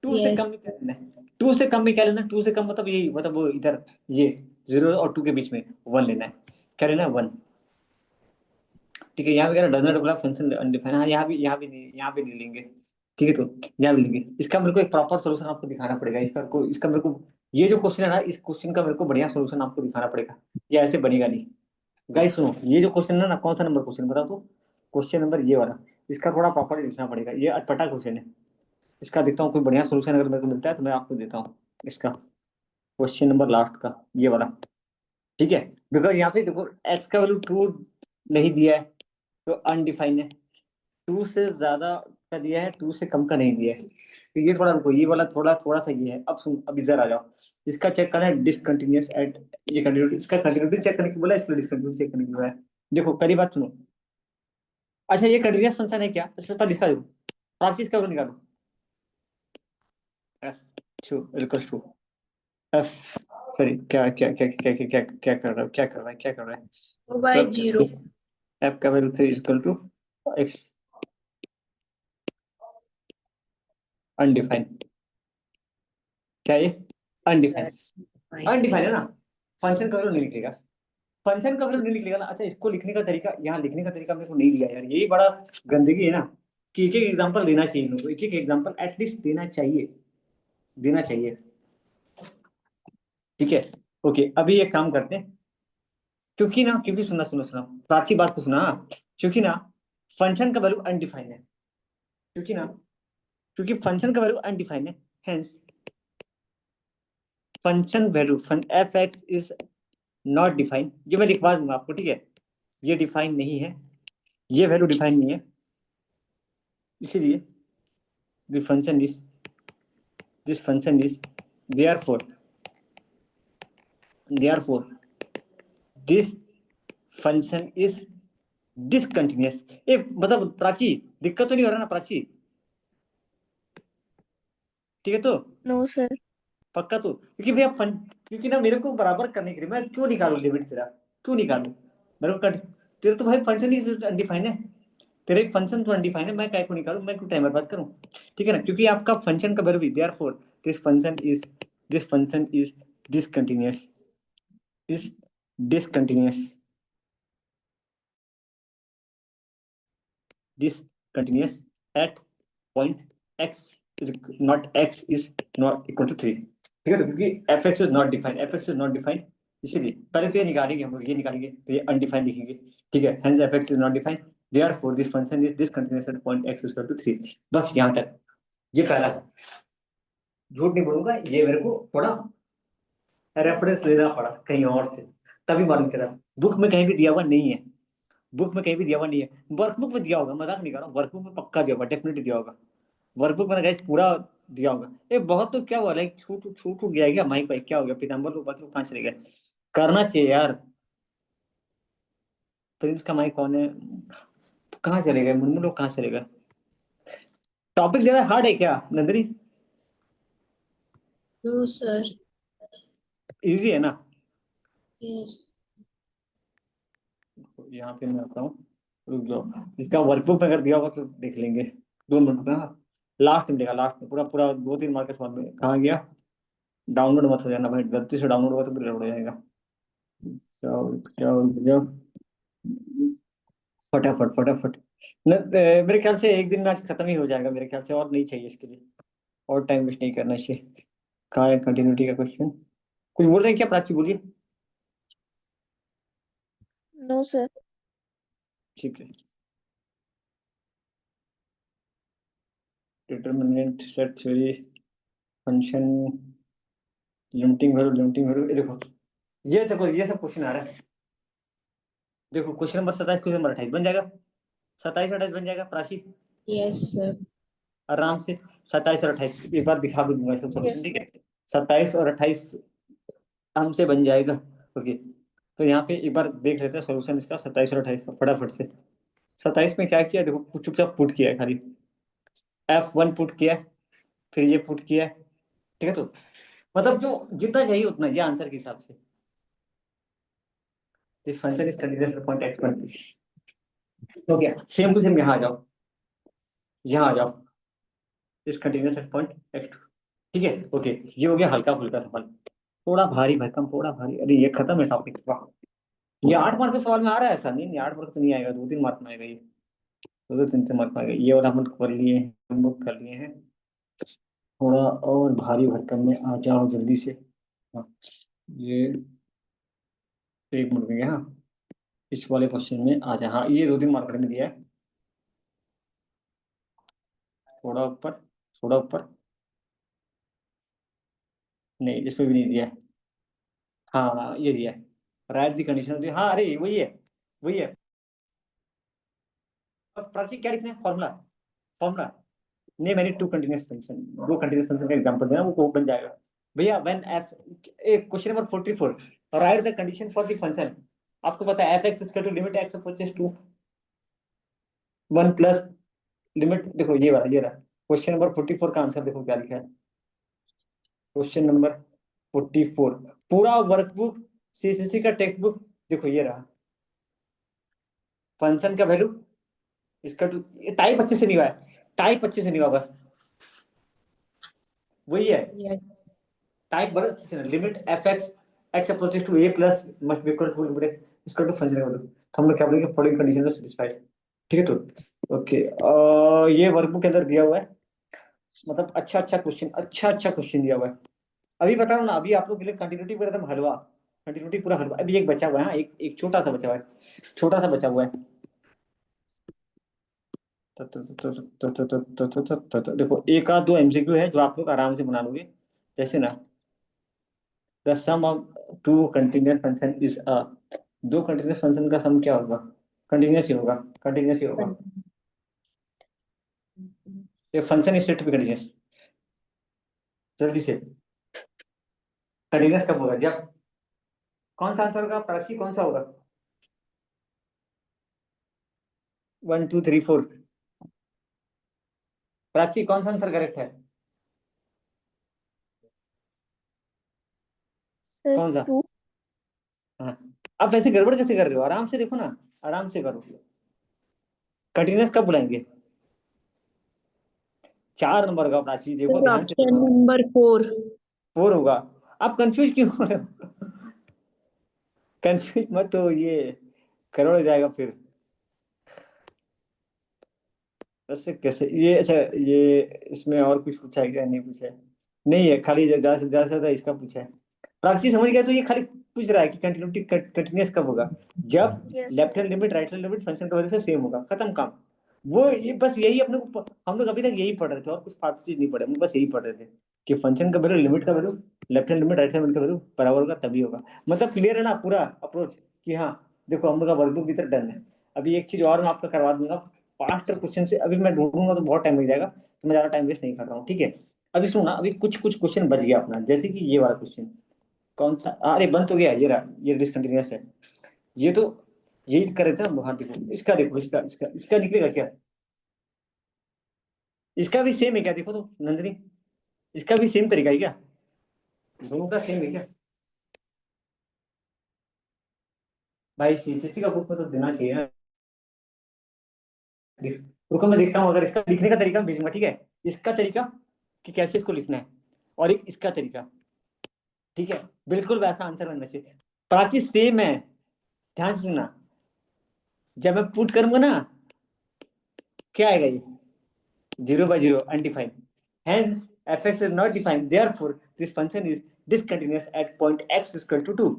2 से Yes. कम में क्या लेना है? 2 से कम में क्या लेना है? 2 से कम मतलब यही, मतलब वो इधर ये 0 और 2 के बीच में 1 लेना है। क्या लेना है? 1। ठीक है, यहाँ पे does not apply function undefine. हाँ, यहाँ भी नहीं लेंगे। ठीक है, तो यहाँ भी लेंगे। इसका मेरे को एक प्रॉपर सोल्यूशन आपको दिखाना पड़ेगा। इसका मेरे को, ये जो क्वेश्चन है ना, इस क्वेश्चन का मेरे को बढ़िया सोल्यूशन आपको दिखाना पड़ेगा। ये ऐसे बनेगा नहीं। गाइस सुनो, ये जो क्वेश्चन है ना, कौन सा नंबर क्वेश्चन बताओ तो? क्वेश्चन नंबर ये वाला। इसका थोड़ा प्रॉपर लिखना पड़ेगा, ये अटपटा क्वेश्चन है। इसका देखता हूँ कोई बढ़िया सोल्यूशन अगर मेरे को मिलता है तो मैं आपको देता हूँ इसका। क्वेश्चन नंबर लास्ट का ये वाला। ठीक है, बिकॉज यहाँ पे देखो एक्स का वैल्यू 2 नहीं दिया है, तो अनडिफाइंड है। 2 से ज्यादा का दिया है, 2 से कम का नहीं दिया है। तो ये थोड़ा रुको, ये वाला थोड़ा थोड़ा सा ये है। अब सुन, अब इधर आ जाओ। इसका चेक करना है डिसकंटिन्यूअस एट, ये कंटिन्यूटी, इसका कंटिन्यूटी चेक करने की बोला, इसका डिसकंटिन्यूटी चेक करने की बोला है। देखो पहली बात सुनो। अच्छा, ये कंटिन्यूअस फंक्शन है क्या? अच्छा पर दिखा दो, प्राचीस का निकालो। F two equals to F, sorry, क्या क्या क्या क्या क्या क्या क्या कर रहा है, क्या कर रहा है, क्या कर रहा है? 2/0. एफ का value 3 equal to X undefined. क्या ये? अनडिफाइंड। अनडिफाइंड है ना? फंक्शन का वैल्यू नहीं निकलेगा, फंक्शन का वैल्यू नहीं निकलेगा ना। अच्छा, इसको लिखने का तरीका, यहाँ लिखने का तरीका मेरे को नहीं दिया यार, यही बड़ा गंदगी है ना, कि एक एक एग्जांपल देना चाहिए लोगों को, एक एक एग्जांपल एटलीस्ट देना चाहिए, देना चाहिए। ठीक है, ओके, अभी एक काम करते हैं। क्योंकि ना, क्योंकि सुनना सुनना सुना, प्राची बात को सुना। क्योंकि ना फंक्शन का वैल्यू अनडिफाइंड है, क्योंकि ना, क्योंकि फंक्शन का वैल्यू अनडिफाइंड है, hence function value F x is not defined. ये मैं लिखवा दूंगा आपको, ठीक है? ये डिफाइन नहीं है, ये वैल्यू डिफाइन नहीं है, इसीलिए the function is, this function is, therefore this function is discontinuous। ए मतलब प्राची, दिक्कत तो नहीं हो रहा ना प्राची? ठीक है तो? No sir. पक्का तो? क्योंकि भैया क्योंकि ना मेरे को बराबर करने के लिए मैं क्यों निकालू लिमिट तेरा? क्यों निकालू? मेरे को तेरा तो भाई फंक्शन ही अनडिफाइन है, तेरा एक फंक्शन तो अनडिफाइन है, मैं काय को निकालू, मैं क्यों टाइम बर्बाद करूं? ठीक है ना, क्योंकि आपका फंक्शन का value therefore this function is discontinuous, is discontinuous, discontinuous at point x is not, x is not equal to 3। ठीक है, तो क्योंकि fx is not defined, fx is not defined, इसीलिए पहले तो ये निकालेंगे हम लोग, ये निकालेंगे तो ये अनडिफाइंड लिखेंगे। ठीक है, hence fx is not defined, therefore this function is discontinuous at point x is equal to 3। बस यहाँ तक, ये पहला। झूठ नहीं बोलूंगा, ये मेरे को थोड़ा रेफरेंस लेना पड़ा कहीं और से, तभी मालूम चला। बुक में कहीं भी दिया हुआ नहीं है, बुक में कहीं भी दिया हुआ नहीं है। वर्कबुक में दिया होगा, मजाक नहीं कर रहा हूँ, वर्कबुक में पक्का दिया होगा, डेफिनेटली दिया होगा। वर्कबुक में गाइस पूरा दिया होगा। ये बहुत तो क्या हुआ, लाइक छूट छूट गया क्या माइक वाइक, क्या हो गया? पीताम्बर लोग बाकी लोग कहाँ चले गए? करना चाहिए यार। प्रिंस का माइक कौन है? कहाँ चले गए मुन्नू लोग, कहाँ चले गए? टॉपिक ज्यादा हार्ड है क्या नंदरी? No, sir. इजी है ना? Yes. यहाँ पे मैं आता हूँ, रुक जाओ। इसका वर्कबुक में अगर दिया होगा तो देख लेंगे। 2 मिनट में, लास्ट में देखा, लास्ट में पूरा पूरा 2-3 मार्क के बाद में कहाँ गया? डाउनलोड मत हो जाना भाई, गलती से डाउनलोड हुआ तो फिर हो जाएगा। जाओ जाओ जाओ, फटाफट फटाफट। मेरे ख्याल से एक दिन में आज खत्म ही हो जाएगा मेरे ख्याल से, और नहीं चाहिए इसके लिए, और टाइम वेस्ट नहीं करना चाहिए। कहाँ है कंटिन्यूटी का क्वेश्चन? कुछ बोल रहे हैं क्या प्राची? बोलिए। No sir. ठीक है। Determinant set theory function limiting value देखो ये सब क्वेश्चन आ रहा है। देखो क्वेश्चन नंबर 27 क्वेश्चन नंबर 28 बन जाएगा, 27 28 बन जाएगा प्राची यस सर। आराम से। 27 और 28 एक बार दिखा भी दूंगा इसका सॉल्यूशन, Yes, ठीक है। 27 और 28 हमसे बन जाएगा। ओके, तो यहाँ पे एक बार देख लेते हैं सॉल्यूशन इसका 27 और 28 का फटाफट से। 27 में क्या किया देखो, चुपचाप पुट किया है खाली, F1 पुट किया है, फिर ये पुट किया है, ठीक है। तो मतलब जो जितना चाहिए उतना, ये आंसर के हिसाब से। This function is continuous at point x1। हो गया, सेम टू सेम यहाँ आ जाओ, यहाँ आ जाओ, इस कंटीन्यूअस एट पॉइंट x2, ठीक है। ओके, ये हो गया हल्का फुल्का सवाल, थोड़ा भारी भरकम, थोड़ा भारी। अरे ये खत्म है टॉपिक, वाह। ये 8 मार्क के सवाल में आ रहा है, ऐसा नहीं 8 मार्क तो नहीं आएगा, 2-3 मार्क में आएगा ये, 2-3 मार्क में आएगा ये। और हम लोग कर लिए हैं, हम लोग कर लिए हैं। थोड़ा और भारी भरकम में आ जाओ जल्दी से। हाँ, ये एक मिनट में, हाँ इस वाले क्वेश्चन में आ जाए। हाँ ये 2-3 मार्क में दिया है, थोड़ा ऊपर, थोड़ा ऊपर, नहीं इस पे भी नहीं दिया है। हाँ ये दिया है, राइट दी कंडीशन। हाँ अरे वही है, वही है। प्राची क्या लिखना है, फॉर्मूला, फॉर्मूला नहीं, मैंने टू कंटीन्यूअस फंक्शन, दो कंटीन्यूअस फंक्शन का एग्जांपल देना, वो बन जाएगा भैया। व्हेन एफ, एक question number 44, right the condition for the function. आपको पता है f(x) equal to limit x approaches to 1 plus limit, देखो ये वाला, ये रहा क्वेश्चन नंबर 44 का आंसर। देखो क्या लिखा है क्वेश्चन नंबर 44, पूरा वर्कबुक सीसीसी का टेक्स्ट बुक। देखो ये रहा फंक्शन का वैल्यू इसका टू, टाइप अच्छे से नहीं हुआ है, टाइप अच्छे से नहीं हुआ, बस वही है यस टाइप बड़ा अच्छे से, limit f(x) x approaches to a plus must be equal to limit x इसका टू फंक्शन का वैल्यू। तो हम लोग क्या बोलेंगे, फॉलोइंग कंडीशन में सेटिस्फाइड, ठीक है। तो ओके, ये वर्कबुक के अंदर दिया हुआ है, मतलब अच्छा अच्छा क्वेश्चन, अच्छा अच्छा क्वेश्चन दिया हुआ है। अभी बताओ ना, अभी आप लोग के लिए कंटिन्यूटी पूरा एकदम हलवा, कंटिन्यूटी पूरा हलवा। अभी एक बचा हुआ है, हाँ, एक छोटा सा बचा हुआ है, छोटा सा बचा हुआ है। देखो एक आध दो एमसीक्यू है जो आप लोग आराम से बना लोगे, जैसे ना the sum of two continuous function is a, दो कंटिन्यूअस फंक्शन का सम क्या होगा, कंटिन्यूअस ही होगा, कंटिन्यूअस ही होगा। ये function is said to be continuous, जल्दी से। कंटिन्यूअस कब होगा, जब कौन सा आंसर होगा प्राची, कौन सा होगा, 1 2 3 4, प्राची कौन सा आंसर करेक्ट है, sir, कौन सा। 2. हाँ, आप ऐसे गड़बड़ कैसे कर रहे हो, आराम से देखो ना, आराम से करो। कंटिन्यूअस कब बुलाएंगे, 4 नंबर का प्राची, देखो ध्यान से ऑप्शन देखो, नंबर 4। 4 होगा। आप कंफ्यूज क्यों हो रहे हो, कंफ्यूज मत हो, ये करोड़ हो जाएगा फिर। ऐसे कैसे ये, अच्छा ये इसमें और कुछ पूछा है क्या, नहीं पूछा है, नहीं है, खाली ज्यादा से ज्यादा इसका पूछा है। प्राची समझ गया, तो ये खाली पूछ रहा है कि कंटिन्यूटी कंटिन्यूअस कब होगा, जब Yes, left sir. Hand limit right hand limit function का वैल्यू से सेम होगा, खत्म काम। वो ये बस यही अपने को, हम लोग अभी तक यही पढ़ रहे थे, और कुछ फालतू चीज नहीं पढ़े, हम लोग बस यही पढ़ रहे थे कि फंक्शन का वैल्यू, लिमिट का value, left hand limit right hand limit का वैल्यू बराबर होगा तभी होगा। मतलब क्लियर है ना पूरा अप्रोच, कि हाँ देखो हम लोग का वर्कबुक भी तक डन है। अभी एक चीज और मैं आपका करवा दूंगा, पास्ट क्वेश्चन से अभी मैं ढूंढूंगा तो बहुत टाइम लग जाएगा, तो मैं ज्यादा टाइम वेस्ट नहीं कर रहा हूँ, ठीक है। अभी सुनो ना, अभी कुछ कुछ क्वेश्चन बच गया अपना, जैसे कि ये वाला क्वेश्चन, कौन सा, अरे बन तो गया, ये रहा, ये डिसकंटिन्यूअस है, ये तो यही करे थे हम। हाँ देखो इसका, देखो इसका इसका इसका निकलेगा क्या, इसका भी सेम है क्या, देखो तो नंदिनी, इसका भी सेम तरीका है क्या, दोनों का सेम है क्या भाई, सीसीसी का बुक में तो देना चाहिए ना। रुको मैं देखता हूँ, अगर इसका लिखने का तरीका भेजूंगा, ठीक है, इसका तरीका कि कैसे इसको लिखना है, और एक इसका तरीका, ठीक है, बिल्कुल वैसा आंसर बनना चाहिए। प्राची सेम है, ध्यान से सुनना, जब मैं पुट करूंगा ना, क्या आएगा ये, 0/0 undefined, hence f(x) is not defined, therefore this function is discontinuous at point x is equal to 2।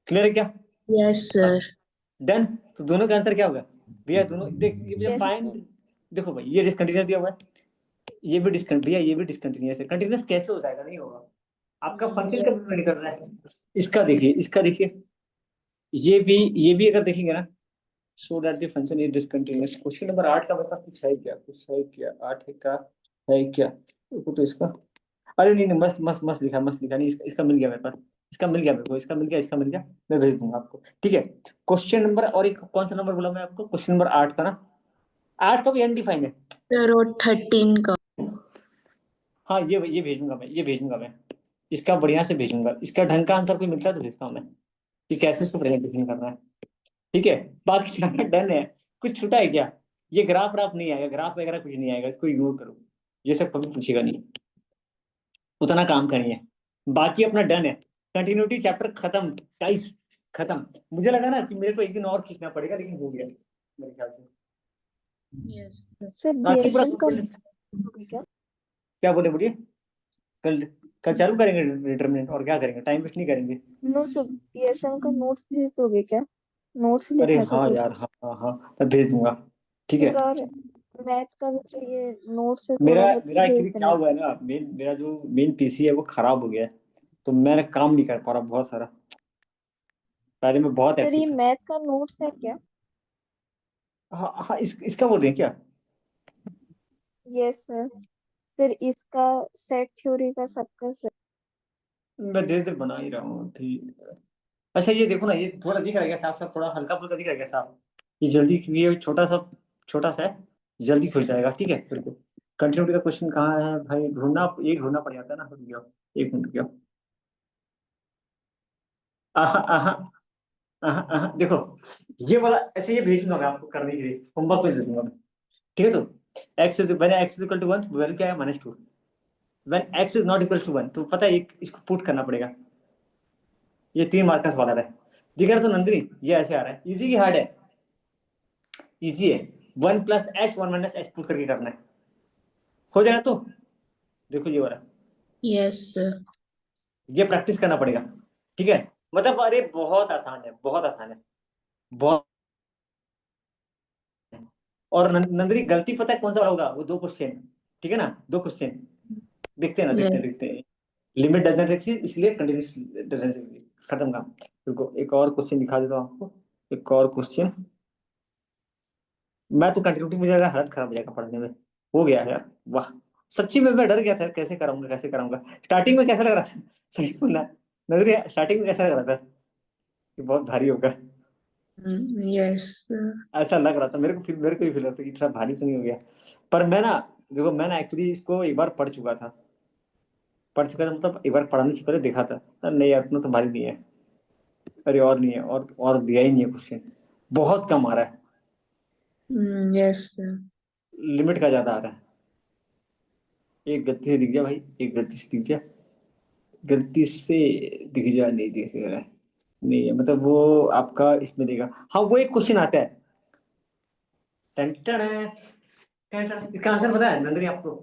Clear है क्या, यस सर। डन। तो दोनों का आंसर क्या होगा भैया, दोनों देख, ये Yes, फाइंड sir. देखो भाई ये डिसकंटिन्यूअस दिया हुआ है, ये भी डिसकंटिन्यूअस, ये भी डिसकंटिन्यूअस है। कंटिन्यूअस कैसे हो जाएगा? नहीं होगा। आपका फंक्शन कब डिपेंड कर रहा है? इसका देखिए, इसका देखिए, ये भी अगर देखेंगे ना, so that the function is discontinuous. Question number 8 का मेरे पास कुछ है क्या? कुछ है क्या? 8 है का है क्या? देखो तो इसका, अरे नहीं नहीं, मस्त मस्त मस्त लिखा, मस्त लिखा। नहीं, इसका मिल गया मेरे पास, इसका मिल गया मेरे को, इसका मिल गया, इसका मिल गया। मैं भेज दूंगा आपको, ठीक है। क्वेश्चन नंबर, और एक कौन सा नंबर बोला मैं आपको? क्वेश्चन नंबर 8 का ना, 8 का भी अनडिफाइंड है। सर और 13 का। हाँ, ये भेजूंगा मैं, ये भेजूंगा मैं, इसका बढ़िया से भेजूंगा। इसका ढंग का आंसर कोई मिलता है तो भेजता हूँ मैं, कि कैसे इसको प्रेजेंटेशन करना है, ठीक है। बाकी सारा डन है। कुछ छूटा है क्या? ये ग्राफ व्राफ नहीं आएगा, ग्राफ वगैरह कुछ नहीं आएगा, इसको इग्नोर करो। ये सब कभी पूछेगा नहीं, उतना काम करनी है। बाकी अपना डन है। कंटिन्यूटी चैप्टर खत्म गाइस, खत्म। मुझे लगा ना कि मेरे को एक दिन और खींचना पड़ेगा, लेकिन हो गया मेरे ख्याल से। यस सर बाकी पूरा बीएसएम का क्या? क्या बोले, बोलिए। कल कल चालू करेंगे डिटरमिनेंट, और क्या करेंगे? टाइम वेस्ट नहीं करेंगे। नो सर, बीएसएम का नोट्स भेज दोगे क्या? नोट्स अरे लिखा था हाँ तो। यार, हाँ हाँ हाँ, मैं भेज दूंगा, ठीक है। सर और मैथ का भी चाहिए, नोट्स से मेरा थोड़ा बहुत मेरा भेज एक्चुअली क्या देना हुआ है सर। ना, मेरा जो मेन पीसी है वो खराब हो गया है, तो मैं काम नहीं कर पा रहा बहुत सारा। पहले मैं बहुत सर एक्टिव ये था। मैथ का नोट्स है क्या? हाँ हाँ, इसका बोल रहे हैं क्या? Yes sir. सर इसका सेट थ्योरी का सबका सर। मैं धीरे धीरे बना ही रहा हूँ, ठीक। अच्छा ये देखो ना, ये थोड़ा दिख रहा है क्या साफ साफ? थोड़ा हल्का फुल्का दिख रहा है क्या साफ? ये जल्दी, ये छोटा सा है, जल्दी खुल जाएगा, ठीक है। बिल्कुल। कंटिन्यूटी का क्वेश्चन कहाँ है भाई? ढूंढना पड़ जाता है ना। रुक जाओ, एक मिनट रुक जाओ। आहा आहा आहा आहा, देखो ये वाला ऐसे, ये भेजूंगा मैं आपको करने के लिए, होमवर्क भेज दूंगा मैं, ठीक है। तो X is when X is equal to 1, value क्या है? -2। When X is not equal to 1, तो पता है इसको पुट करना पड़ेगा। ये 3 मार्क का सवाल है। दिख रहा है तो नंदिनी, ये ऐसे आ रहा है। इजी की हार्ड है? इजी है। 1 + h 1 - h पुट करके करना है, हो जाएगा। तो देखो ये वाला, यस सर। ये प्रैक्टिस करना पड़ेगा, ठीक है। मतलब अरे बहुत आसान है, बहुत आसान है, बहुत। और नंदरी गलती पता है कौन सा वाला होगा? वो 2 क्वेश्चन, ठीक है ना, 2 क्वेश्चन। देखते हैं ना, देखते हैं यस देखते हैं। लिमिट डजंट एक्सिस्ट, इसलिए कंटिन्यूस डजंट एक्सिस्ट, खत्म काम। रुको एक और क्वेश्चन दिखा देता हूँ आपको, एक और क्वेश्चन। मैं तो कंटिन्यूटी, मुझे लगा हालत खराब हो जाएगा पढ़ने में। हो गया यार, वाह। सच्ची में मैं डर गया था, कैसे कराऊंगा कैसे कराऊंगा। स्टार्टिंग में कैसा लग रहा था? सही बोलना, नजरिया स्टार्टिंग में कैसा लग रहा था कि बहुत भारी होगा? यस ऐसा लग रहा था मेरे को, फिर मेरे को भी फील होता था कि थोड़ा भारी तो नहीं हो गया। पर मैं ना, देखो मैं ना एक्चुअली इसको एक बार पढ़ चुका था, मतलब एक बार पढ़ने से पहले देखा था। नहीं यार, इतना तो भारी नहीं है। अरे और नहीं है, और दिया ही नहीं है क्वेश्चन, बहुत कम आ रहा है। यस लिमिट का ज्यादा आ रहा है। एक गलती से दिख जा भाई, एक गलती से दिख जा, गलती से दिख जा। नहीं दिख रहा है, नहीं है, मतलब वो आपका इसमें देगा। हाँ, वो एक क्वेश्चन आता है, टन टन है, टन टन। इसका आंसर पता है नंदनी आपको?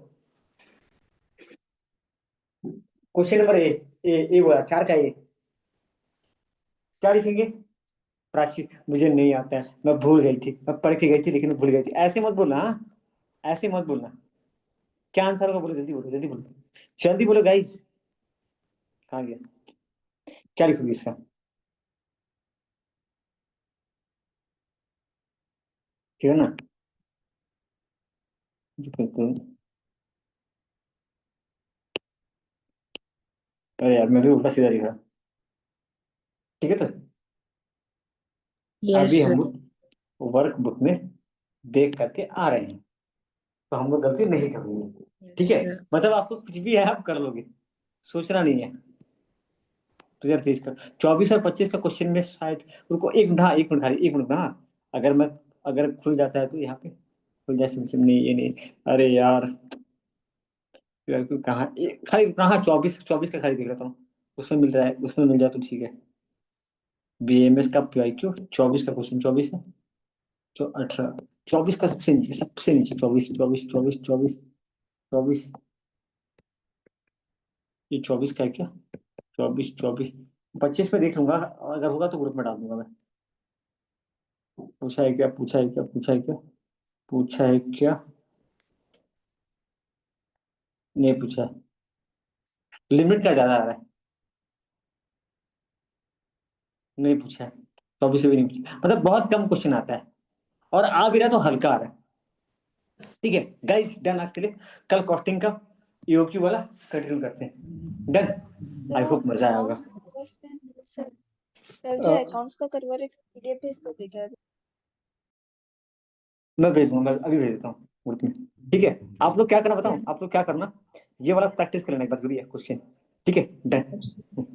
क्वेश्चन नंबर ए बोला 4 का, ए क्या लिखेंगे? राशि मुझे नहीं आता है, मैं भूल गई थी, मैं पढ़ के गई थी लेकिन भूल गई थी। ऐसे मत बोलना, हाँ, ऐसे मत बोलना। क्या आंसर होगा? बोलो जल्दी, बोलो जल्दी, बोलो जल्दी, बोलो गाइस। कहाँ गया? क्या लिखोगे इसका? ठीक है ना? अरे यार, मैंने उल्टा सीधा लिखा, ठीक है। तो अभी यस हम वर्क बुक में देख करके आ रहे हैं, तो हम लोग गलती नहीं करेंगे, ठीक यस है। मतलब आपको कुछ भी है आप कर लोगे, सोचना नहीं है। 2023 का 24 और 25 का क्वेश्चन में शायद, रुको एक मिनट, हाँ एक मिनट खाली, एक मिनट, हाँ। अगर मैं, अगर खुल जाता है तो यहाँ पे खुल जाए सिस्टम, नहीं ये नहीं। अरे यार, कहाँ खाली, कहाँ 24 का खाली देख रहा हूँ, उसमें मिल रहा है, उसमें मिल जाए तो ठीक है। बीएमएस का PIQ 24 का क्वेश्चन, 24 है, 18, 24 का सबसे नीचे, सबसे नीचे 24 24 24 24 24। ये 24 का है क्या? 24 24 25 में देख लूंगा, अगर होगा तो ग्रुप में डाल दूंगा मैं। पूछा है क्या? पूछा है क्या? पूछा है क्या? पूछा है क्या? नहीं पूछा। लिमिट का ज्यादा आ रहा है। नहीं पूछा। 24 से भी नहीं पूछा, मतलब बहुत कम क्वेश्चन आता है, और आ भी रहा तो हल्का आ रहा है। ठीक है गाइस, डन आज के लिए। कल कॉस्टिंग का ईओक्यू वाला कंटिन्यू करते हैं। डन। आई होप मजा आया होगा। सर जो अकाउंट्स का करवा रहे पीडीएफ भेज दोगे क्या? मैं भेज दूंगा, मैं अभी भेज देता हूँ ग्रुप में। ठीक है, आप लोग क्या करना बताऊं, आप लोग क्या करना, ये वाला प्रैक्टिस कर लेना एक बार, जरूरी है क्वेश्चन। ठीक है, डन।